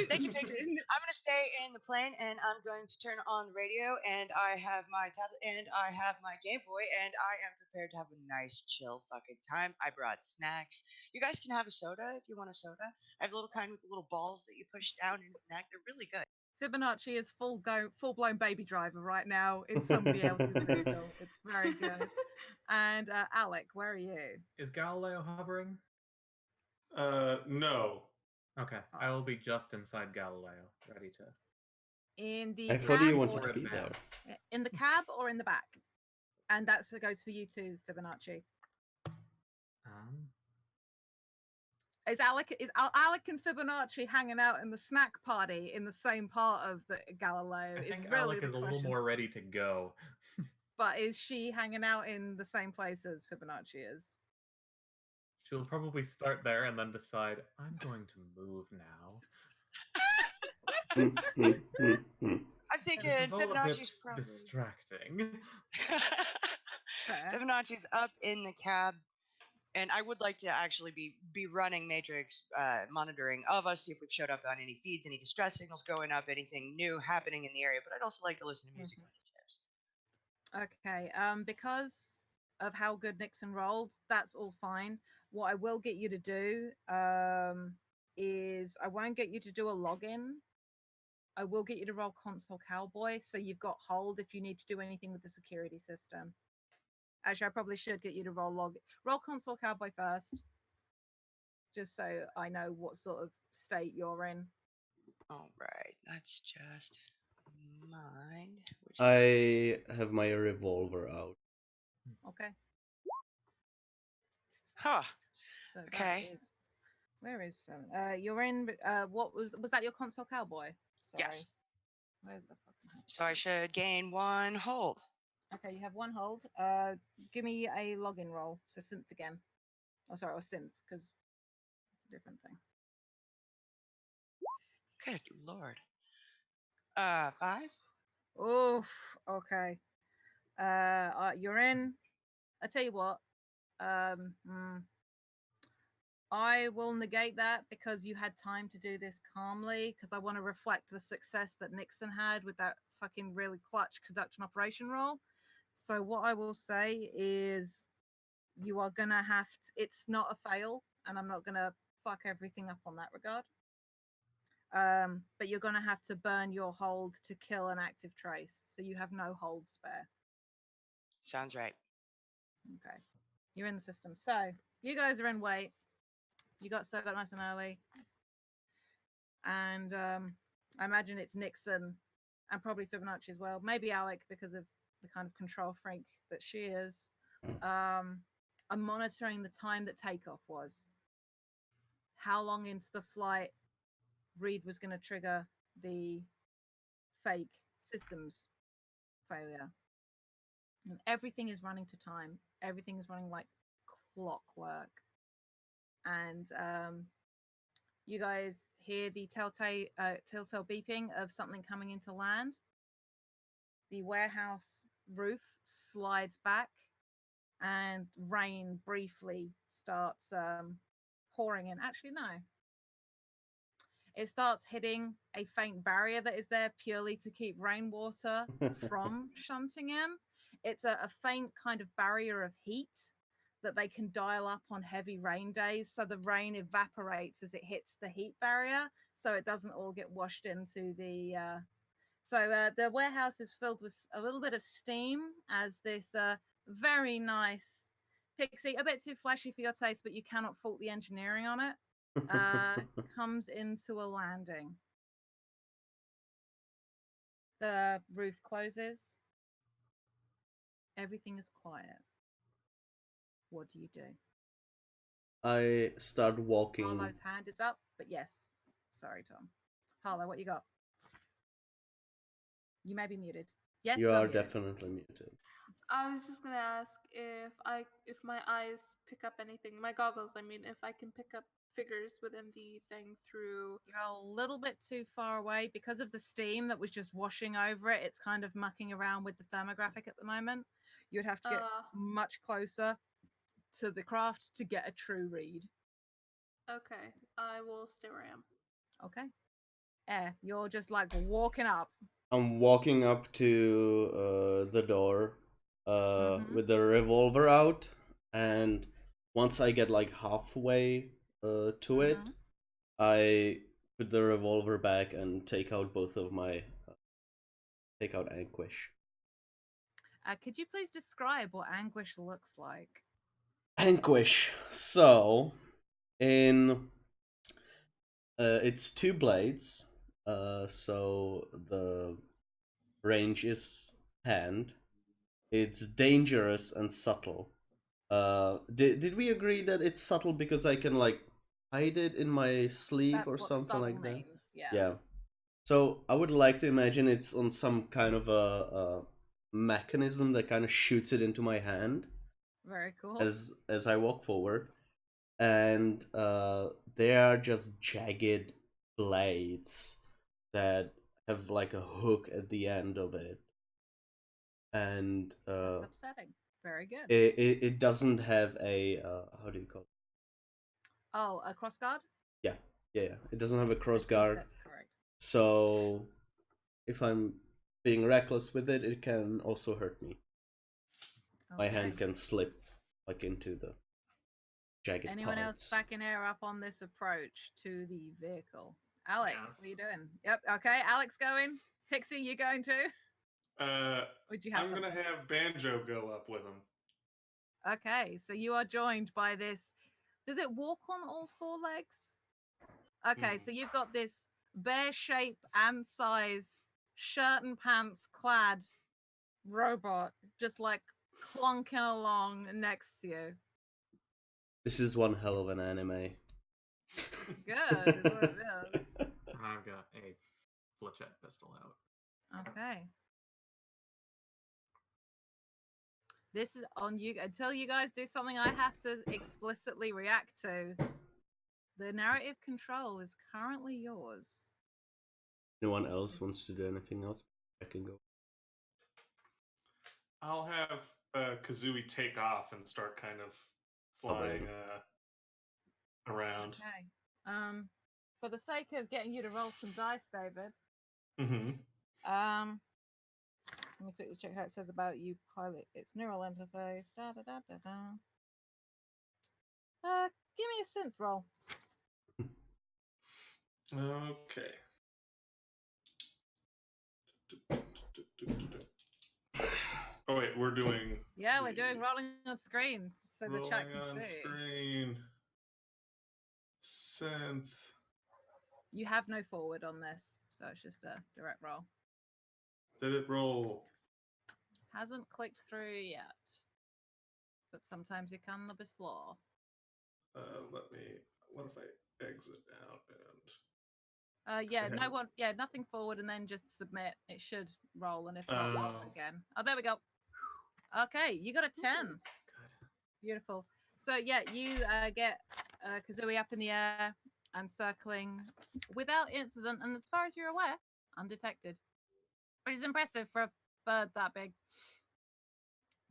Thank you, Pixie. I'm going to stay in the plane, and I'm going to turn on the radio, and I have my tablet, and I have my Game Boy, and I am prepared to have a nice, chill fucking time. I brought snacks. You guys can have a soda if you want a soda. I have a little kind with the little balls that you push down into the neck. They're really good. Fibonacci is full blown baby driver right now in somebody else's vehicle. It's very good. And Alec, where are you? Is Galileo hovering? No. Okay, I will be just inside Galileo, ready to. In the I cab thought you or wanted to be there. in the cab or in the back? And that goes for you too, Fibonacci. Is Alec and Fibonacci hanging out in the snack party in the same part of the Galileo? I think really Alec is a little more ready to go. But is she hanging out in the same place as Fibonacci is? She'll probably start there and then decide, I'm going to move now. I'm thinking This is all a bit Fibonacci's probably distracting. Fibonacci's up in the cab, and I would like to actually be running Matrix monitoring of us, see if we've showed up on any feeds, any distress signals going up, anything new happening in the area. But I'd also like to listen to music when it ships. Okay. Because of how good Nixon rolled, that's all fine. What I will get you to do is I won't get you to do a login. I will get you to roll console cowboy, so you've got hold if you need to do anything with the security system. Actually, I probably should get you to roll console cowboy first, just so I know what sort of state you're in. All right, that's just mine. I have my revolver out. Okay. Huh. So okay. Where is 7? You're in. What was that? Your console cowboy? Sorry. Yes. Where's the fucking? So I should gain 1 hold. Okay, you have 1 hold. Give me a login roll. So synth again. Oh, sorry, or synth because it's a different thing. Good lord. 5. Oof. Okay. You're in. I tell you what. I will negate that because you had time to do this calmly, because I want to reflect the success that Nixon had with that fucking really clutch conduction operation roll. So what I will say is you are gonna have to, it's not a fail, and I'm not gonna fuck everything up on that regard. But you're gonna have to burn your hold to kill an active trace, so you have no hold spare. Sounds right. Okay, you're in the system. So you guys are in wait. You got set up nice and early, and I imagine it's Nixon and probably Fibonacci as well. Maybe Alec because of the kind of control freak that she is. I'm monitoring the time that takeoff was. How long into the flight Reed was going to trigger the fake systems failure. And everything is running to time. Everything is running like clockwork. And you guys hear the telltale beeping of something coming into land. the warehouse roof slides back, and rain briefly starts pouring in. Actually, no. It starts hitting a faint barrier that is there purely to keep rainwater from shunting in. It's a faint kind of barrier of heat that they can dial up on heavy rain days. So the rain evaporates as it hits the heat barrier, so it doesn't all get washed into the. The warehouse is filled with a little bit of steam as this very nice pixie, a bit too flashy for your taste, but you cannot fault the engineering on it, comes into a landing. The roof closes. Everything is quiet. What do you do? I start walking. Harlow's hand is up, but yes. Sorry, Tom. Harlow, what you got? You may be muted. Yes, You are muted. definitely muted. I was just gonna ask if my eyes pick up anything, my goggles. I mean, if I can pick up figures within the thing through. You're a little bit too far away because of the steam that was just washing over it. It's kind of mucking around with the thermographic at the moment. You'd have to get much closer to the craft to get a true read. Okay, I will stay where I am. Okay. You're just like walking up. I'm walking up to the door with the revolver out, and once I get like halfway to it, I put the revolver back and take out both of my take out Anguish. Could you please describe what Anguish looks like? Anguish. So, in it's two blades. So the range is hand. It's dangerous and subtle. Did we agree that it's subtle because I can like hide it in my sleeve That's or what something like that? means. Yeah. Yeah. So I would like to imagine it's on some kind of a mechanism that kind of shoots it into my hand. Very cool. As I walk forward, and they are just jagged blades that have like a hook at the end of it, and That's upsetting. Very good. it doesn't have a how do you call it? Oh, a crossguard? Yeah. It doesn't have a crossguard. That's correct. So if I'm being reckless with it, it can also hurt me. Okay. My hand can slip like into the jagged Anyone parts. else backing air up on this approach to the vehicle? Alex, what are you doing? Yep. Okay, Alex going. Pixie, you going too? Would you have I'm going to have Banjo go up with him. Okay, so you are joined by this. Does it walk on all four legs? Okay, so you've got this bear-shaped and sized shirt and pants clad robot just like clunking along next to you. This is one hell of an anime. It's good, is what it is. I've got a flechette pistol out. Okay. This is on you. Until you guys do something I have to explicitly react to, the narrative control is currently yours. Anyone else wants to do anything else? I can go. I'll have Kazooie take off and start kind of flying around. Okay. For the sake of getting you to roll some dice, David. Mm-hmm. Let me quickly check how it says about you, pilot. It's neural interface. Give me a synth roll. Okay. Oh wait, we're doing. Yeah, we're doing rolling on screen, so the chat can rolling on see. Screen. Synth. You have no forward on this, so it's just a direct roll. Did it roll? Hasn't clicked through yet, but sometimes it can be slow. Let me. What if I exit out and? Nothing forward, and then just submit. It should roll, and if not, roll again. Oh, there we go. Okay, you got a 10. Good. Beautiful. So yeah, you get Kazooie up in the air and circling without incident, and as far as you're aware, undetected. Which is impressive for a bird that big.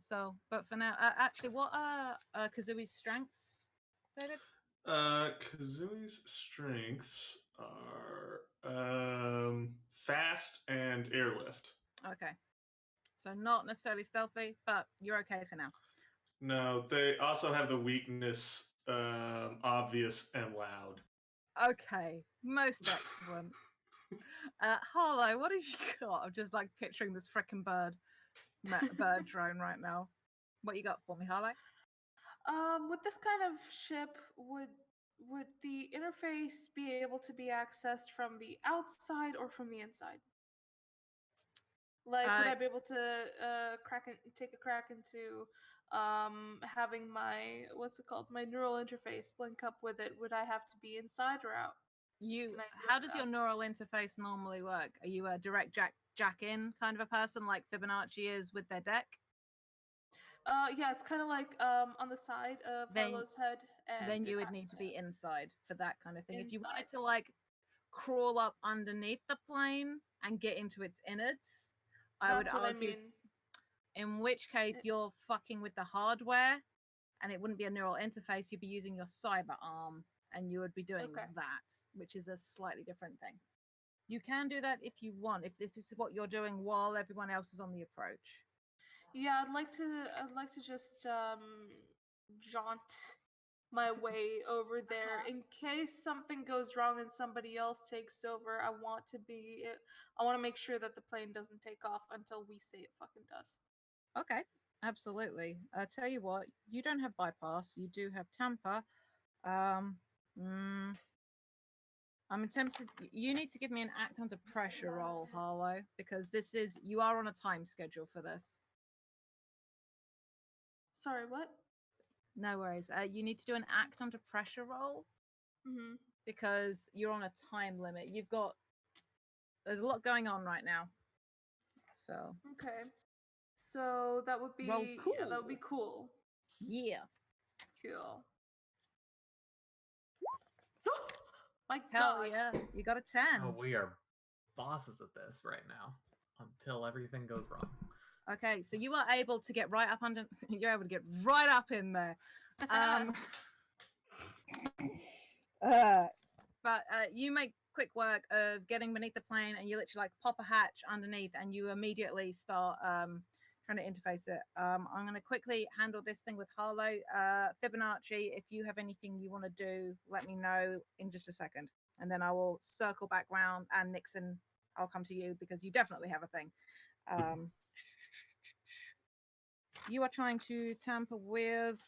So, but for now, actually, what are Kazui's strengths, David? Kazui's strengths are fast and airlift. Okay, so not necessarily stealthy, but you're okay for now. No, they also have the weakness obvious and loud. Okay, most excellent. Harlow, what have you got? I'm just like picturing this freaking bird drone right now. What you got for me, Harlow? With this kind of ship, would the interface be able to be accessed from the outside or from the inside? Like, would I be able to take a crack into having my what's it called, my neural interface link up with it? Would I have to be inside or out? How does your neural interface normally work? Are you a direct jack in kind of a person like Fibonacci is with their deck? Yeah, it's kind of like on the side of Harlow's head. And then you would need to be inside for that kind of thing. If you wanted Inside. to like crawl up underneath the plane and get into its innards, I would That's what I argue. mean. In which case, you're fucking with the hardware, and it wouldn't be a neural interface. You'd be using your cyber arm, and you would be doing Okay. that, which is a slightly different thing. You can do that if you want, if this is what you're doing while everyone else is on the approach. Yeah, I'd like to just jaunt my way over there in case something goes wrong and somebody else takes over. I want to make sure that the plane doesn't take off until we say it fucking does. Okay, absolutely. I tell you what, you don't have bypass. You do have tamper. I'm tempted. You need to give me an act under pressure roll, Harlow, because you are on a time schedule for this. Sorry, what? No worries. You need to do an act under pressure roll because you're on a time limit. There's a lot going on right now. So okay. So that would be roll cool. Yeah, that would be cool. Yeah. Cool. My Hell God. yeah. You got a 10. Oh, we are bosses at this right now until everything goes wrong. Okay, so you are able to get right up under. You're able to get right up in there. But you make quick work of getting beneath the plane, and you literally like pop a hatch underneath, and you immediately start trying to interface it. I'm going to quickly handle this thing with Harlow. Fibonacci, if you have anything you want to do, let me know in just a second, and then I will circle back round. And Nixon, I'll come to you because you definitely have a thing. You are trying to tamper with.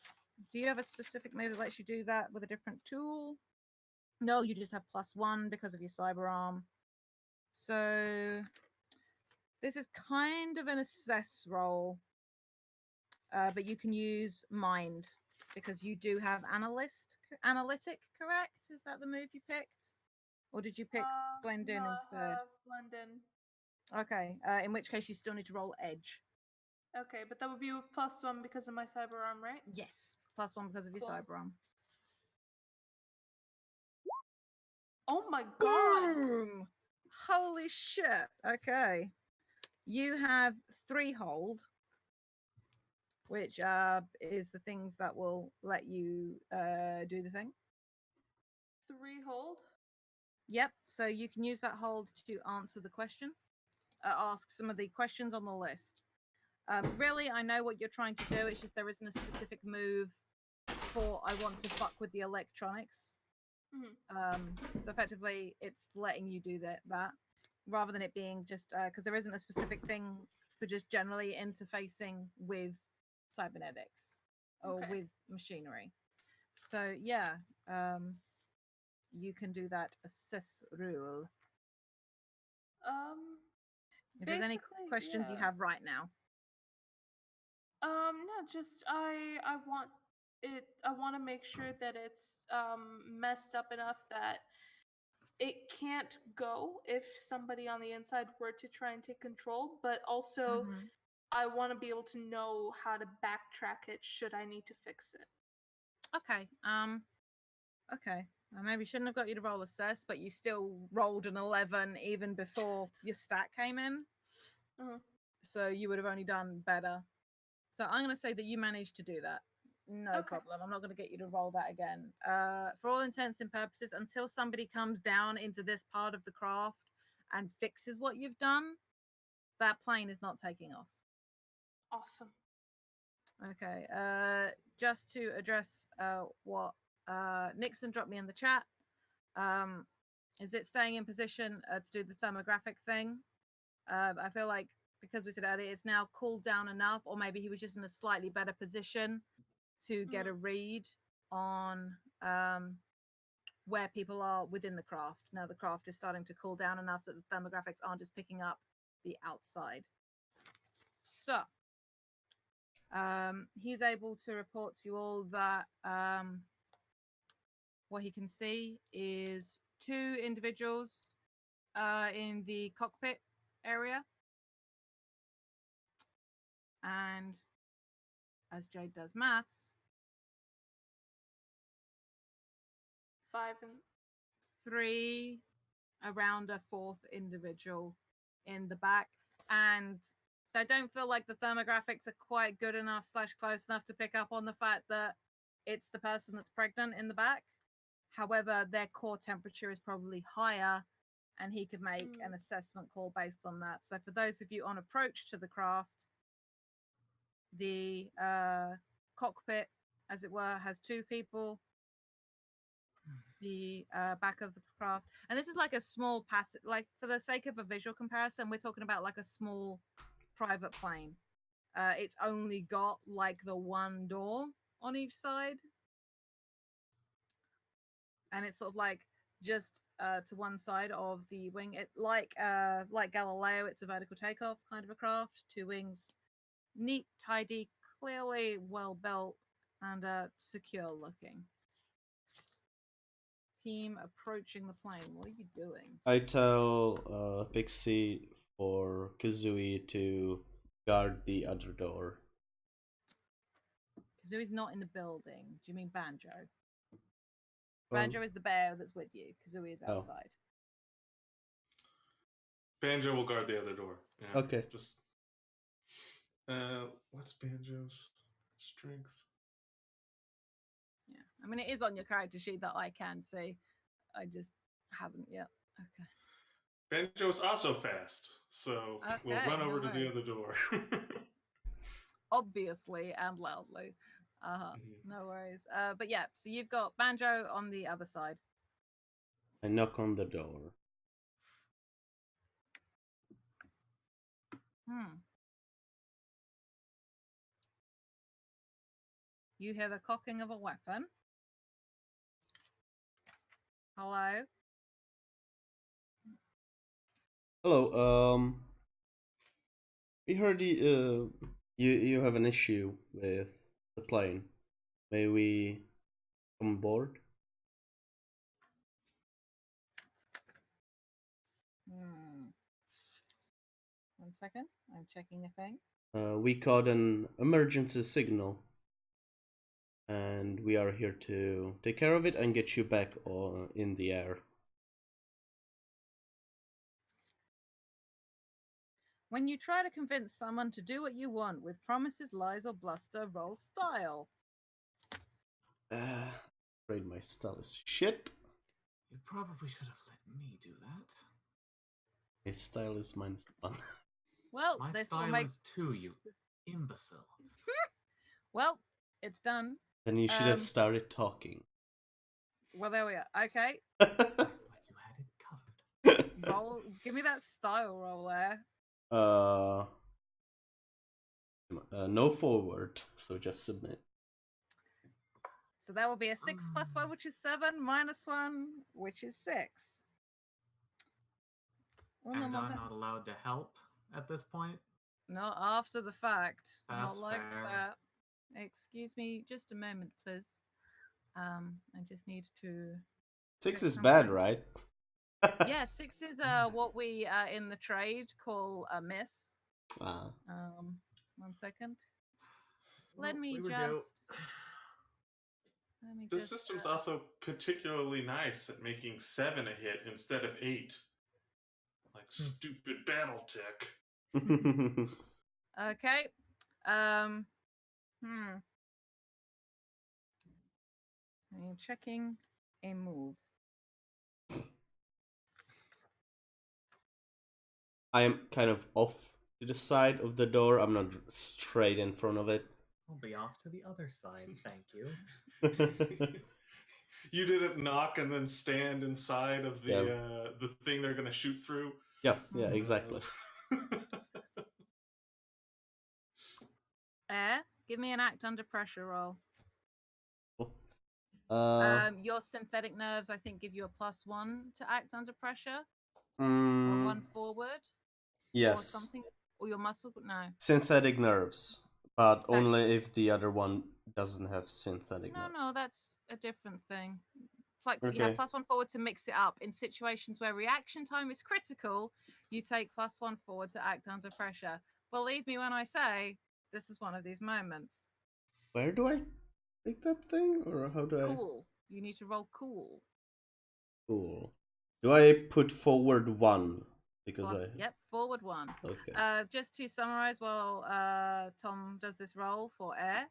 Do you have a specific move that lets you do that with a different tool? No, you just have +1 because of your cyber arm. So this is kind of an assess roll, but you can use mind because you do have analytic. Correct? Is that the move you picked, or did you pick blend in instead? Blend in. Okay. In which case, you still need to roll edge. Okay, but that would be +1 because of my cyber arm, right? Yes, +1 because of your cyber arm. Oh my God! Boom! Holy shit! Okay, you have 3 hold, which is the things that will let you do the thing. 3 hold? Yep. So you can use that hold to answer the question, ask some of the questions on the list. Really, I know what you're trying to do. It's just there isn't a specific move for I want to fuck with the electronics. So effectively, it's letting you do that rather than it being just because there isn't a specific thing for just generally interfacing with cybernetics or with machinery. So yeah, you can do that assess rule. If there's any questions you have right now. No, just I want to make sure that it's messed up enough that it can't go if somebody on the inside were to try and take control, but also I want to be able to know how to backtrack it should I need to fix it. Okay. Okay. I maybe shouldn't have got you to roll assess, but you still rolled an 11 even before your stat came in. So you would have only done better. So I'm going to say that you managed to do that. No Okay. problem. I'm not going to get you to roll that again. For all intents and purposes, until somebody comes down into this part of the craft and fixes what you've done, that plane is not taking off. Awesome. Okay. Just to address what Nixon dropped me in the chat. Is it staying in position to do the thermographic thing? I feel like because we said earlier, it's now cooled down enough, or maybe he was just in a slightly better position to get a read on where people are within the craft. Now the craft is starting to cool down enough that the thermographics aren't just picking up the outside. So he's able to report to you all that what he can see is 2 individuals in the cockpit area. And as Jade does maths, 5 and 3 around a 4th individual in the back. And I don't feel like the thermographics are quite good enough / close enough to pick up on the fact that it's the person that's pregnant in the back. However, their core temperature is probably higher, and he could make an assessment call based on that. So for those of you on approach to the craft, the cockpit, as it were, has 2 people. The back of the craft, and this is like a small passage. Like for the sake of a visual comparison, we're talking about like a small private plane. It's only got like the 1 door on each side, and it's sort of like just to one side of the wing. It like Galileo, it's a vertical takeoff kind of a craft. 2 wings, neat, tidy, clearly well built, and secure looking. Team approaching the plane. What are you doing? I tell Pixie for Kazooie to guard the other door. Kazooie's not in the building. Do you mean Banjo? Banjo is the bear that's with you. Kazooie is outside. Banjo will guard the other door. Yeah, okay. Just what's Banjo's strength? Yeah, I mean it is on your character sheet that I can see. I just haven't yet. Okay. Banjo's also fast, so we'll run over to the other door. Obviously and loudly. No worries. But yeah, so you've got Banjo on the other side. I knock on the door. You hear the cocking of a weapon. Hello? Hello, we heard you have an issue with the plane. May we come aboard? 1 second. I'm checking a thing. We caught an emergency signal, and we are here to take care of it and get you back in the air. When you try to convince someone to do what you want with promises, lies, or bluster, roll style. Afraid my style is shit. You probably should have let me do that. My style is -1. Well, my this style will make... is 2, you imbecile. Well, it's done. Then you should have started talking. Well, there we are. Okay. I thought you had it covered. Roll. Give me that style roll there. No forward, so just submit. So that will be a 6 + 1, which is 7, -1, which is 6. And I'm not allowed to help at this point? Not after the fact. That's not like fair. that. Excuse me just a moment, please. I just need to... 6 is bad, right? Yeah, 6 is what we in the trade call a miss. 1 second. Let me just... This system's also particularly nice at making 7 a hit instead of 8. Like stupid battle tech. Okay. I'm checking a move. I am kind of off to the side of the door. I'm not straight in front of it. I'll be off to the other side, thank you. You didn't knock and then stand inside of the thing they're gonna shoot through. Yeah, exactly. Air, give me an act under pressure roll. Uh, Your synthetic nerves, I think, give you a +1 to act under pressure, or mm, run forward, or yes. something, or your muscle. No. Synthetic nerves, but So- only if the other one doesn't have synthetic nerves. No, that's a different thing. It's like you Okay. have +1 forward to mix it up. In situations where reaction time is critical, you take +1 forward to act under pressure. Believe me when I say this is one of these moments. Where do I take that thing, or how do I? Cool. You need to roll cool. Cool. Do I put forward 1 because Plus, yep, forward 1. Okay. Just to summarize, while Tom does this roll for air,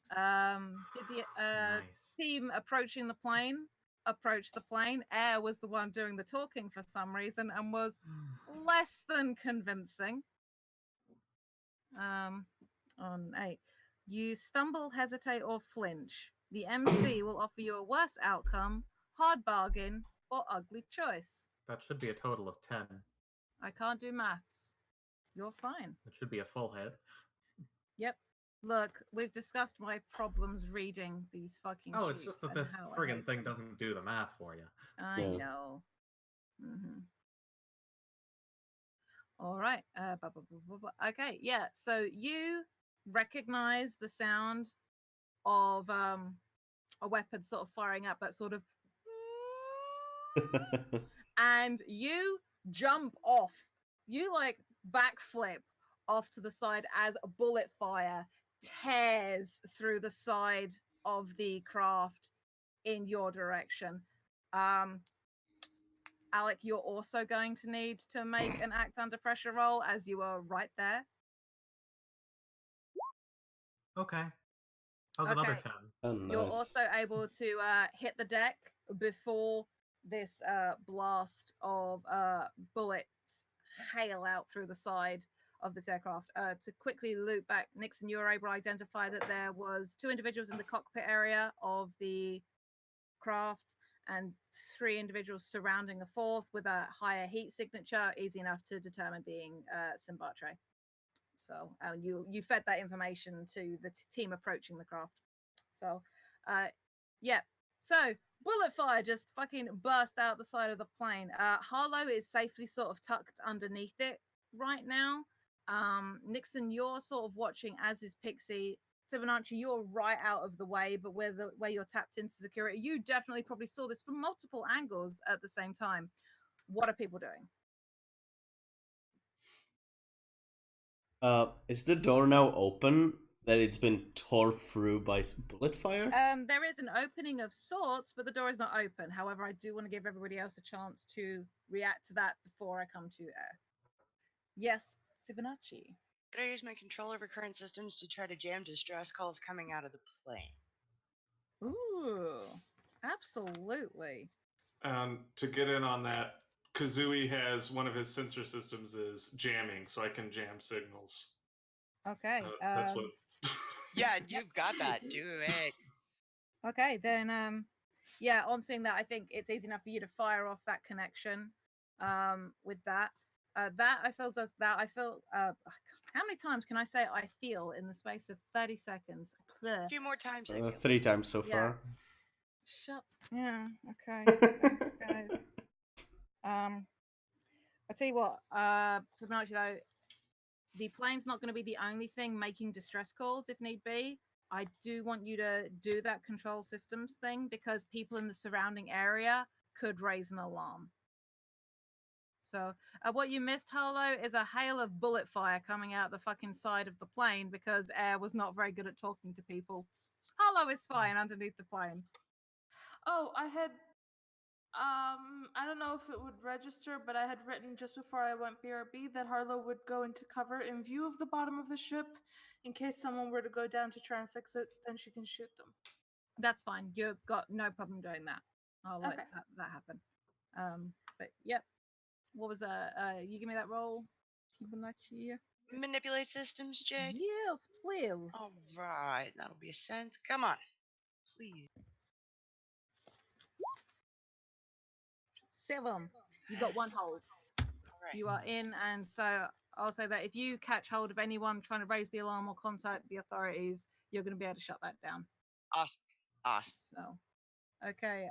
did the Nice. team approaching the plane approach the plane? Air was the one doing the talking for some reason and was less than convincing. On 8, you stumble, hesitate, or flinch. The MC will offer you a worse outcome, hard bargain, or ugly choice. That should be a total of 10. I can't do maths. You're fine. It should be a full hit. Yep. Look, we've discussed my problems reading these fucking Oh, sheets. it's just that and this how I friggin' hate thing them. doesn't do the math for you. I Yeah. know. All right. Okay. Yeah. So you recognize the sound of a weapon sort of firing up, that sort of, and you jump off. You like backflip off to the side as a bullet fire tears through the side of the craft in your direction. Alec, you're also going to need to make an act under pressure roll as you are right there. Okay. How's another Okay. 10? Oh, nice. You're also able to hit the deck before this blast of bullets hail out through the side of this aircraft. To quickly loop back, Nixon, you were able to identify that there was 2 individuals in the cockpit area of the craft and 3 individuals surrounding a 4th with a higher heat signature, easy enough to determine being Simbatre. So you fed that information to the team approaching the craft. So, yeah. So bullet fire just fucking burst out the side of the plane. Harlow is safely sort of tucked underneath it right now. Nixon, you're sort of watching, as is Pixie. Fibonacci, you're right out of the way, but where you're tapped into security, you definitely probably saw this from multiple angles at the same time. What are people doing? Is the door now open? That it's been tore through by bullet fire? There is an opening of sorts, but the door is not open. However, I do want to give everybody else a chance to react to that before I come to air. Yes, Fibonacci. Could I use my control over current systems to try to jam distress calls coming out of the plane? Ooh, absolutely. And to get in on that, Kazooie has one of his sensor systems is jamming, so I can jam signals. Okay. That's what. Yeah, you've got that. Do it. Okay, then yeah, on seeing that, I think it's easy enough for you to fire off that connection with that. That I feel does that. I feel how many times can I say I feel in the space of 30 seconds? A few more times, I feel. 3 times so Yeah. far. Shut. Yeah. Okay. Thanks, guys. I tell you what. Fibonacci though, the plane's not going to be the only thing making distress calls if need be. I do want you to do that control systems thing because people in the surrounding area could raise an alarm. So what you missed, Harlow, is a hail of bullet fire coming out the fucking side of the plane because Air was not very good at talking to people. Harlow is fine underneath the plane. Oh, I had I don't know if it would register, but I had written just before I went BRB that Harlow would go into cover in view of the bottom of the ship in case someone were to go down to try and fix it, then she can shoot them. That's fine. You've got no problem doing that. I'll let Okay. that happen. But yep. What was that? You give me that roll. Keeping that here. Manipulate systems, Jade. Yes, please. All right, that'll be a sense. Come on, please. 7. You got 1 hold. All right. You are in, and so I'll say that if you catch hold of anyone trying to raise the alarm or contact the authorities, you're going to be able to shut that down. Awesome. Awesome. So, okay.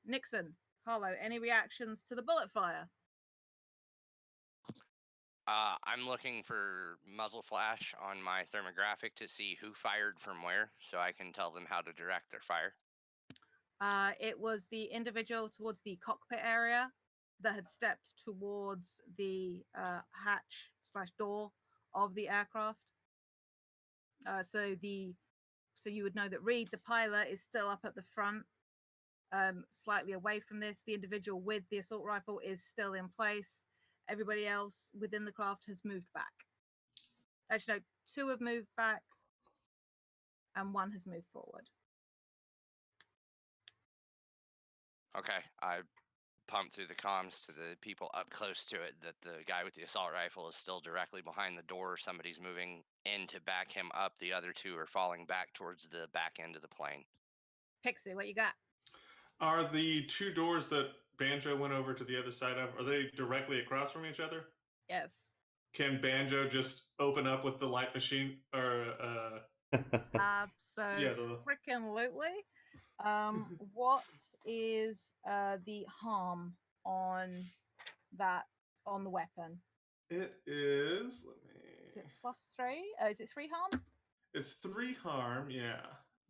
Nixon, Harlow, any reactions to the bullet fire? I'm looking for muzzle flash on my thermographic to see who fired from where, so I can tell them how to direct their fire. It was the individual towards the cockpit area that had stepped towards the hatch/door of the aircraft. So you would know that Reed, the pilot, is still up at the front, slightly away from this. The individual with the assault rifle is still in place. Everybody else within the craft has moved back. Actually, no, 2 have moved back, and 1 has moved forward. Okay, I pump through the comms to the people up close to it that the guy with the assault rifle is still directly behind the door. Somebody's moving in to back him up. The other 2 are falling back towards the back end of the plane. Pixie, what you got? Are the 2 doors that Banjo went over to the other side of, are they directly across from each other? Yes. Can Banjo just open up with the light machine, or Absolutely. What is the harm on the weapon? It is. Is it +3? Is it 3 harm? It's 3 harm. Yeah.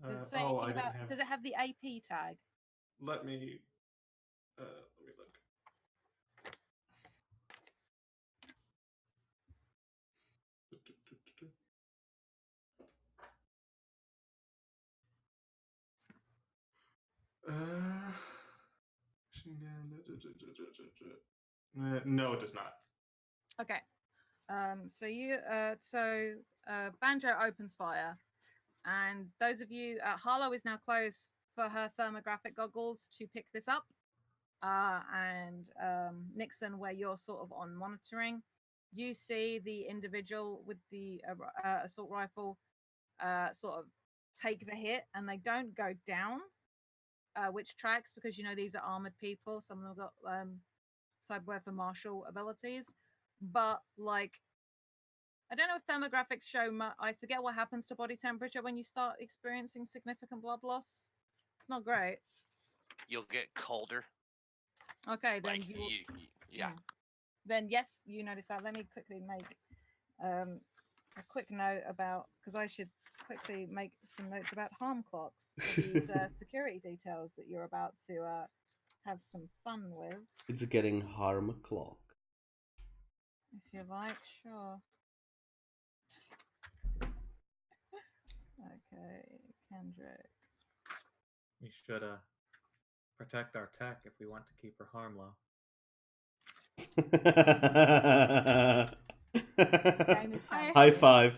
Does it say anything about? Does it have the AP tag? Let me look. No, it does not. Okay. Banjo opens fire, and those of you, Harlow is now close for her thermographic goggles to pick this up, and Nixon, where you're sort of on monitoring, you see the individual with the assault rifle sort of take the hit, and they don't go down, which tracks because you know these are armored people. Some of them have got cyberware for martial abilities, but like I don't know if thermographics show. I forget what happens to body temperature when you start experiencing significant blood loss. It's not great. You'll get colder. Okay, then Like, yeah. Then yes, you notice that. Let me quickly make a quick note about, because I should quickly make some notes about harm clocks for these security details that you're about to have some fun with. It's getting harm clock. If you like, sure. Okay, Kendrick. We should protect our tech if we want to keep her harm low. High five.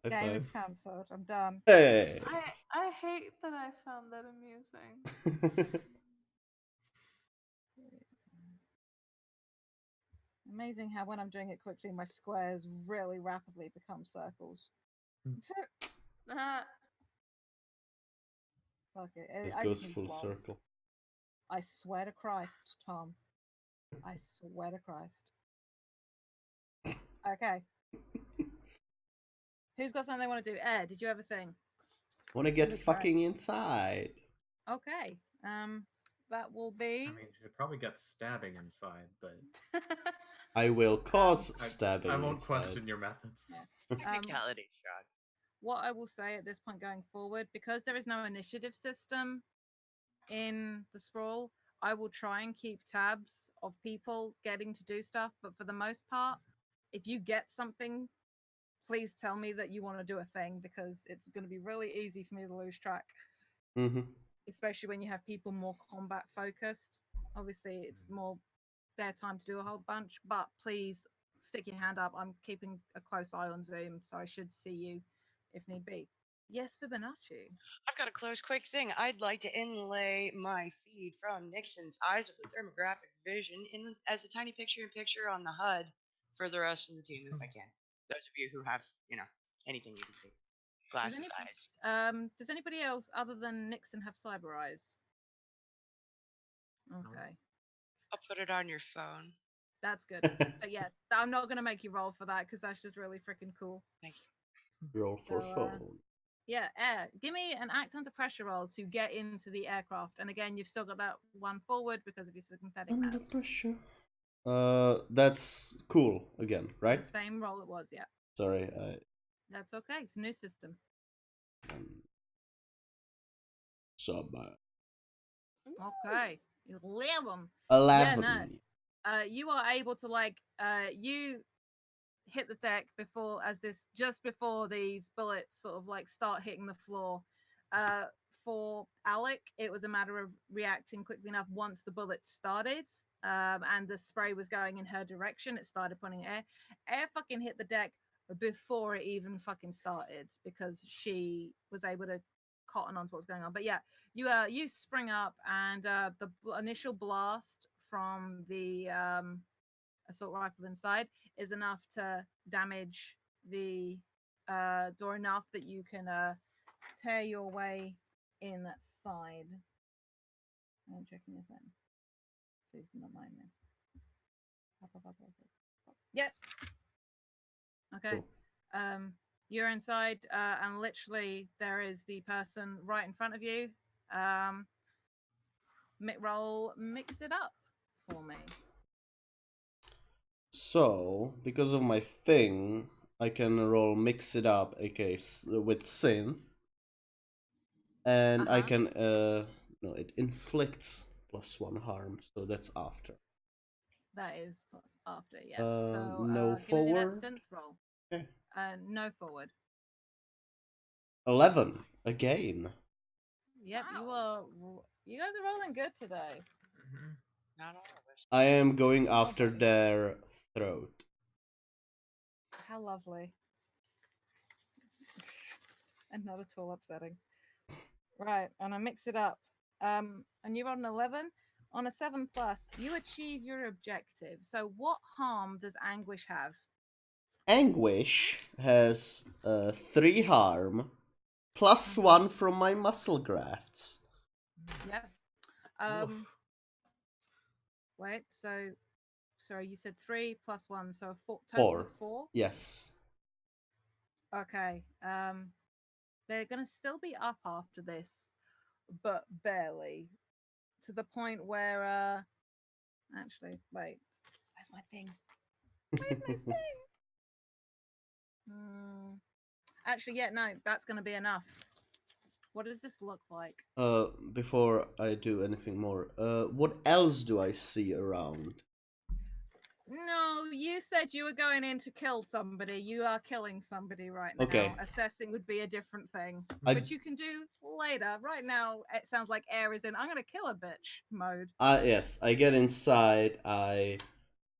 Game is cancelled. I'm done. Hey. I hate that I found that amusing. Amazing how when I'm doing it quickly, my squares really rapidly become circles. Fuck it. This I goes just need full blobs. circle. I swear to Christ, Tom. I swear to Christ. Okay. Who's got something they want to do? Ed, did you have a thing? Want to get fucking inside. Okay. That will be. I mean, you should probably get stabbing inside, but I will cause stabbing. I won't inside. question your methods. Yeah. Technicality, Sean. What I will say at this point going forward, because there is no initiative system in the sprawl, I will try and keep tabs of people getting to do stuff. But for the most part, if you get something, please tell me that you want to do a thing, because it's going to be really easy for me to lose track. Mm-hmm. Especially when you have people more combat focused Obviously, it's more their time to do a whole bunch, but please stick your hand up. I'm keeping a close eye on Zoom, so I should see you if need be. Yes, Fibonacci. I've got a close, quick thing. I'd like to inlay my feed from Nixon's eyes with the thermographic vision in as a tiny picture-in-picture on the HUD for the rest of the team, if I can. Those of you who have, anything you can see. Glasses, eyes. Does anybody else other than Nixon have cyber eyes? Okay, I'll put it on your phone. that's good. But yeah, I'm not gonna make you roll for that because that's just really freaking cool. Thank you. Roll for So, phone. Yeah, air. Give me an act under pressure roll to get into the aircraft. And again, you've still got that one forward because of your synthetic Under maps. pressure. That's cool again, right? The same roll it was, yeah. Sorry, That's okay. It's a new system. sub Okay. 11. 11. Yeah, no. You are able to you hit the deck just before these bullets sort of start hitting the floor. For Alec, it was a matter of reacting quickly enough once the bullets started, and the spray was going in her direction. It started putting air. Air fucking hit the deck before it even fucking started because she was able to cotton onto what was going on. But yeah, you spring up, and the initial blast from the assault rifle inside is enough to damage the door enough that you can tear your way in that side. I'm checking the thing. So he's not mind me. Yep. Okay. Cool. You're inside, and literally there is the person right in front of you. Mix it up for me. So, because of my thing, I can roll mix it up, aka with synth, and I can no, it inflicts +1 harm, so that's after. That is plus after, yeah. So no give me that forward. synth roll. Okay. No forward. 11 again. Yep, Wow. you guys are rolling good today. Not all of us. I am going after buddy. their throat. How lovely. And not at all upsetting. Right, and I mix it up. And you're on 11. On a 7+, you achieve your objective. So what harm does Anguish have? Anguish has 3 harm, +1 from my muscle grafts. Yeah. Wait, so sorry, you said 3 + 1, so total of 4? Yes. Okay. They're gonna still be up after this, but barely. To the point where actually, wait, where's my thing? Where's my thing? Actually, yeah, no, that's gonna be enough. What does this look like? Before I do anything more, what else do I see around? No, you said you were going in to kill somebody. You are killing somebody right now. Okay. Assessing would be a different thing, which you can do later. Right now, it sounds like Air is in I'm gonna kill a bitch mode. Yes, I get inside, I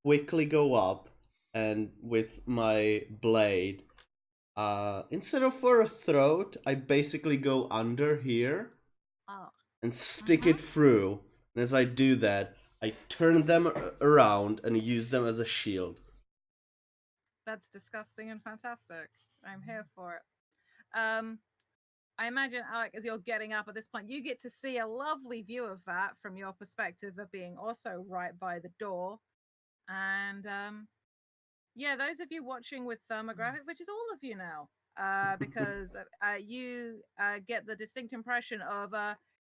quickly go up, and with my blade, instead of for a throat, I basically go under here and stick it through. And as I do that, I turn them around and use them as a shield. That's disgusting and fantastic. I'm here for it. I imagine, Alec, as you're getting up at this point, you get to see a lovely view of that from your perspective of being also right by the door. And yeah, those of you watching with thermographic, which is all of you now, because you get the distinct impression of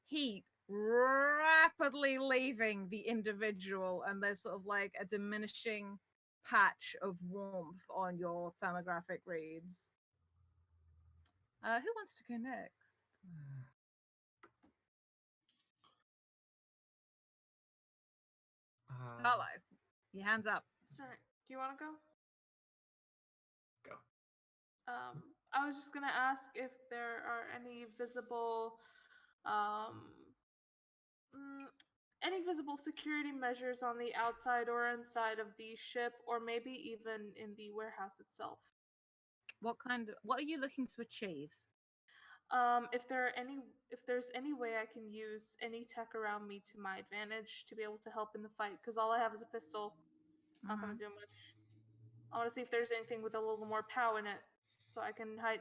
heat rapidly leaving the individual, and there's sort of like a diminishing patch of warmth on your thermographic reads. Who wants to go next? Hello. Your hands up. Sorry, do you want to go? Go. I was just gonna ask if there are any visible any visible security measures on the outside or inside of the ship, or maybe even in the warehouse itself. What are you looking to achieve? If there's any way I can use any tech around me to my advantage to be able to help in the fight, because all I have is a pistol. It's not going to do much. I want to see if there's anything with a little more pow in it, so I can hijack.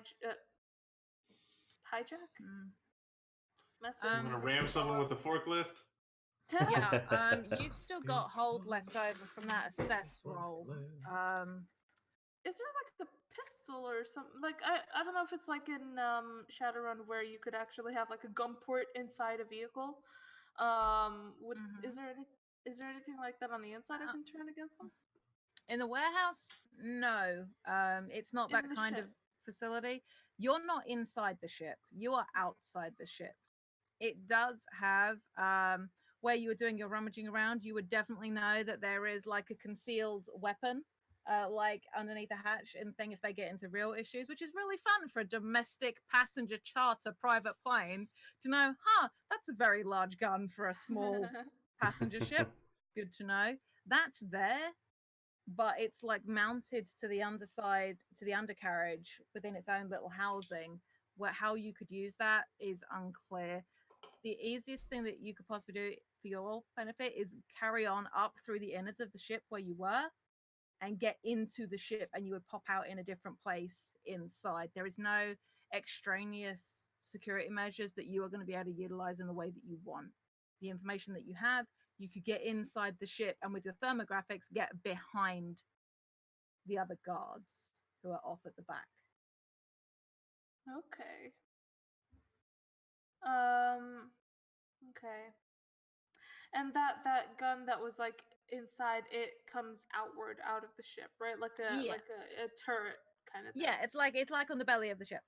Mess with. I'm gonna ram someone with a forklift. Yeah, you've still got hold left over from that assess roll. Is there like a pistol or something? Like I don't know if it's like in Shadowrun where you could actually have like a gun port inside a vehicle. Is there anything like that on the inside I can turn against them? In the warehouse, no. It's not In that the kind of ship. facility. You're not inside the ship. You are outside the ship. It does have where you were doing your rummaging around, you would definitely know that there is like a concealed weapon like underneath the hatch and thing if they get into real issues, which is really fun for a domestic passenger charter private plane to know, that's a very large gun for a small passenger ship. Good to know. That's there, but it's like mounted to the underside, to the undercarriage within its own little housing. Where how you could use that is unclear. The easiest thing that you could possibly do for your benefit is carry on up through the innards of the ship where you were and get into the ship, and you would pop out in a different place inside. There is no extraneous security measures that you are going to be able to utilize in the way that you want. The information that you have, you could get inside the ship and with your thermographics get behind the other guards who are off at the back. Okay. Okay. And that gun that was like inside, it comes outward out of the ship, right? Like a turret kind of thing. Yeah, it's like on the belly of the ship.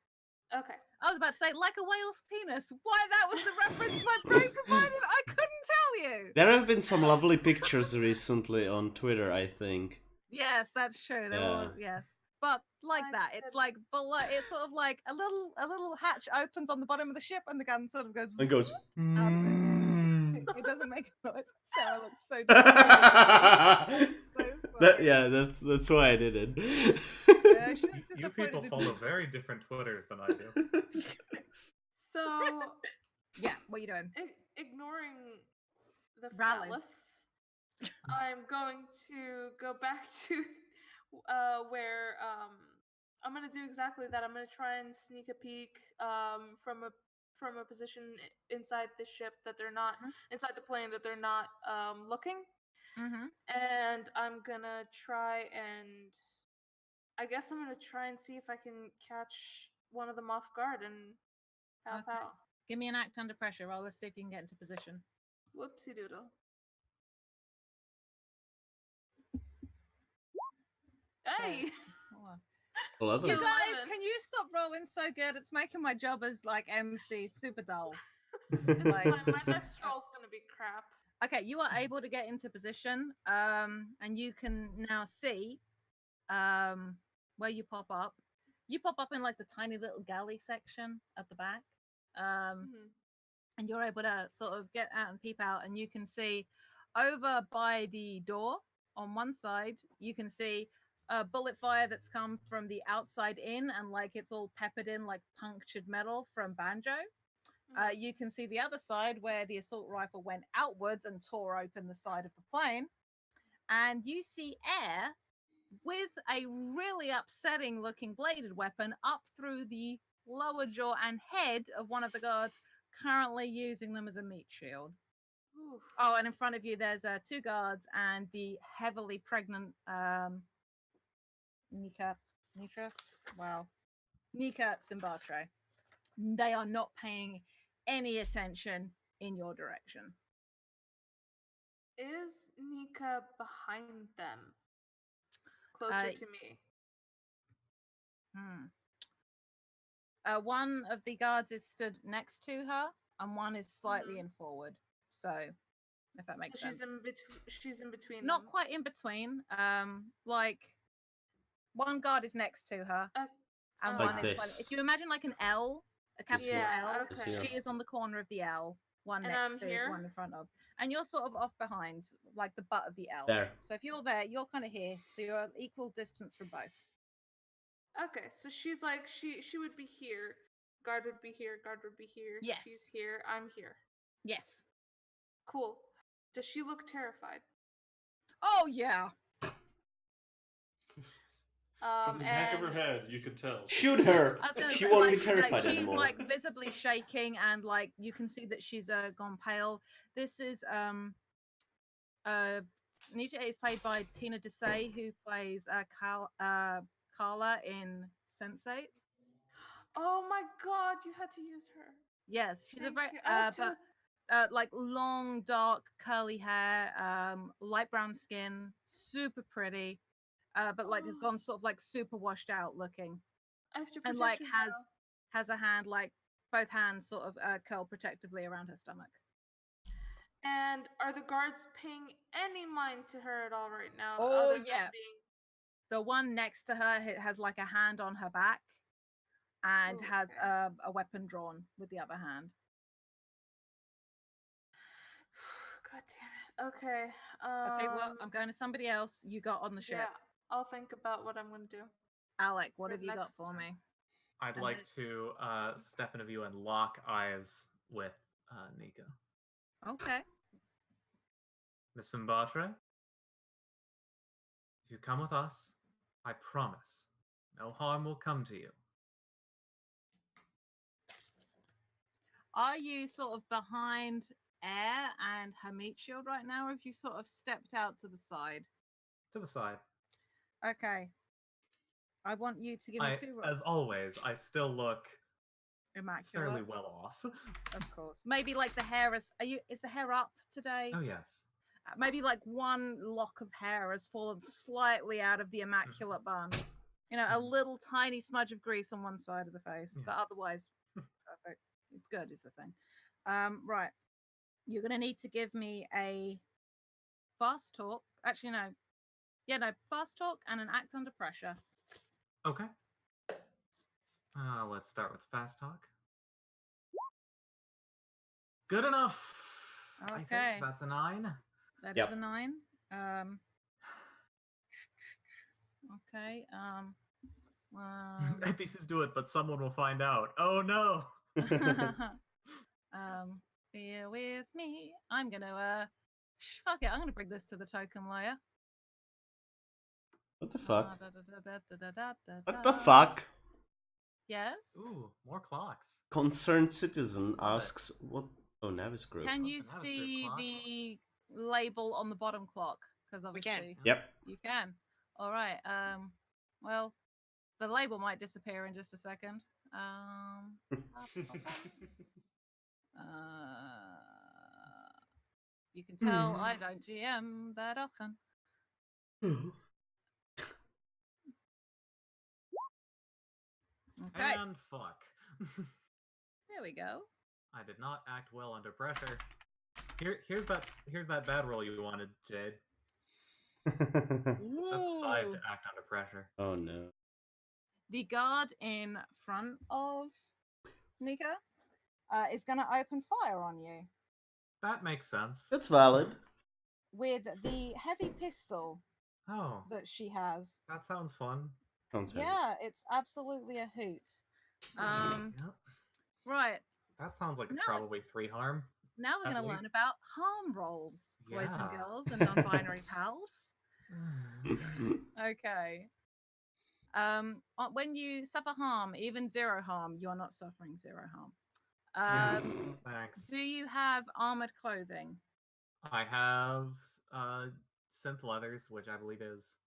Okay. I was about to say like a whale's penis. Why that was the reference my brain provided, I couldn't tell you. There have been some lovely pictures recently on Twitter, I think. Yes, that's true. There Yeah. were, yes. But like that, it's like below. It's sort of like a little hatch opens on the bottom of the ship, and the gun sort of goes And goes. out of it. It doesn't make a noise. Sarah looks so disappointed. So sorry. That's why I did it. Yeah, she looks You people disappointed. follow very different Twitters than I do. So Yeah, what are you doing? ignoring the Rallied. phallus, I'm going to go back to where I'm gonna do exactly that. I'm gonna try and sneak a peek from a position inside the ship that they're not inside the plane that they're not looking. Mm-hmm. And I'm gonna try and I guess I'm gonna try and see if I can catch one of them off guard and help Okay. out. Give me an act under pressure roll. Let's see if you can get into position. Whoopsie doodle. Hey! So, 11. you guys, 11. can you stop rolling so good? It's making my job as like MC super dull. It's fine. My next roll's gonna be crap. Okay, you are able to get into position, and you can now see where you pop up. You pop up in like the tiny little galley section at the back, and you're able to sort of get out and peep out, and you can see over by the door on one side, you can see a bullet fire that's come from the outside in, and like it's all peppered in like punctured metal from Banjo. You can see the other side where the assault rifle went outwards and tore open the side of the plane. And you see air with a really upsetting looking bladed weapon up through the lower jaw and head of one of the guards, currently using them as a meat shield. Oof. Oh, and in front of you, there's two guards and the heavily pregnant Nika Simbatre. They are not paying any attention in your direction. Is Nika behind them? Closer to me. One of the guards is stood next to her, and one is slightly in forward. So, if that makes sense. She's in between. Not them. quite in between. Like one guard is next to her, and Like one this. is. If you imagine like an L, a capital Yeah, L, okay. she is on the corner of the L, one And next I'm to, here? one in front of, and you're sort of off behind, like the butt of the L. There. So if you're there, you're kind of here, so you're at equal distance from both. Okay, so she's like she would be here. Guard would be here. Guard would be here. Yes. She's here. I'm here. Yes. Cool. Does she look terrified? Oh yeah. From the back of her And head, you could tell. Shoot her. I was gonna She say, won't like, be terrified she's anymore. like visibly shaking, and like you can see that she's gone pale. This is Nietzsche is played by Tina Desai, who plays Carla in Sense8. oh my god, you had to use her. Yes, she's Thank a very you. I have but like long, dark, curly hair, light brown skin, super pretty, but like has Oh. gone sort of like super washed out looking, I have to and protect like her has a hand, like both hands sort of curled protectively around her stomach. now. And are the guards paying any mind to her at all right now? Oh, other yeah. than being The one next to her has like a hand on her back and Ooh, has okay. a weapon drawn with the other hand. God damn it. Okay. I'll tell you what, I'm going to somebody else. You got on the ship. Yeah, I'll think about what I'm gonna do. Alec, what For have you got next for turn. me? I'd And like to step into view and lock eyes with Nika. Okay. Miss Simbatre, if you come with us, I promise no harm will come to you. Are you sort of behind Air and her meat shield right now, or have you sort of stepped out to the side? To the side. Okay. I want you to give me two rolls. As always, I still look Immaculate. fairly well off. Of course. Maybe like the hair is the hair up today? Oh yes. Maybe like one lock of hair has fallen slightly out of the immaculate bun. You know, a little tiny smudge of grease on one side of the face, but otherwise perfect. It's good is the thing. Right. You're gonna need to give me a fast talk. Actually, no. Yeah, no, fast talk and an act under pressure. Okay. Let's start with fast talk. Good enough. I Okay. think that's a 9. That Yep. is a 9. Okay. NPCs do it, but someone will find out. Oh no. Bear with me. I'm gonna fuck it. I'm gonna bring this to the token layer. What the fuck? What What the fuck? Yes. Ooh, more clocks. Concerned citizen Love it. asks what. Oh, Navis group. Can Oh, you the Navis group see clock. the label on the bottom clock? Because We can. obviously Yep. you can. All right. Well, the label might disappear in just a second. You can tell I don't GM that often. Okay. And fuck. There we go. I did not act well under pressure. Here's that bad roll you wanted, Jade. That's a 5 to act under pressure. Oh no. The guard in front of Nika is going to open fire on you That makes sense. That's valid. with the heavy pistol Oh, that she has. that sounds fun. Sounds heavy. Yeah, it's absolutely a hoot. Yep. Right. That sounds like it's No. probably 3 harm. Now we're At going to learn least. about harm rolls, boys and Yeah. girls and non-binary pals. Okay. When you suffer harm, even 0 harm, you're not suffering 0 harm. Thanks. Do you have armored clothing? I have synth leathers, which I believe is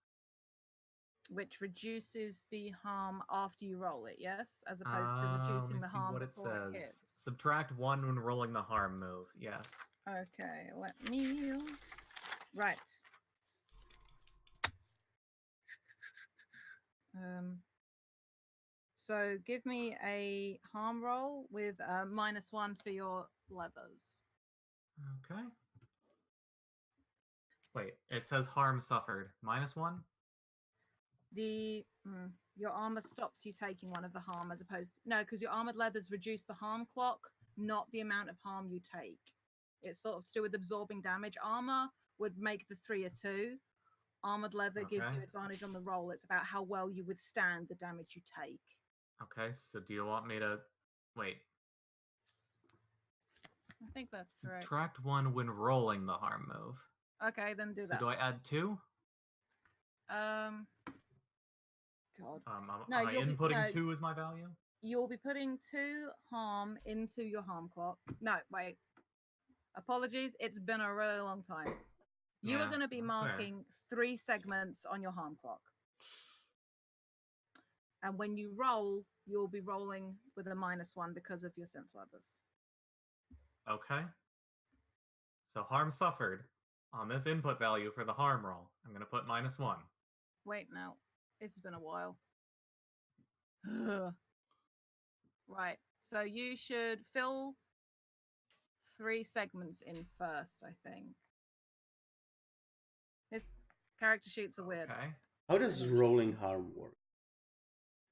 Which reduces the harm after you roll it, yes? As opposed to reducing let me the see harm what it before it says. hits. Subtract 1 when rolling the harm move. Yes. Okay, let me... Right. So give me a harm roll with -1 for your leathers. Okay. Wait, it says harm suffered. -1? Your armor stops you taking one of the harm as opposed to, no, because your armored leathers reduce the harm clock not the amount of harm you take. It's sort of to do with absorbing damage. Armor would make the 3 a 2. Armored leather gives you Okay. advantage on the roll. It's about how well you withstand the damage you take. Okay, so do you want me to wait? I think that's correct. Subtract 1 when rolling the harm move. Okay, then do So that. do I add 2? God. Am No, I you'll be- inputting no. 2 as my value? You'll be putting 2 harm into your harm clock. No, wait. Apologies, it's been a really long time. You are Yeah, going to be that's fair. marking 3 segments on your harm clock. And when you roll, you'll be rolling with a -1 because of your synth leathers. Okay. So harm suffered. On this input value for the harm roll, I'm going to put -1. Wait, no. This has been a while. Right. So you should fill 3 segments in first, I think. This character sheets are weird. Okay. How does rolling harm work?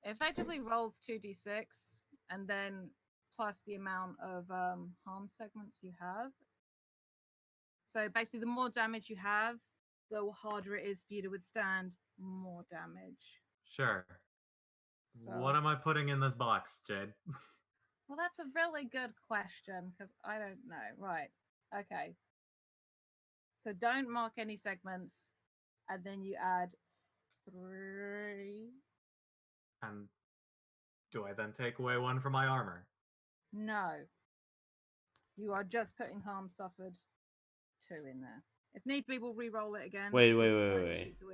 Effectively rolls 2d6 and then plus the amount of harm segments you have. So basically, the more damage you have, the harder it is for you to withstand more damage. Sure. So, What am I putting in this box, Jade? well, that's a really good question because I don't know. Right. Okay. So don't mark any segments, and then you add 3. And do I then take away 1 from my armor? No. You are just putting harm suffered 2 in there. If need be, we'll re-roll it again. Wait.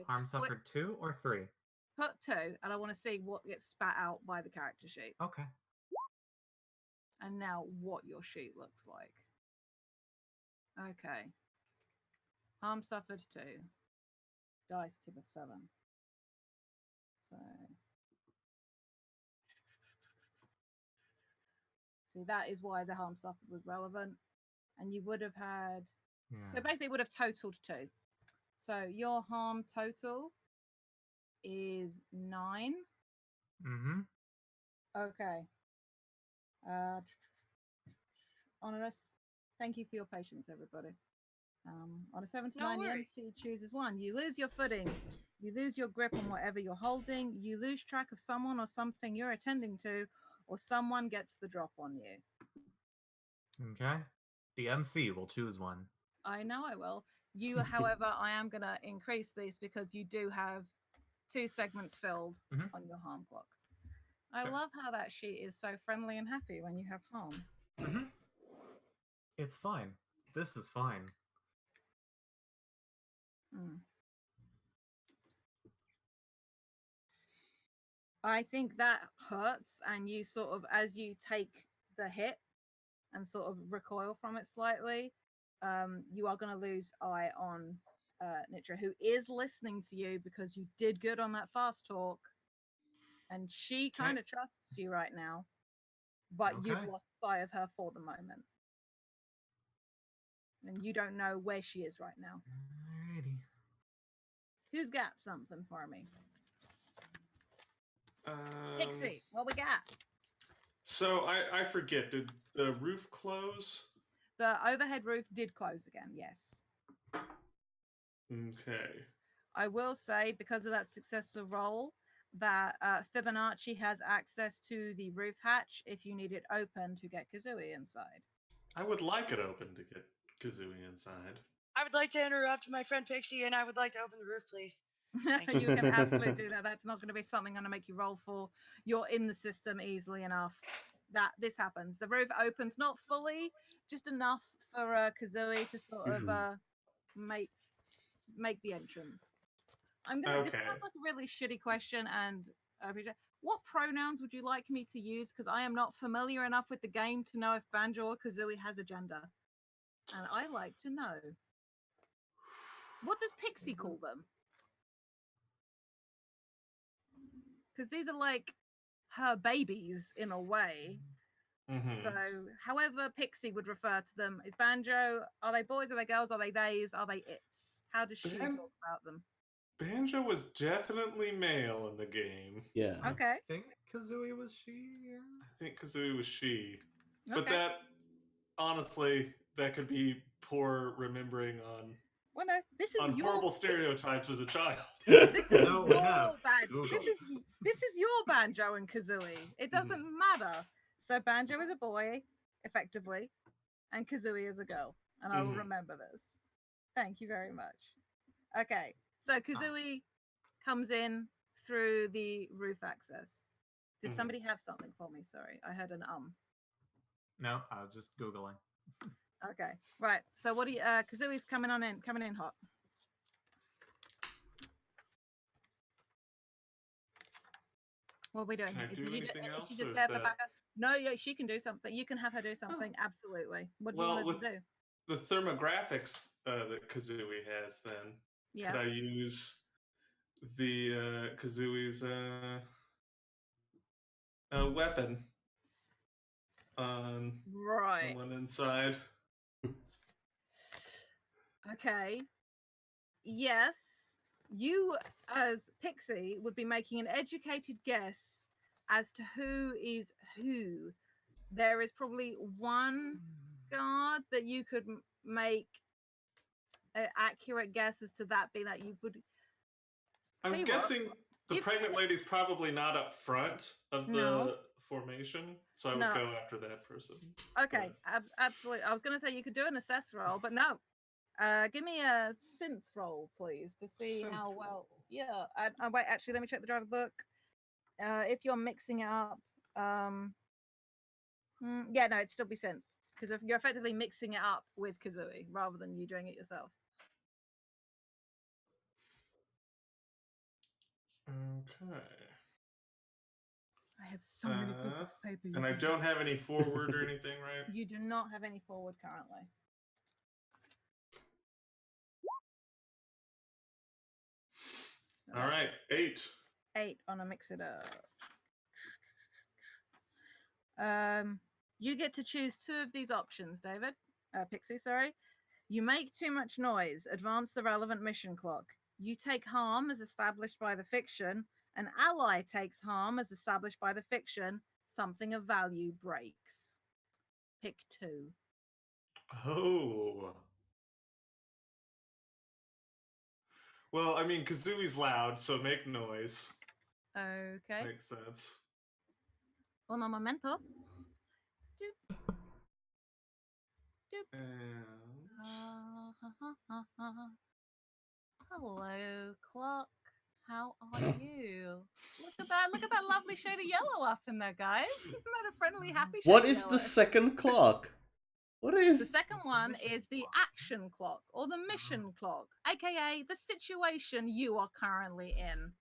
Harm suffered 2 or 3? Put 2, and I want to see what gets spat out by the character sheet. Okay. And now what your sheet looks like. Okay. Harm suffered 2. Dice to the 7. So. See, that is why the harm suffered was relevant. And you would have had. Yeah. So basically, it would have totaled 2. So your harm total is 9. Mm-hmm. Okay. Honest. Thank you for your patience, everybody. On a 7 to No 9, the worries. MC chooses 1. You lose your footing. You lose your grip on whatever you're holding. You lose track of someone or something you're attending to, or someone gets the drop on you. Okay. The MC will choose 1. I know I will. You, however, I am going to increase this because you do have 2 segments filled on your harm clock. I love how that sheet is so friendly and happy when you have harm. It's fine. This is fine. I think that hurts, and you sort of, as you take the hit and sort of recoil from it slightly, you are going to lose eye on Nitra, who is listening to you because you did good on that fast talk, and she kind of trusts you right now, but you've lost sight of her for the moment. And you don't know where she is right now. Alrighty. Who's got something for me? Pixie, what we got? So I forget, did the roof close? The overhead roof did close again, yes. Okay. I will say, because of that successful roll, that Fibonacci has access to the roof hatch if you need it open to get Kazooie inside. I would like it open to get Kazooie inside. I would like to interrupt my friend Pixie, and I would like to open the roof, please. Thank You can absolutely do that. That's not going to be something I'm going to make you roll for. You're in the system easily enough that this happens. The roof opens, not fully, just enough for Kazooie to sort of make the entrance. This sounds like a really shitty question, and what pronouns would you like me to use? Because I am not familiar enough with the game to know if Banjo or Kazooie has a gender, and I like to know. What does Pixie call them? Because these are like her babies in a way. So, however Pixie would refer to them, is Banjo, are they boys, are they girls, are they theys, are they its? How does she talk about them? Banjo was definitely male in the game. Yeah. Okay. I think Kazooie was she. I think Kazooie was she. Okay. But honestly, that could be poor remembering Well, no, this is on your horrible stereotypes as a child. this is No, we have your band. Google. This is your Banjo and Kazooie. It doesn't matter. So Banjo is a boy, effectively, and Kazooie is a girl, and I will Mhm. remember this. Thank you very much. Okay, so Kazooie comes in through the roof access. Did Mhm. somebody have something for me? Sorry, I heard an No, I was just Googling. Okay, right. So what do you? Kazooie's coming in hot. What are we doing? Can I do anything Is else, she or just is there for that- backup? No, yeah, she can do something. You can have her do something. Absolutely. What do you Well, want with to do? the thermographics that Kazooie has, then Yeah. could I use the Kazooie's weapon on Right. someone inside? Okay. Yes. You, as Pixie, would be making an educated guess as to who is who. There is probably one guard that you could make an accurate guess as to that being that you would. Tell I'm you what, guessing the give me pregnant lady's probably not up front of No. the formation, so I would No. go after that person. Okay, absolutely. I was going to say you could do an assess roll, but no. Give me a synth roll, please, to see how Synth well. Yeah. Wait, actually, let me check the driver book. If you're mixing it up, yeah, no, it'd still be synth because if you're effectively mixing it up with Kazooie rather than you doing it yourself. Okay. I have so many pieces of paper. You And I don't guys. have any forward or anything, right? You do not have any forward currently. So All that's right, 8. 8 on a mix it up. You get to choose 2 of these options, David. Pixie, sorry. You make too much noise. Advance the relevant mission clock. You take harm as established by the fiction. An ally takes harm as established by the fiction. Something of value breaks. Pick 2. Oh. Well, I mean, Kazooie's loud, so make noise. Okay. Makes sense. Un momento. Doop, doop. And Hello, clock. How are you? Look at that! Look at that lovely shade of yellow up in there, guys. Isn't that a friendly, happy shade? What of is yellow? the second clock? What is The second It's the one mission is the clock. action clock or the mission clock, aka the situation you are currently in.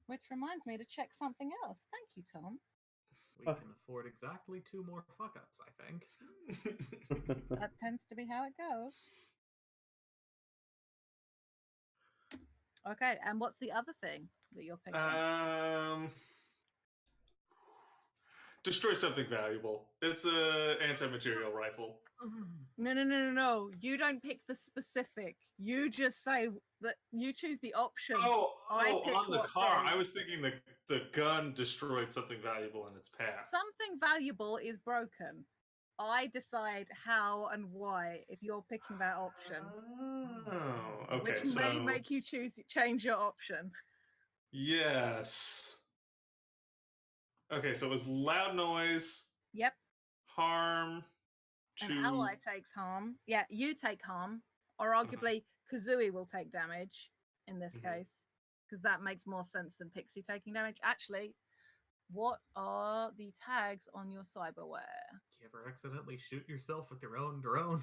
Which reminds me to check something else. Thank you, Tom. We can afford exactly 2 more fuck ups, I think. That tends to be how it goes. Okay, and what's the other thing that you're picking? Destroy something valuable. It's a anti-material rifle. No. You don't pick the specific. You just say that you choose the option. Oh, I pick on the what car. thing. I was thinking the gun destroyed something valuable in its path. Something valuable is broken. I decide how and why if you're picking that option. Oh, okay. Which may make you change your option. Yes. Okay, so it was loud noise, Yep. harm to. An ally takes harm. Yeah, you take harm. Or arguably, Kazooie will take damage in this case. Because that makes more sense than Pixie taking damage. Actually, what are the tags on your cyberware? You ever accidentally shoot yourself with your own drone?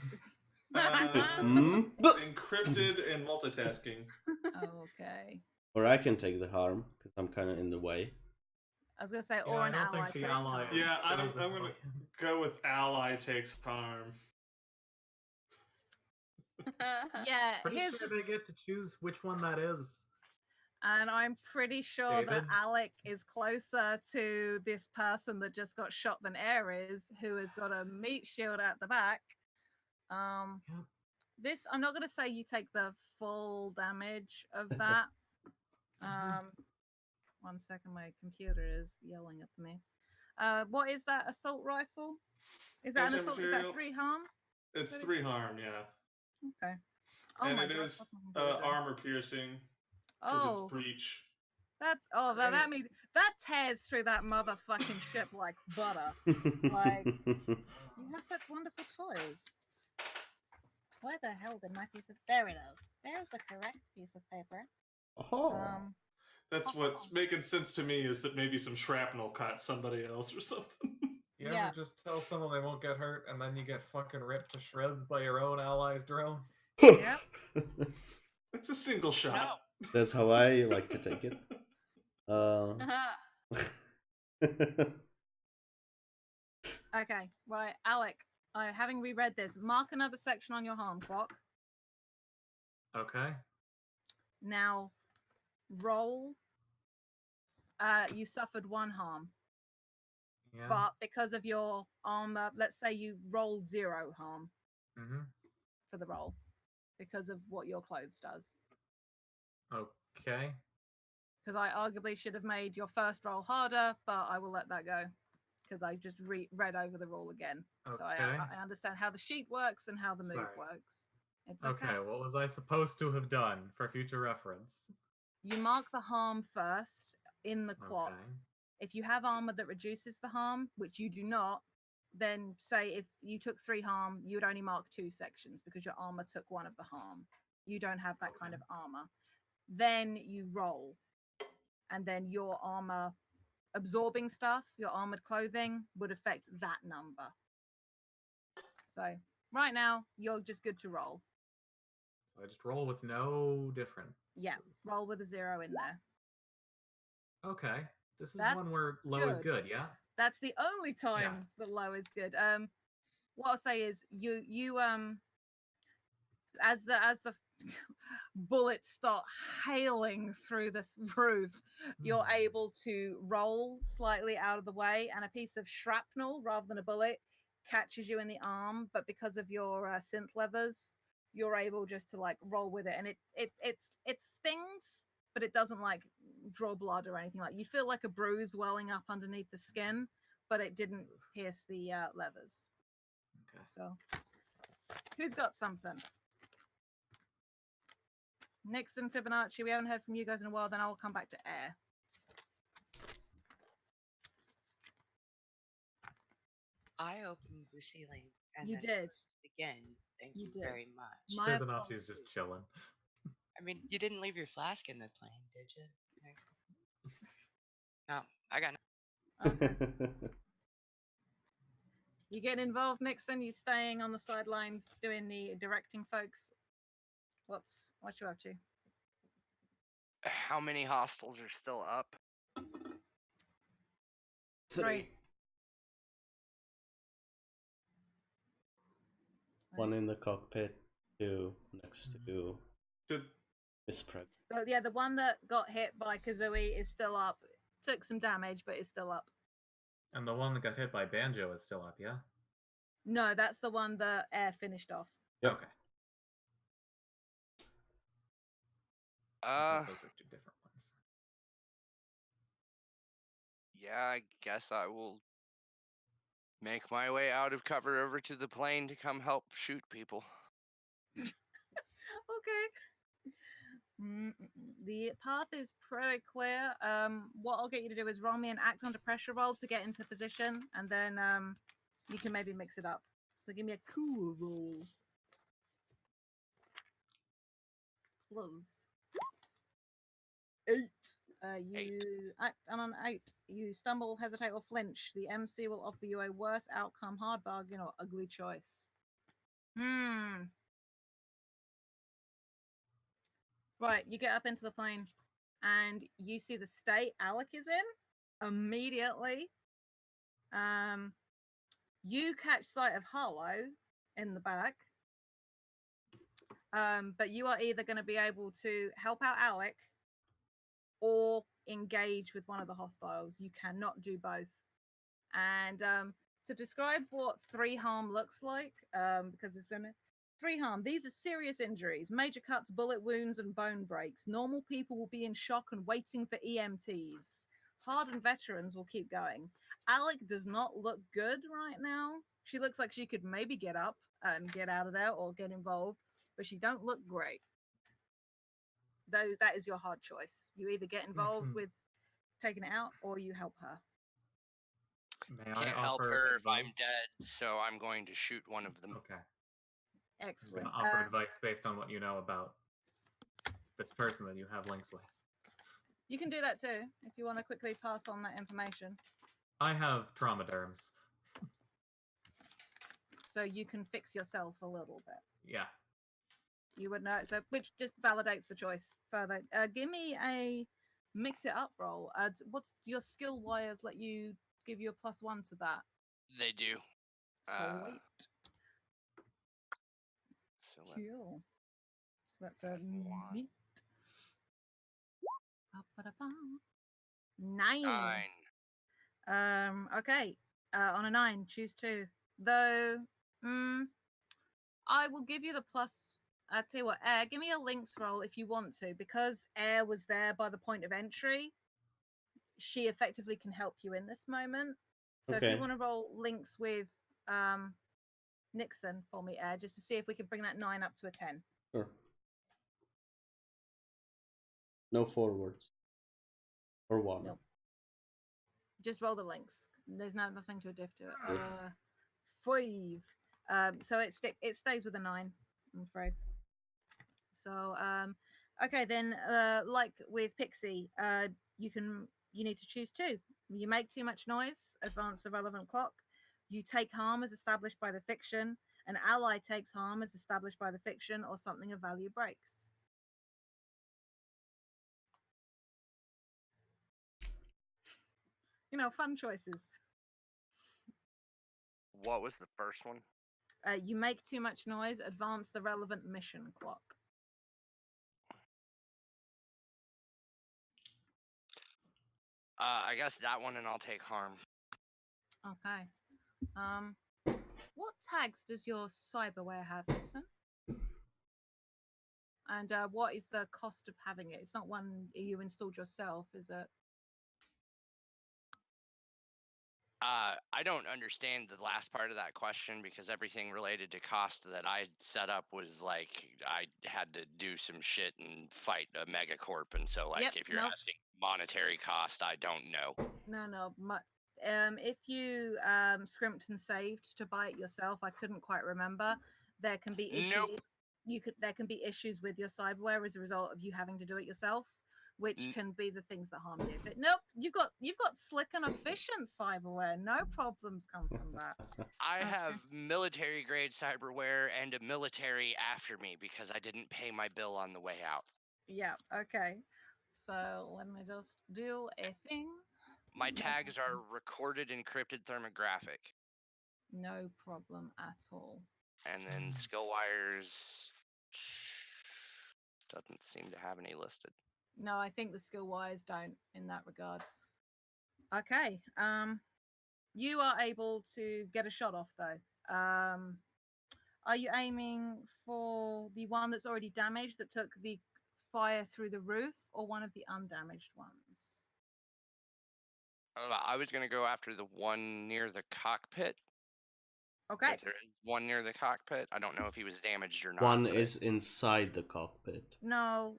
Encrypted and multitasking. Okay. Or I can take the harm because I'm kind of in the way. I was gonna say, Yeah, or I an don't ally think the takes ally harm. is Yeah, I'm chosen gonna by him. go with ally takes harm. Yeah, Pretty here's sure the they get to choose which one that is. and I'm pretty sure that David? Alec is closer to this person that just got shot than Air is, who has got a meat shield at the back. Yep. This I'm not gonna say you take the full damage of that. 1 second, my computer is yelling at me. What is that assault rifle? Is that an assault? Is that Anti-material. 3 harm? It's 3 harm, yeah. Okay. Oh And my it god. is What's my computer doing? armor piercing because it's Oh, breach. that's that means that tears through that motherfucking ship like butter. Like, you have such wonderful toys. Where the hell did my piece of? There it is. There's the correct piece of paper. Oh. That's what's making sense to me is that maybe some shrapnel caught somebody else or something. You Yeah. ever just tell someone they won't get hurt and then you get fucking ripped to shreds by your own ally's drone? Yep. It's a single shot. That's how I like to take it. Okay, right, Alec. Having reread this, mark another section on your harm clock. Okay. Now, roll. You suffered 1 harm, Yeah. but because of your armor, let's say you rolled 0 harm for the roll, because of what your clothes does. Okay. Because I arguably should have made your first roll harder, but I will let that go because I just read over the rule again. So Okay. I understand how the sheet works and how the move Sorry. works. It's okay. Okay, what was I supposed to have done for future reference? You mark the harm first in the clock. Okay. If you have armor that reduces the harm, which you do not, then say if you took 3 harm, you would only mark 2 sections because your armor took 1 of the harm. You don't have that kind of armor. Then you roll, and then your armor absorbing stuff, your armored clothing, would affect that number. So right now, you're just good to roll. So I just roll with no difference. Yeah, roll with a 0 in there. Okay. This is That's one where low is good, yeah? That's the only time that low is good. What I'll say is you as the bullets start hailing through this roof, you're able to roll slightly out of the way, and a piece of shrapnel rather than a bullet catches you in the arm. But because of your synth leathers, you're able just to like roll with it, and it stings, but it doesn't like draw blood or anything. Like you feel like a bruise welling up underneath the skin, but it didn't pierce the leathers. Okay. So, who's got something? Nixon, Fibonacci, we haven't heard from you guys in a while, then I will come back to air. I opened the ceiling and You then did. closed it again. Thank You you did. very much. My Fibonacci's apologies. just chilling. I mean, you didn't leave your flask in the plane, did you? No, I got no. Okay. You getting involved, Nixon? You staying on the sidelines doing the directing folks? What you up to? How many hostels are still up? 3. 1 in the cockpit, 2 next to Did Miss Preg. Well, yeah, the one that got hit by Kazooie is still up. Took some damage, but is still up. And the one that got hit by Banjo is still up, yeah? No, that's the one that air finished off. Yep. Okay. I thought those were 2 different ones. Yeah, I guess I will make my way out of cover over to the plane to come help shoot people. Okay. The path is pretty clear. What I'll get you to do is roll me an act under pressure roll to get into position, and then you can maybe mix it up. So give me a cool roll. Plus 8. You act on an 8. You stumble, hesitate, or flinch. The MC will offer you a worse outcome, hard bargain, or ugly choice. Right, you get up into the plane, and you see the state Alec is in immediately. You catch sight of Harlow in the back, but you are either going to be able to help out Alec or engage with one of the hostiles. You cannot do both. And to describe what 3 harm looks like, because it's been 3 harm, these are serious injuries, major cuts, bullet wounds, and bone breaks. Normal people will be in shock and waiting for EMTs. Hardened veterans will keep going. Alec does not look good right now. She looks like she could maybe get up and get out of there or get involved, but she don't look great. That is your hard choice. You either get involved Nixon, with taking it out or you help her. may I Can't help offer her if advice? I'm dead, so I'm going to shoot one of them. Okay. I'm Excellent. going to offer advice based on what you know about this person that you have links with. You can do that too if you want to quickly pass on that information. I have trauma derms. So you can fix yourself a little bit. Yeah. You would know. So, which just validates the choice further. Give me a mix it up roll. What's your skill wires let you give you a +1 to that? They do. Sweet. So Cool. So that's a neat. 9. 9. Okay. On a 9, choose 2. Though, I will give you the plus. I tell you what, Air, give me a links roll if you want to, because Air was there by the point of entry. She effectively can help you in this moment. So if Okay. you want to roll links with Nixon for me, Air, just to see if we can bring that 9 up to a 10. Sure. No forwards. Or 1. Nope. Just roll the links. There's nothing to a diff to it. Good. 5. So it stays with a 9, I'm afraid. So okay, then like with Pixie, you need to choose 2. You make too much noise, advance the relevant clock. You take harm as established by the fiction. An ally takes harm as established by the fiction, or something of value breaks. Fun choices. What was the first one? You make too much noise, advance the relevant mission clock. I guess that one, and I'll take harm. Okay. What tags does your cyberware have, Nixon? And what is the cost of having it? It's not one you installed yourself, is it? I don't understand the last part of that question because everything related to cost that I set up was like I had to do some shit and fight a megacorp, and so like Yep, if you're nope. asking monetary cost, I don't know. No. If you scrimped and saved to buy it yourself, I couldn't quite remember. There can be issues. Nope. There can be issues with your cyberware as a result of you having to do it yourself, which can be the things that harm you. But nope, you've got slick and efficient cyberware. No problems come from that. I Okay. have military grade cyberware and a military after me because I didn't pay my bill on the way out. Yeah. Okay. So let me just do a thing. My tags are recorded encrypted thermographic. No problem at all. And then skill wires doesn't seem to have any listed. No, I think the skill wires don't in that regard. Okay. You are able to get a shot off though. Are you aiming for the one that's already damaged that took the fire through the roof, or one of the undamaged ones? I was gonna go after the one near the cockpit. Okay. If there is one near the cockpit, I don't know if he was damaged or not. One is inside the cockpit. No,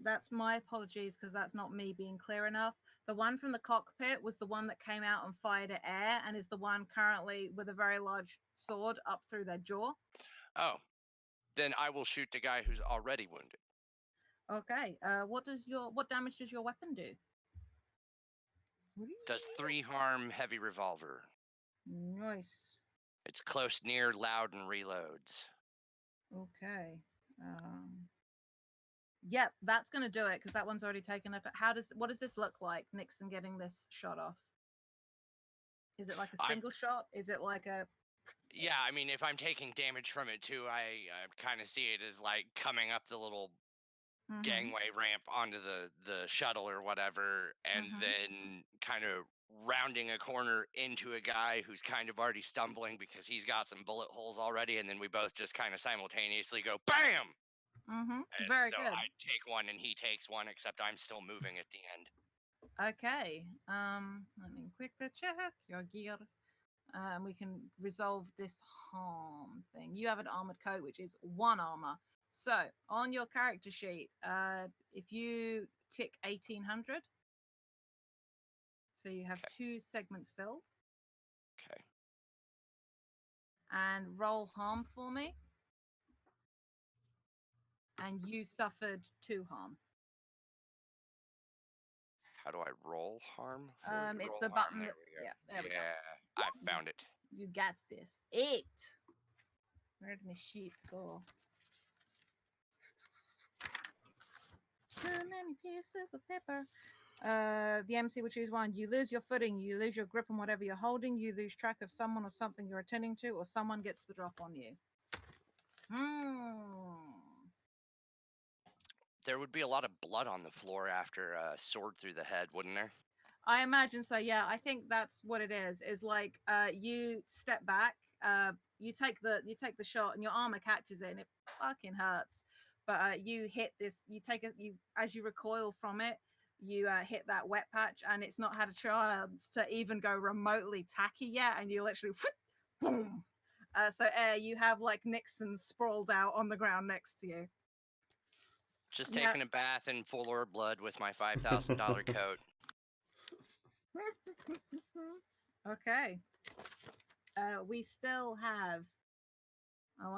that's my apologies because that's not me being clear enough. The one from the cockpit was the one that came out and fired at air, and is the one currently with a very large sword up through their jaw. Oh, then I will shoot the guy who's already wounded. Okay. What damage does your weapon do? Does 3 harm, heavy revolver. Nice. It's close, near, loud, and reloads. Okay. Yep, that's gonna do it because that one's already taken up. What does this look like, Nixon getting this shot off? Is it like a single shot? Is it like a? Yeah, I mean, if I'm taking damage from it too, I kind of see it as like coming up the little gangway ramp onto the shuttle or whatever, and then kind of rounding a corner into a guy who's kind of already stumbling because he's got some bullet holes already, and then we both just kind of simultaneously go BAM! Very so good. I take one and he takes one, except I'm still moving at the end. Okay. Let me quickly check your gear. We can resolve this harm thing. You have an armored coat, which is 1 armor. So on your character sheet, if you tick 1800, so you have Okay. 2 segments filled, Okay. and roll harm for me. And you suffered 2 harm. How do I roll harm? For you? It's Roll the harm. button. There we go. Yeah, there we go. Yeah, I found it. You got this. 8. Where did my sheet go? Too many pieces of paper. The MC will choose 1. You lose your footing. You lose your grip on whatever you're holding. You lose track of someone or something you're attending to, or someone gets the drop on you. There would be a lot of blood on the floor after a sword through the head, wouldn't there? I imagine so. Yeah, I think that's what it is. Is like you step back, you take the shot, and your armor catches it, and it fucking hurts. But you hit this. You take it. You as you recoil from it, you hit that wet patch, and it's not had a chance to even go remotely tacky yet, and you literally boom. So you have like Nixon sprawled out on the ground next to you. Just Yeah. taking a bath in full or blood with my $5,000 coat. Okay. We still have. Oh,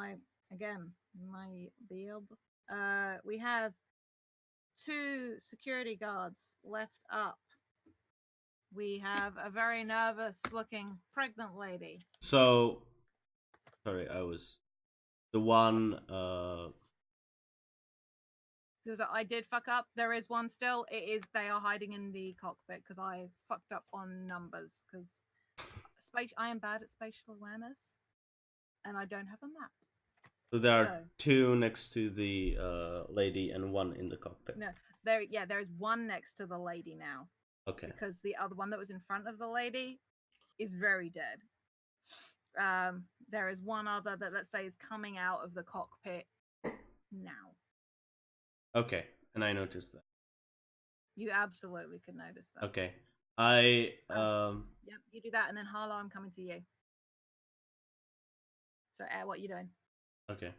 again my build. We have 2 security guards left up. We have a very nervous-looking pregnant lady. So, sorry, I was the one. Because I did fuck up. There is one still. It is they are hiding in the cockpit because I fucked up on numbers. Because I am bad at spatial awareness, and I don't have a map. So there are So 2 next to the lady and 1 in the cockpit. no, there is one next to the lady now. Okay. Because the other one that was in front of the lady is very dead. There is one other that, let's say, is coming out of the cockpit now. Okay, and I noticed that. You absolutely could notice that. Okay. I Yep, you do that, and then Harlow, I'm coming to you. So, Air, what are you doing? Okay.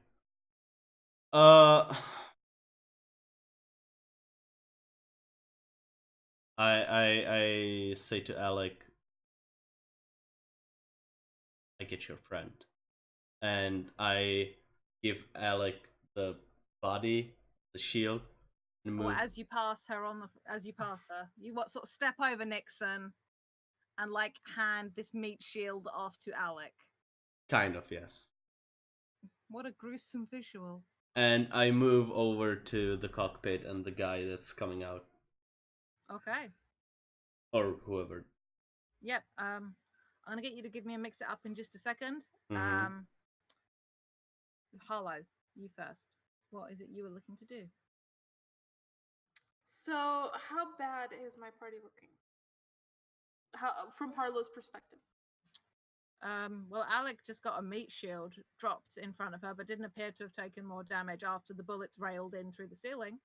I say to Alec, I get your friend, and I give Alec the body, the shield, and move. As you pass her you what sort of step over Nixon, and like hand this meat shield off to Alec. Kind of, yes. What a gruesome visual. And I move over to the cockpit and the guy that's coming out, Okay. or whoever. Yep. I'm gonna get you to give me a mix it up in just a second. Mhm. Harlow, you first. What is it you were looking to do? So, how bad is my party looking? How, from Harlow's perspective? Well, Alec just got a meat shield dropped in front of her, but didn't appear to have taken more damage after the bullets railed in through the ceiling.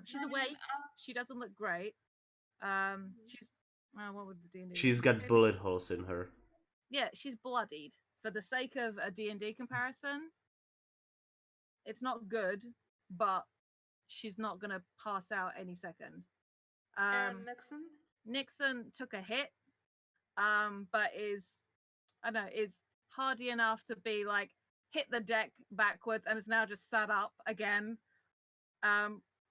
She's awake. She doesn't look great. She's what would the D&D? She's got bullet holes in her. Yeah, she's bloodied. For the sake of a D&D comparison, it's not good, but she's not gonna pass out any second. And Nixon? Nixon took a hit, but is hardy enough to be like hit the deck backwards and is now just sat up again.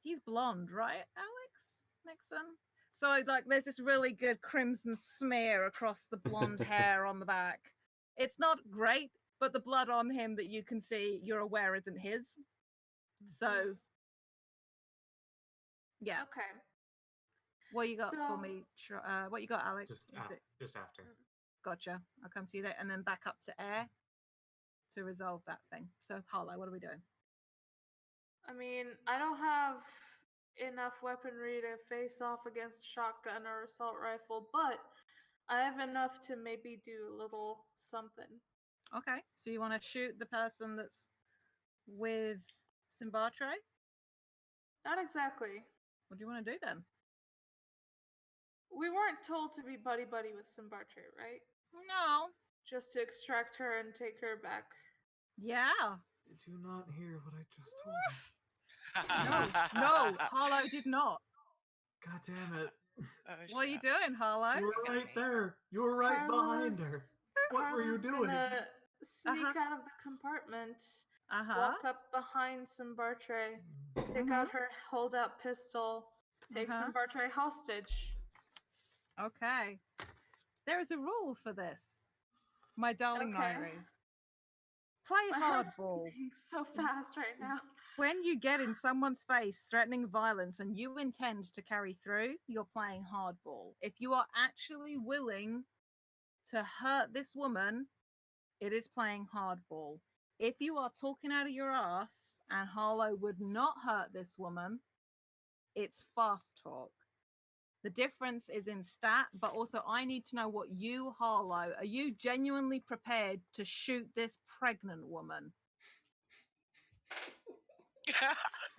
He's blonde, right, Alex Nixon? So like, there's this really good crimson smear across the blonde hair on the back. It's not great, but the blood on him that you can see, you're aware isn't his. So, yeah. Okay. What you got for me? What you got, Alex? Just after. Gotcha. I'll come to you there, and then back up to Air to resolve that thing. So, Harlow, what are we doing? I mean, I don't have enough weaponry to face off against a shotgun or assault rifle, but I have enough to maybe do a little something. Okay, so you want to shoot the person that's with Simbatre? Not exactly. What do you want to do then? We weren't told to be buddy-buddy with Simbartre, right? No. Just to extract her and take her back. Yeah. Did you not hear what I just told No. No. Harlow did not. her? God damn it. Oh, What are you shit. doing, Harlow? You were gonna right make there. You were right behind her. What were you Harlow's doing? gonna sneak Uh-huh. out of the compartment, Uh-huh. walk up behind Simbartre, take out her hold-out pistol, take Uh-huh. Simbartre hostage. Okay. There is a rule for this, my darling Okay. Nairi. Play My heart's hardball. beating so fast right now. When you get in someone's face threatening violence and you intend to carry through, you're playing hardball. If you are actually willing to hurt this woman, it is playing hardball. If you are talking out of your ass and Harlow would not hurt this woman, it's fast talk. The difference is in stat, but also I need to know what you, Harlow, are you genuinely prepared to shoot this pregnant woman?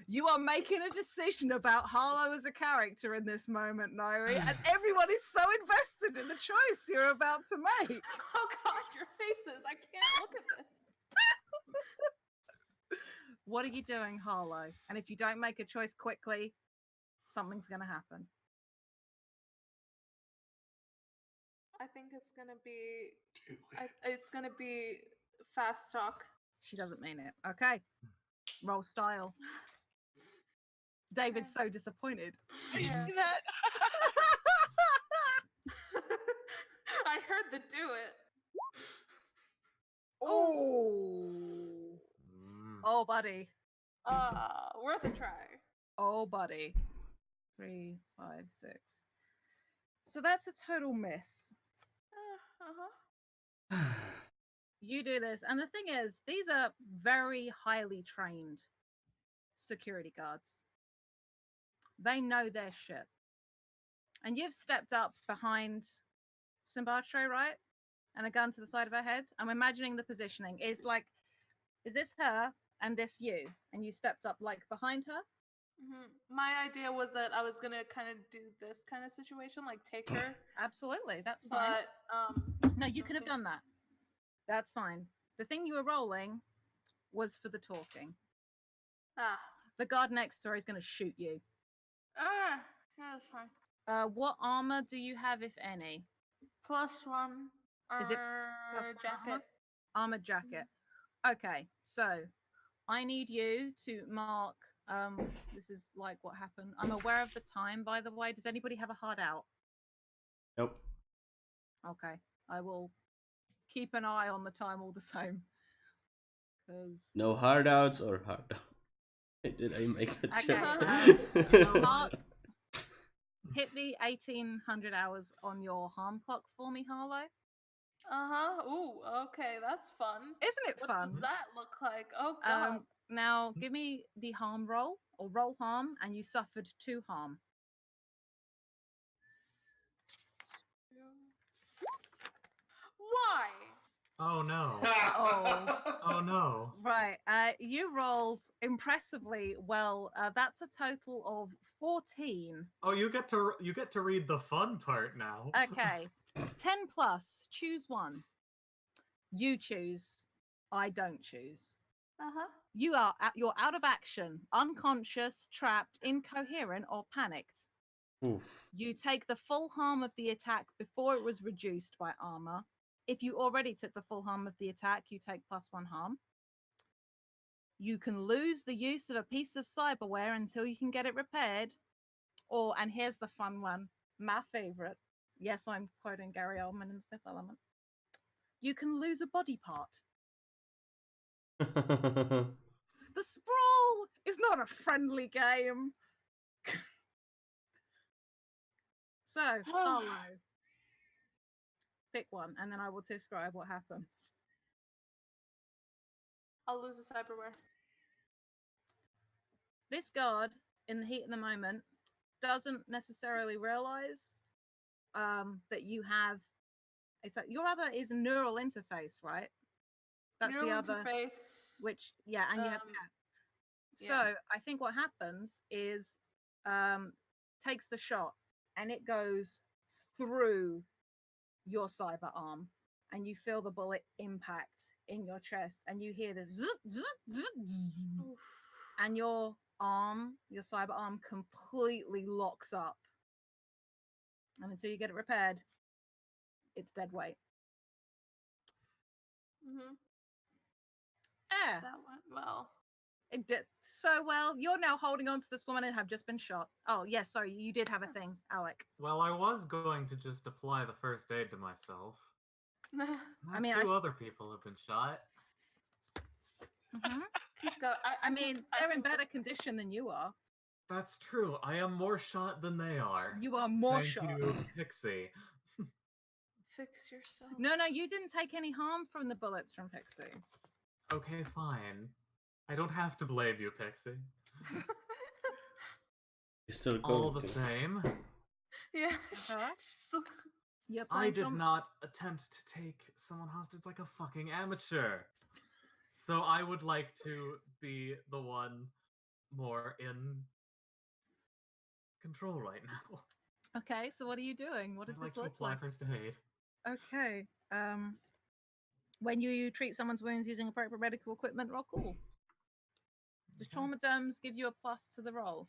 You are making a decision about Harlow as a character in this moment, Nairi, and everyone is so invested in the choice you're about to make. Oh god, your faces. I can't look at this. What are you doing, Harlow? And if you don't make a choice quickly, something's going to happen. I think it's gonna be fast talk. She doesn't mean it. Okay. Roll style. David's so disappointed. You Yeah. see that? I heard the do it. Oh. Oh, buddy. Worth a try. Oh, buddy. 3, 5, 6. So that's a total miss. You do this. And the thing is, these are very highly trained security guards. They know their shit. And you've stepped up behind Simbartre, right? And a gun to the side of her head. I'm imagining the positioning. Is this her and this you? And you stepped up like behind her? My idea was that I was gonna kind of do this kind of situation, like take her. Absolutely, that's fine. But no, you could have done that. That's fine. The thing you were rolling was for the talking. The guard next to her is going to shoot you. Yeah, that's fine. What armor do you have, if any? +1. Is it +1 jacket? Armored jacket. Okay, so I need you to mark. This is like what happened. I'm aware of the time, by the way. Does anybody have a hard out? Nope. Okay, I will keep an eye on the time all the same. No hard outs or hard outs. Did I make that joke? joke? Mark, hit the 1800 hours on your harm clock for me, Harlow. Ooh, okay, that's fun. Isn't it fun? What does that look like? Oh god. Now give me the harm roll, or roll harm, and you suffered 2 harm. Why? Oh no. Oh. Oh no. Right. You rolled impressively well. That's a total of 14. Oh, you get to read the fun part now. Okay. 10 plus. Choose one. You choose. I don't choose. You're out of action, unconscious, trapped, incoherent, or panicked. Oof. You take the full harm of the attack before it was reduced by armor. If you already took the full harm of the attack, you take +1 harm. You can lose the use of a piece of cyberware until you can get it repaired. Or, and here's the fun one, my favorite. Yes, I'm quoting Gary Oldman in The Fifth Element. You can lose a body part. The sprawl is not a friendly game. So, Harlow, pick one, and then I will describe what happens. I'll lose the cyberware. This guard, in the heat of the moment, doesn't necessarily realize that you have. Your other is neural interface, right? That's neural the other interface. Which, yeah, and you have. So yeah. I think what happens is takes the shot and it goes through your cyber arm, and you feel the bullet impact in your chest, and you hear this and your cyber arm completely locks up. And until you get it repaired, it's dead weight. Mm-hmm. Yeah. That went well. It did so well. You're now holding on to this woman and have just been shot. Oh, yes, sorry, you did have a thing, Alec. Well, I was going to just apply the first aid to myself. I mean, two other people have been shot. Mhm. Keep going. I mean, they're in better condition than you are. That's true. I am more shot than they are. You are more Thank shot. you, Pixie. Fix yourself. No, you didn't take any harm from the bullets from Pixie. Okay, fine. I don't have to blame you, Pixie. You're still All going the to. same, Yeah. Huh? You're I playing did Tom- not attempt to take someone hostage like a fucking amateur. So I would like to be the one more in control right now. Okay, so what are you doing? What does I'd like this to look apply like? first aid. Okay. When you treat someone's wounds using appropriate medical equipment, roll cool. Does Okay. trauma terms give you a plus to the roll?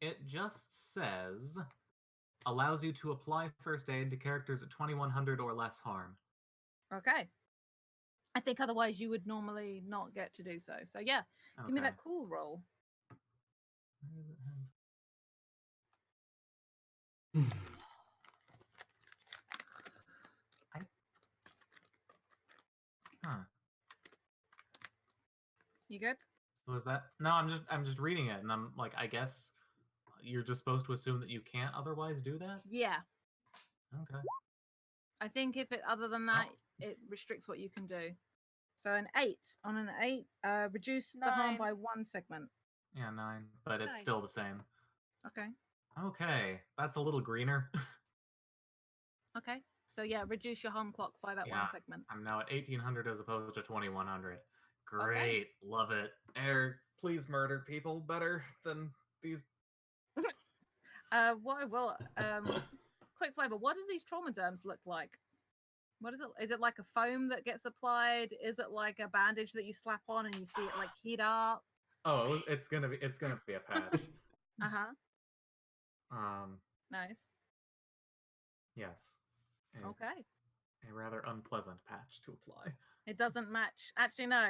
It just says allows you to apply first aid to characters at 2100 or less harm. Okay. I think otherwise you would normally not get to do so. So yeah, give me that cool roll. Where does it have? Huh. You good? So is that? No, I'm just reading it, and I'm like, I guess you're just supposed to assume that you can't otherwise do that. Yeah. Okay. I think if it other than that, it restricts what you can do. So an 8 on an 8, reduce the harm 9. by 1 segment. Yeah, 9, but it's 9. still the same. Okay. Okay, that's a little greener. Okay. So yeah, reduce your harm clock by that Yeah. 1 segment. I'm now at 1800 as opposed to 2100. Great, love it. Please murder people better than these. What I will quick flavor. What does these trauma derms look like? What is it? Is it like a foam that gets applied? Is it like a bandage that you slap on and you see it like heat up? Oh, it's gonna be a patch. Uh-huh. Nice. Yes. Okay. A rather unpleasant patch to apply. It doesn't match. Actually, no.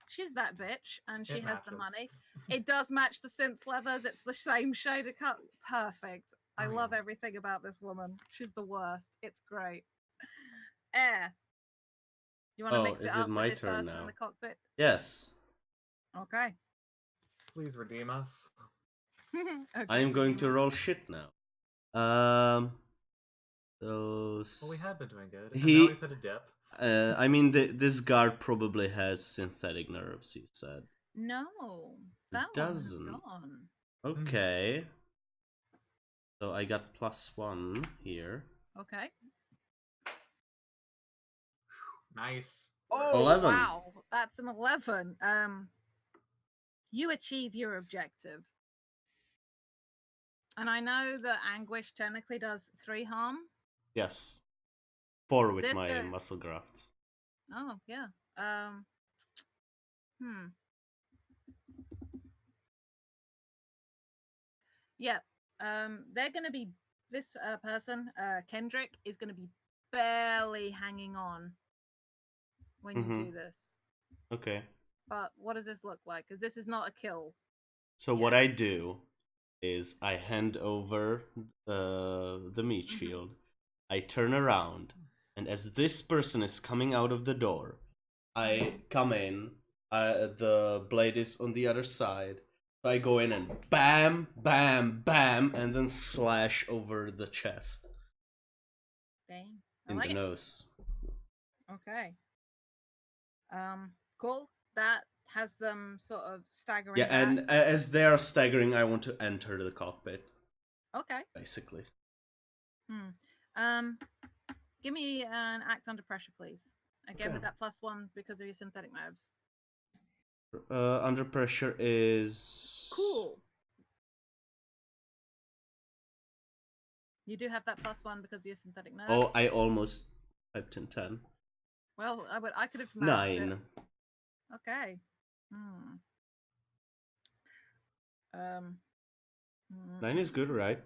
She's that bitch and she It has the matches. money. It does match the synth leathers. It's the same shade of cut. Perfect. I Oh, love yeah. everything about this woman. She's the worst. It's great. Air. You want to mix it is up it with my this turn person now? in the cockpit? Yes. Okay. Please redeem us. Okay, I am going redeem to it. roll shit now. So Well, we had been doing good, and He- now we've hit a dip. I mean, this guard probably has synthetic nerves. You said. No, that doesn't. one has gone. Okay. So I got +1 here. Okay. Nice. Oh 11. wow, that's an 11. You achieve your objective, and I know that anguish technically does 3 harm. Yes. 4 with This my goes- muscle grafts. Oh yeah. Yeah. They're gonna be this person, Kendrick, is gonna be barely hanging on when you do this. Okay. But what does this look like? Because this is not a kill. So what I do is I hand over the meat shield. I turn around, and as this person is coming out of the door, I come in. The blade is on the other side. So I go in and bam, bam, bam, and then slash over the chest Dang. I in like the it. nose. Okay. Cool. That has them sort of staggering Yeah, back. and as they are staggering, I want to enter the cockpit, Okay. basically. Give me an act under pressure, please. Again Okay. with that +1 because of your synthetic nerves. Under pressure is Cool. You do have that +1 because of your synthetic nerves. Oh, I almost typed in 10. Well, I could have mathed it. 9. Okay. 9 is good, right?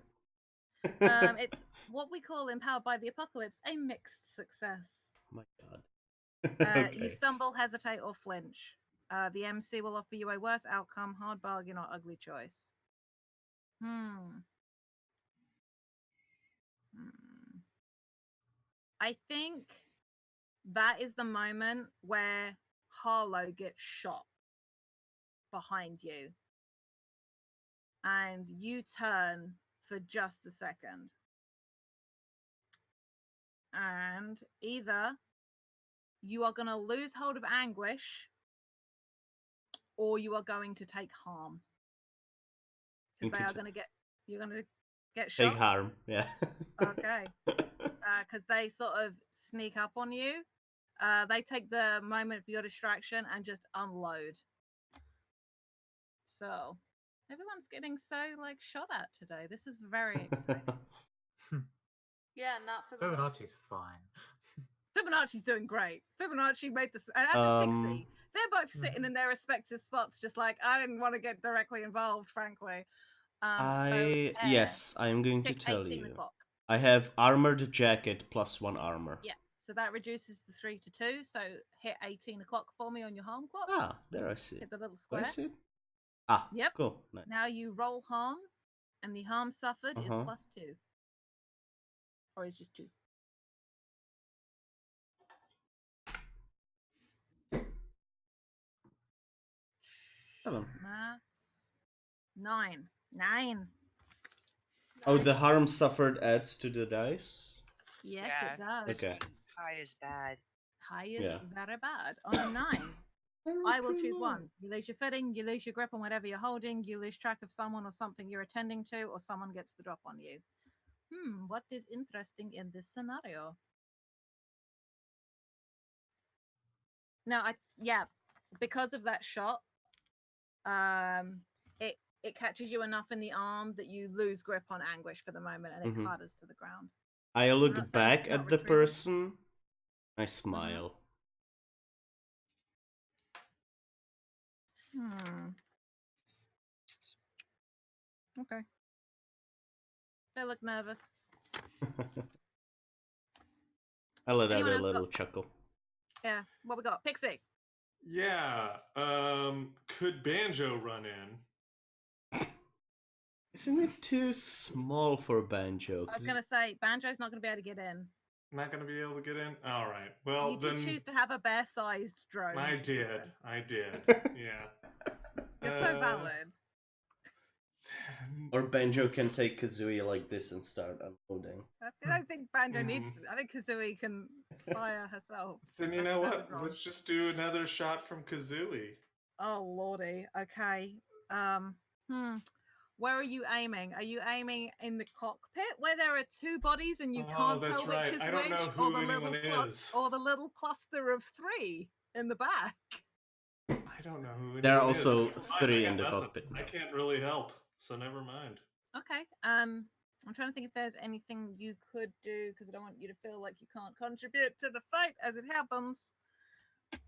It's what we call empowered by the apocalypse, a mixed success. Oh my god. You Okay. stumble, hesitate, or flinch. The MC will offer you a worse outcome, hard bargain, or ugly choice. I think that is the moment where Harlow gets shot behind you. And you turn for just a second. And either you are going to lose hold of anguish or you are going to take harm. Because you're going to get shot. Take harm, yeah. Okay. Because they sort of sneak up on you. They take the moment for your distraction and just unload. So everyone's getting so shot at today. This is very exciting. Yeah, not Fibonacci. Fibonacci's fine. Fibonacci's doing great. Fibonacci made this, as is Pixie. They're both sitting in their respective spots, just like, I didn't want to get directly involved, frankly. Yes, I'm going to tick tell 18 you. o'clock. I have armored jacket +1 armor. Yeah, so that reduces the 3 to 2. So hit 18 o'clock for me on your harm clock. Ah, there I see. Hit the little Do square. I see it? Ah, Yep. cool. Nice. Now you roll harm, and the harm suffered is +2. Or is just 2. Maths. 9. 9. Oh, the harm suffered adds to the dice? Yes, Yeah, it does. Okay. High is bad. High is Yeah. very bad. On a 9, I will choose 1. You lose your footing, you lose your grip on whatever you're holding, you lose track of someone or something you're attending to, or someone gets the drop on you. What is interesting in this scenario? Now, because of that shot, it catches you enough in the arm that you lose grip on anguish for the moment, and it clatters to the ground. I look back it's not at the retrievable. person. I smile. Okay. They look nervous. I let out Anyone a else little got- chuckle. Yeah, what we got? Pixie. Yeah. Could Banjo run in? Isn't it too small for Banjo? I was going to say, Banjo's not going to be able to get in. Not going to be able to get in? All right. Well, You then... did choose to have a bear-sized drone. I did. Yeah. You're so valid. Or Banjo can take Kazooie like this and start unloading. I don't think Banjo needs to. I think Kazooie can fire herself. Then you know what? Let's just do another shot from Kazooie. Oh, lordy. Okay. Where are you aiming? Are you aiming in the cockpit where there are 2 bodies and you can't tell which is I don't which? know who anyone is. Or the little cluster of 3 in the back? I don't know who anyone is. There are also Never mind, 3 I got in the nothing. cockpit. I can't really help, so never mind. Okay. I'm trying to think if there's anything you could do, because I don't want you to feel like you can't contribute to the fight as it happens.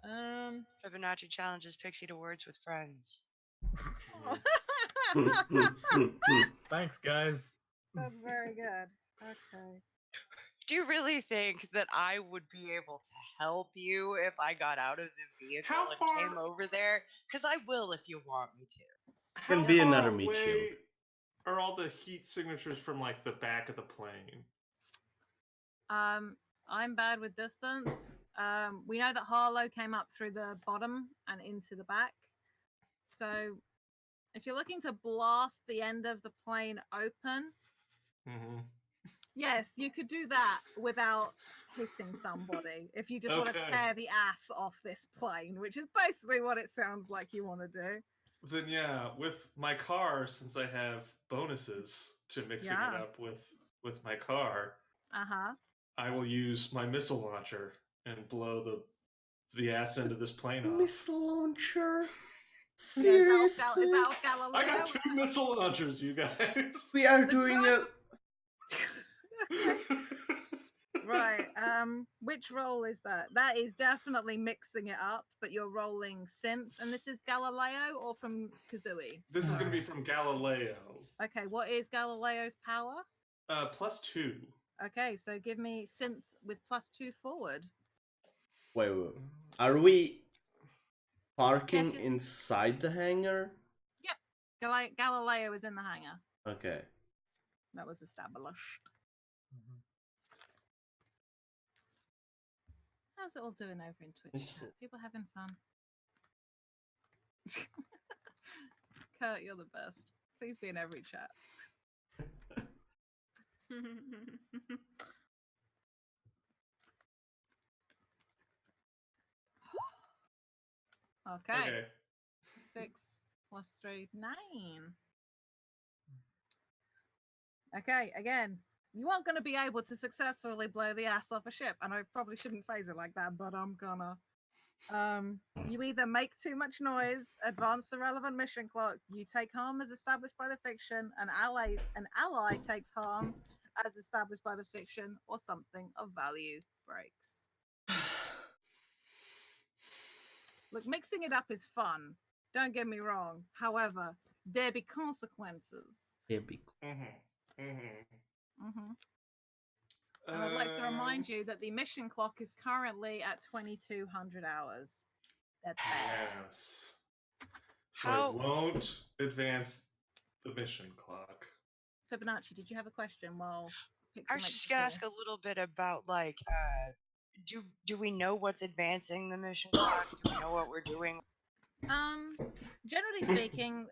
Fibonacci challenges Pixie to words with friends. Thanks, guys. That's very good. Okay. Do you really think that I would be able to help you if I got out of the vehicle and came over there? Because I will if you want me to. Can be another meat shield. Are all the heat signatures from like the back of the plane? I'm bad with distance. We know that Harlow came up through the bottom and into the back. So if you're looking to blast the end of the plane open, yes, you could do that without hitting somebody. If you just want to tear the ass off this plane, which is basically what it sounds like you want to do. Then yeah, with my car, since I have bonuses to mixing it up with my car, I will use my missile launcher and blow the ass end of this plane off. Missile launcher? Seriously? Is that off Galileo? I got 2 missile launchers, you guys. We are doing it. Right. Which roll is that? That is definitely mixing it up, but you're rolling synth, and this is Galileo or from Kazooie? This is going to be from Galileo. Okay, what is Galileo's power? +2. Okay, so give me synth with +2 forward. Wait. Are we parking Yes, inside the hangar? Yep. Galileo is in the hangar. Okay. That was established. How's it all doing over in Twitch chat? People having fun? Kurt, you're the best. Please be in every chat. Okay. 6 plus 3, 9. Okay, again, you aren't going to be able to successfully blow the ass off a ship, and I probably shouldn't phrase it like that, but I'm gonna. You either make too much noise, advance the relevant mission clock, you take harm as established by the fiction, an ally takes harm as established by the fiction, or something of value breaks. Look, mixing it up is fun. Don't get me wrong. However, there be consequences. And I'd like to remind you that the mission clock is currently at 2200 hours. That's bad. Yes. So I won't advance the mission clock. Fibonacci, did you have a question while Pixie I was makes just the gonna call? ask a little bit about like, do we know what's advancing the mission clock? Do we know what we're doing? Generally speaking,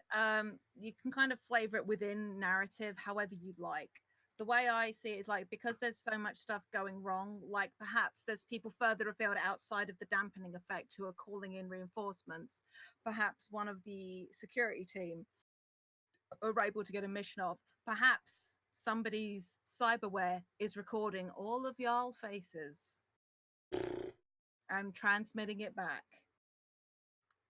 you can kind of flavor it within narrative however you'd like. The way I see it is like, because there's so much stuff going wrong, like perhaps there's people further afield outside of the dampening effect who are calling in reinforcements. Perhaps one of the security team are able to get a mission off. Perhaps somebody's cyberware is recording all of y'all faces and transmitting it back.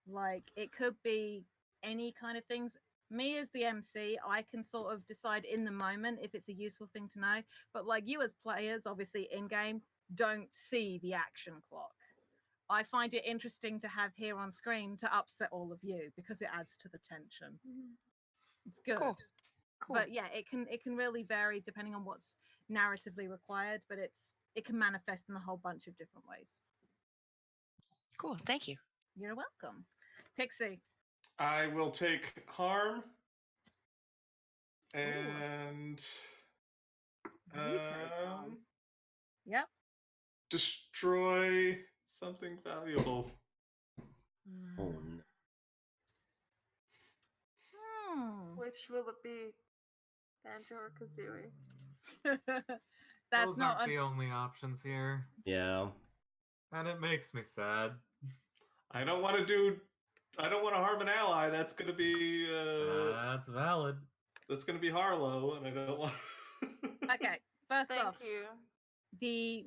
Like, it could be any kind of things. Me as the MC, I can sort of decide in the moment if it's a useful thing to know. But like, you as players, obviously in game, don't see the action clock. I find it interesting to have here on screen to upset all of you because it adds to the tension. It's good. Cool. But yeah, it can really vary depending on what's narratively required, but it can manifest in a whole bunch of different ways. Cool. Thank you. You're welcome. Pixie. I will take harm and You take harm. Yep. destroy something valuable. Oh, no. Which will it be? Banjo or Kazooie? That's Those not aren't the only options here. Yeah. And it makes me sad. I don't want to harm an ally. That's going to be That's valid. that's going to be Harlow, and I don't want. Okay. First off, Thank you. the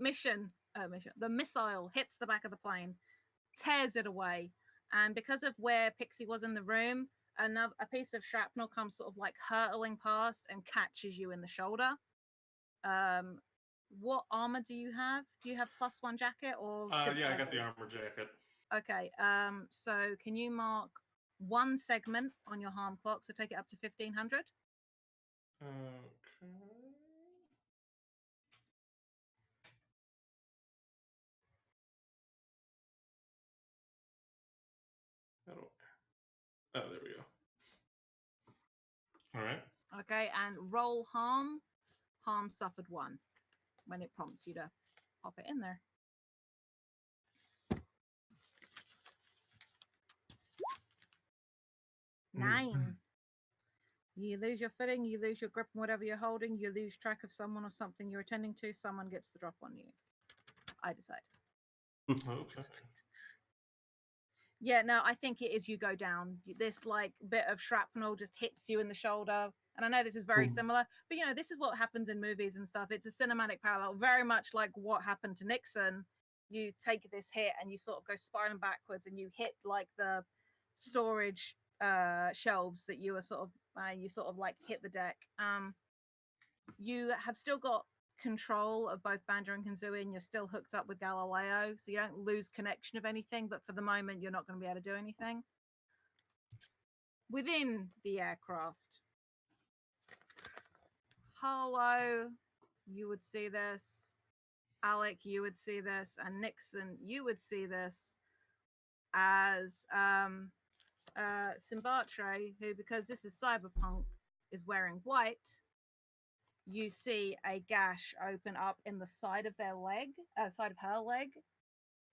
the missile hits the back of the plane, tears it away, and because of where Pixie was in the room, a piece of shrapnel comes sort of like hurtling past and catches you in the shoulder. What armor do you have? Do you have +1 jacket or? Yeah, I got the armor jacket. Okay. So can you mark one segment on your harm clock? So take it up to 1500. Okay. Oh, there we go. All right. Okay, and roll harm. Harm suffered 1 when it prompts you to pop it in there. Nine. You lose your footing, you lose your grip on whatever you're holding, you lose track of someone or something you're attending to, someone gets the drop on you. I decide. Okay. Yeah, no, I think it is you go down. This like bit of shrapnel just hits you in the shoulder. And I know this is very similar, but you know, this is what happens in movies and stuff. It's a cinematic parallel, very much like what happened to Nixon. You take this hit and you sort of go spiraling backwards and you hit like the storage shelves that you were sort of you sort of like hit the deck. You have still got control of both Banjo and Kazooie, and you're still hooked up with Galileo, so you don't lose connection of anything, but for the moment, you're not going to be able to do anything. Within the aircraft, Harlow, you would see this. Alec, you would see this. And Nixon, you would see this as Simbatre, who, because this is cyberpunk, is wearing white. You see a gash open up in the side of their leg, side of her leg,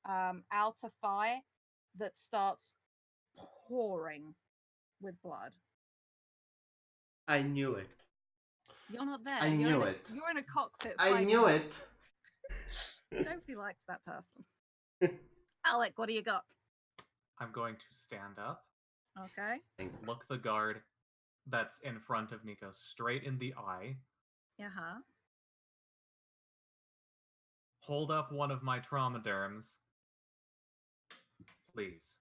outer thigh, that starts pouring with blood. I knew it. You're not there. I you're knew in it. You're in a cockpit. I knew it. Nobody likes that person. Alec, what do you got? I'm going to stand up, Okay. look the guard that's in front of Nico straight in the eye, Uh-huh. hold up one of my trauma derms. Please.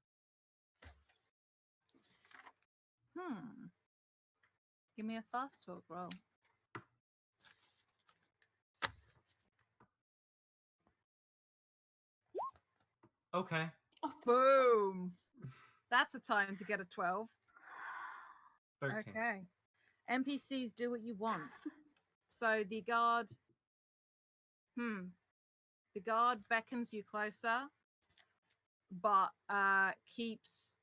Give me a fast talk roll. Okay. Boom. That's a time to get a 12. 13. Okay. NPCs do what you want. So the guard beckons you closer, but keeps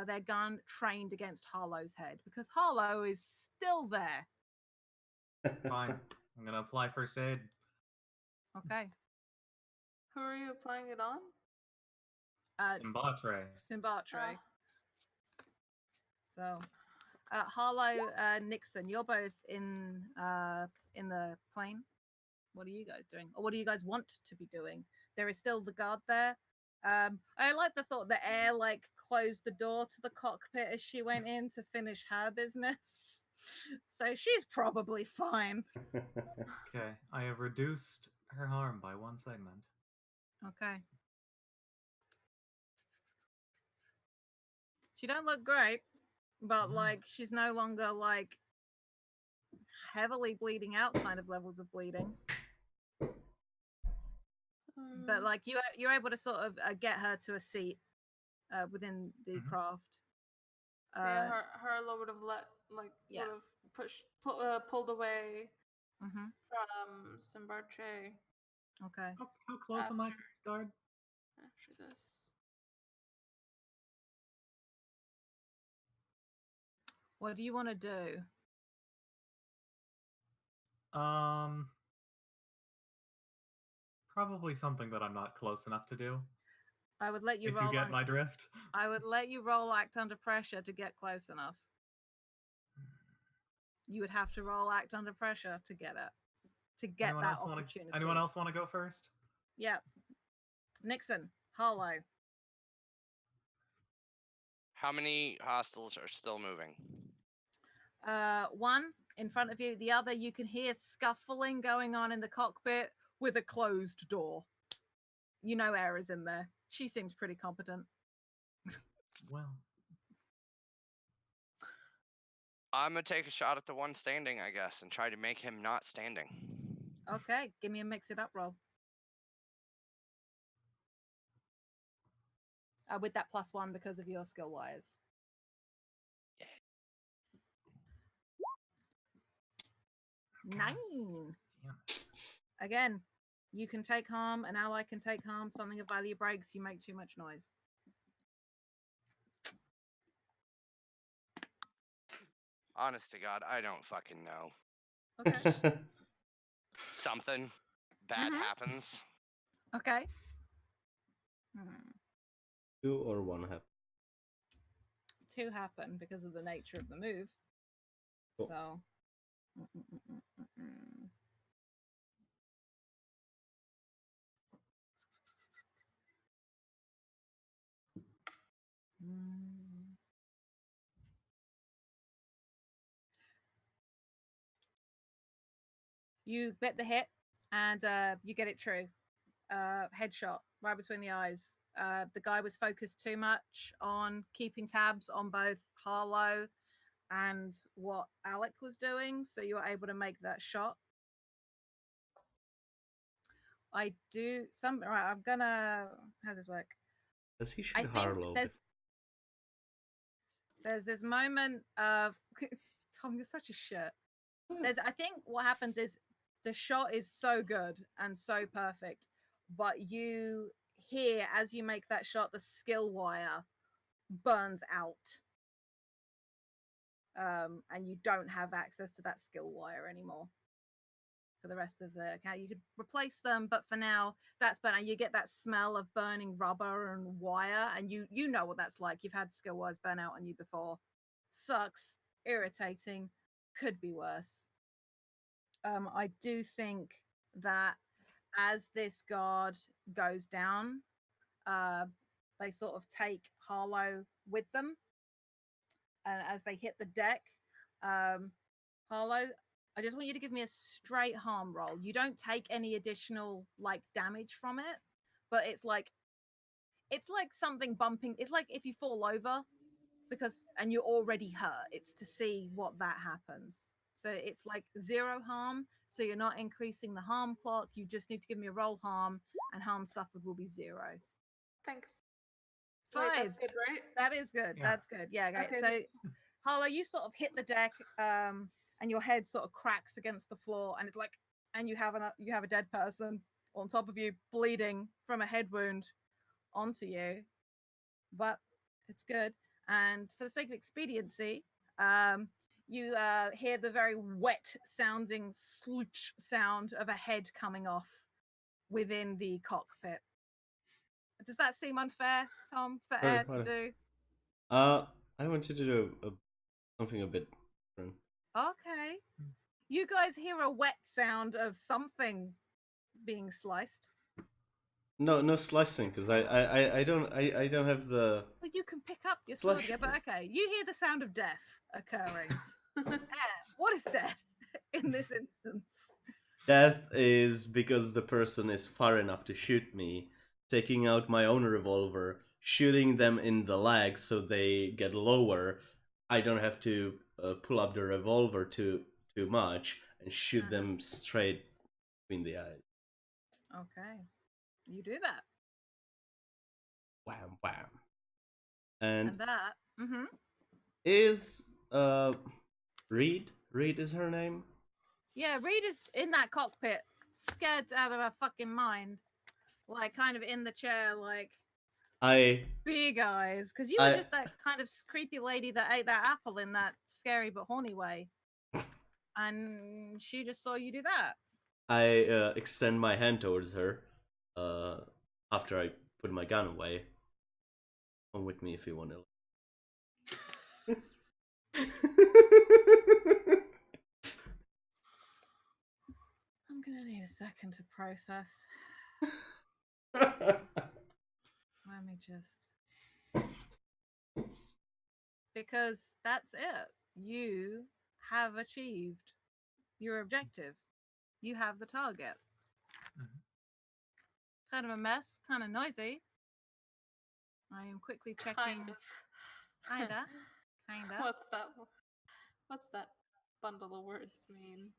their gun trained against Harlow's head because Harlow is still there. Fine. I'm going to apply first aid. Okay. Who are you applying it on? Simbatre. Simbatre. So, Harlow, Nixon, you're both in the plane. What are you guys doing, or what do you guys want to be doing? There is still the guard there. I like the thought that Air closed the door to the cockpit as she went in to finish her business, so she's probably fine. Okay, I have reduced her harm by 1 segment. Okay. She don't look great, but she's no longer heavily bleeding out kind of levels of bleeding. But you're able to sort of get her to a seat within the craft. Harlow would have would have pulled away from Simbatre. Okay. How close am I to this guard? After this. What do you want to do? Probably something that I'm not close enough to do. I would let you if roll. You get my drift. I would let you roll act under pressure to get close enough. You would have to roll act under pressure to get it. To get that opportunity. Anyone else want to go first? Yeah. Nixon, Harlow. How many hostiles are still moving? One in front of you. The other, you can hear scuffling going on in the cockpit with a closed door. You know Air is in there. She seems pretty competent. Well. I'm going to take a shot at the one standing, I guess, and try to make him not standing. Okay, give me a mix it up roll. With that +1 because of your skill wise. Yeah. 9. Yeah. Again, you can take harm, an ally can take harm, something of value breaks, you make too much noise. Honest to God, I don't fucking know. Okay. Something bad happens. Okay. 2 or 1 happen? 2 happen because of the nature of the move. Cool. So. You bet the hit, and you get it true. Headshot right between the eyes. The guy was focused too much on keeping tabs on both Harlow and what Alec was doing, so you were able to make that shot. I do some. Right, I'm gonna. How's this work? Does he I shoot think Harlow? there's this moment of Tom, you're such a shit. I think what happens is the shot is so good and so perfect, but you hear as you make that shot, the skill wire burns out. And you don't have access to that skill wire anymore for the rest of the account. You could replace them, but for now, that's burnt. You get that smell of burning rubber and wire, and you know what that's like. You've had skill wires burn out on you before. Sucks, irritating, could be worse. I do think that as this guard goes down, they sort of take Harlow with them, and as they hit the deck, Harlow, I just want you to give me a straight harm roll. You don't take any additional like damage from it, but it's like something bumping. It's like if you fall over and you're already hurt. It's to see what that happens. So it's like 0 harm. So you're not increasing the harm clock. You just need to give me a roll harm, and harm suffered will be 0. Thanks. 5. Wait, that's good, right? That is good. Yeah. That's good. Yeah, great. Okay. So Harlow, you sort of hit the deck, and your head sort of cracks against the floor, and it's like, and you have a dead person on top of you, bleeding from a head wound onto you. But it's good. And for the sake of expediency, you hear the very wet sounding sloosh sound of a head coming off within the cockpit. Does that seem unfair, Tom, for Air to do? I wanted to do something a bit different. Okay. You guys hear a wet sound of something being sliced. No slicing, because I don't have the. Well, you can pick up your sword Slash. again, but okay. You hear the sound of death occurring. What is death in this instance? Death is because the person is far enough to shoot me, taking out my own revolver, shooting them in the legs so they get lower. I don't have to pull up the revolver too much and shoot them straight between the eyes. Okay, you do that. Wham wham. And that is Reed is her name? Yeah, Reed is in that cockpit, scared out of her fucking mind, like kind of in the chair, like big eyes, because you were just that kind of creepy lady that ate that apple in that scary but horny way, and she just saw you do that. I extend my hand towards her after I put my gun away. Come with me if you want to. I'm gonna need a second to process. Let me just. Because that's it. You have achieved your objective. You have the target. Mm-hmm. Kind of a mess, kind of noisy. I am quickly checking. Kinda. What's that bundle of words mean?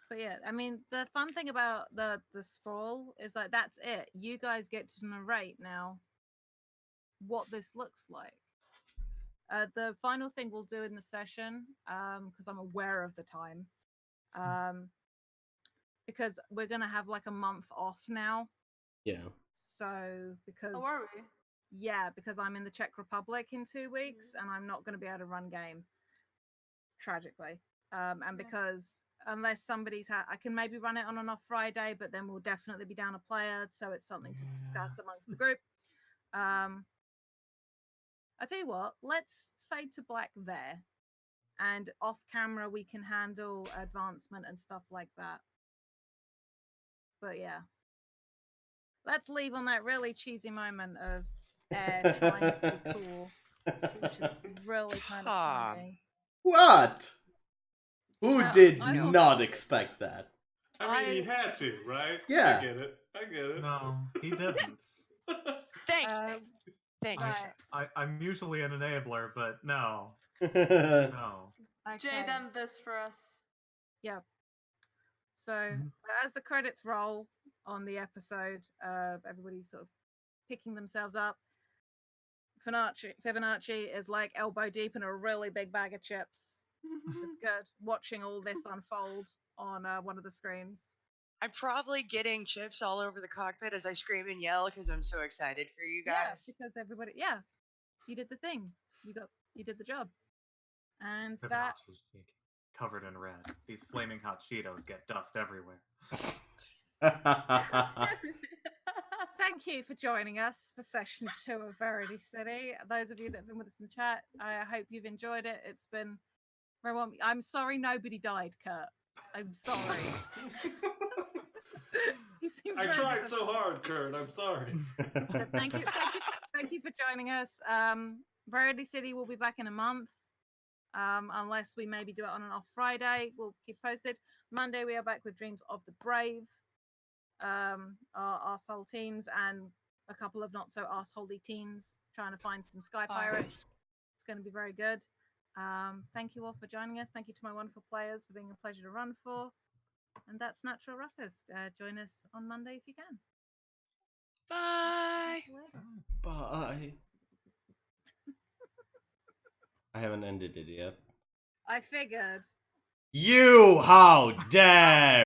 But yeah, I mean, the fun thing about the sprawl is that that's it. You guys get to narrate now what this looks like. The final thing we'll do in the session, because I'm aware of the time, because we're gonna have like a month off now. Yeah. So because oh, are we? Yeah, because I'm in the Czech Republic in 2 weeks, and I'm not going to be able to run game. Tragically, and because unless somebody's I can maybe run it on an off Friday, but then we'll definitely be down a player, so it's something to discuss amongst the group. I tell you what, let's fade to black there, and off camera we can handle advancement and stuff like that. But yeah, let's leave on that really cheesy moment of Air trying to be cool, which is really kind of funny. What? Who did not expect that? I mean, he had to, right? Yeah. I get it. No, he didn't. Thank you. Thank you. I'm usually an enabler, but no. No. Okay. Jay done this for us. Yeah. So as the credits roll, on the episode. Everybody sort of picking themselves up. Fibonacci is like elbow deep in a really big bag of chips. It's good watching all this unfold on one of the screens. I'm probably getting chips all over the cockpit as I scream and yell because I'm so excited for you guys. Yeah, because everybody, you did the thing. You did the job. And that Fibonacci's covered in red. These flaming hot Cheetos get dust everywhere. Thank you for joining us for session 2 of Verity City. Those of you that have been with us in the chat, I hope you've enjoyed it. It's been very well. I'm sorry nobody died, Kurt. I'm sorry. I tried so hard, Kurt. I'm sorry. But thank you for joining us. Verity City will be back in a month, unless we maybe do it on and off Friday. We'll keep posted. Monday we are back with Dreams of the Brave, our arsehole teens, and a couple of not so arseholey teens trying to find some sky pirates. It's going to be very good. Thank you all for joining us. Thank you to my wonderful players for being a pleasure to run for. And that's Natural Ruckers. Join us on Monday if you can. Bye. Bye. I haven't ended it yet. I figured. You, how dare!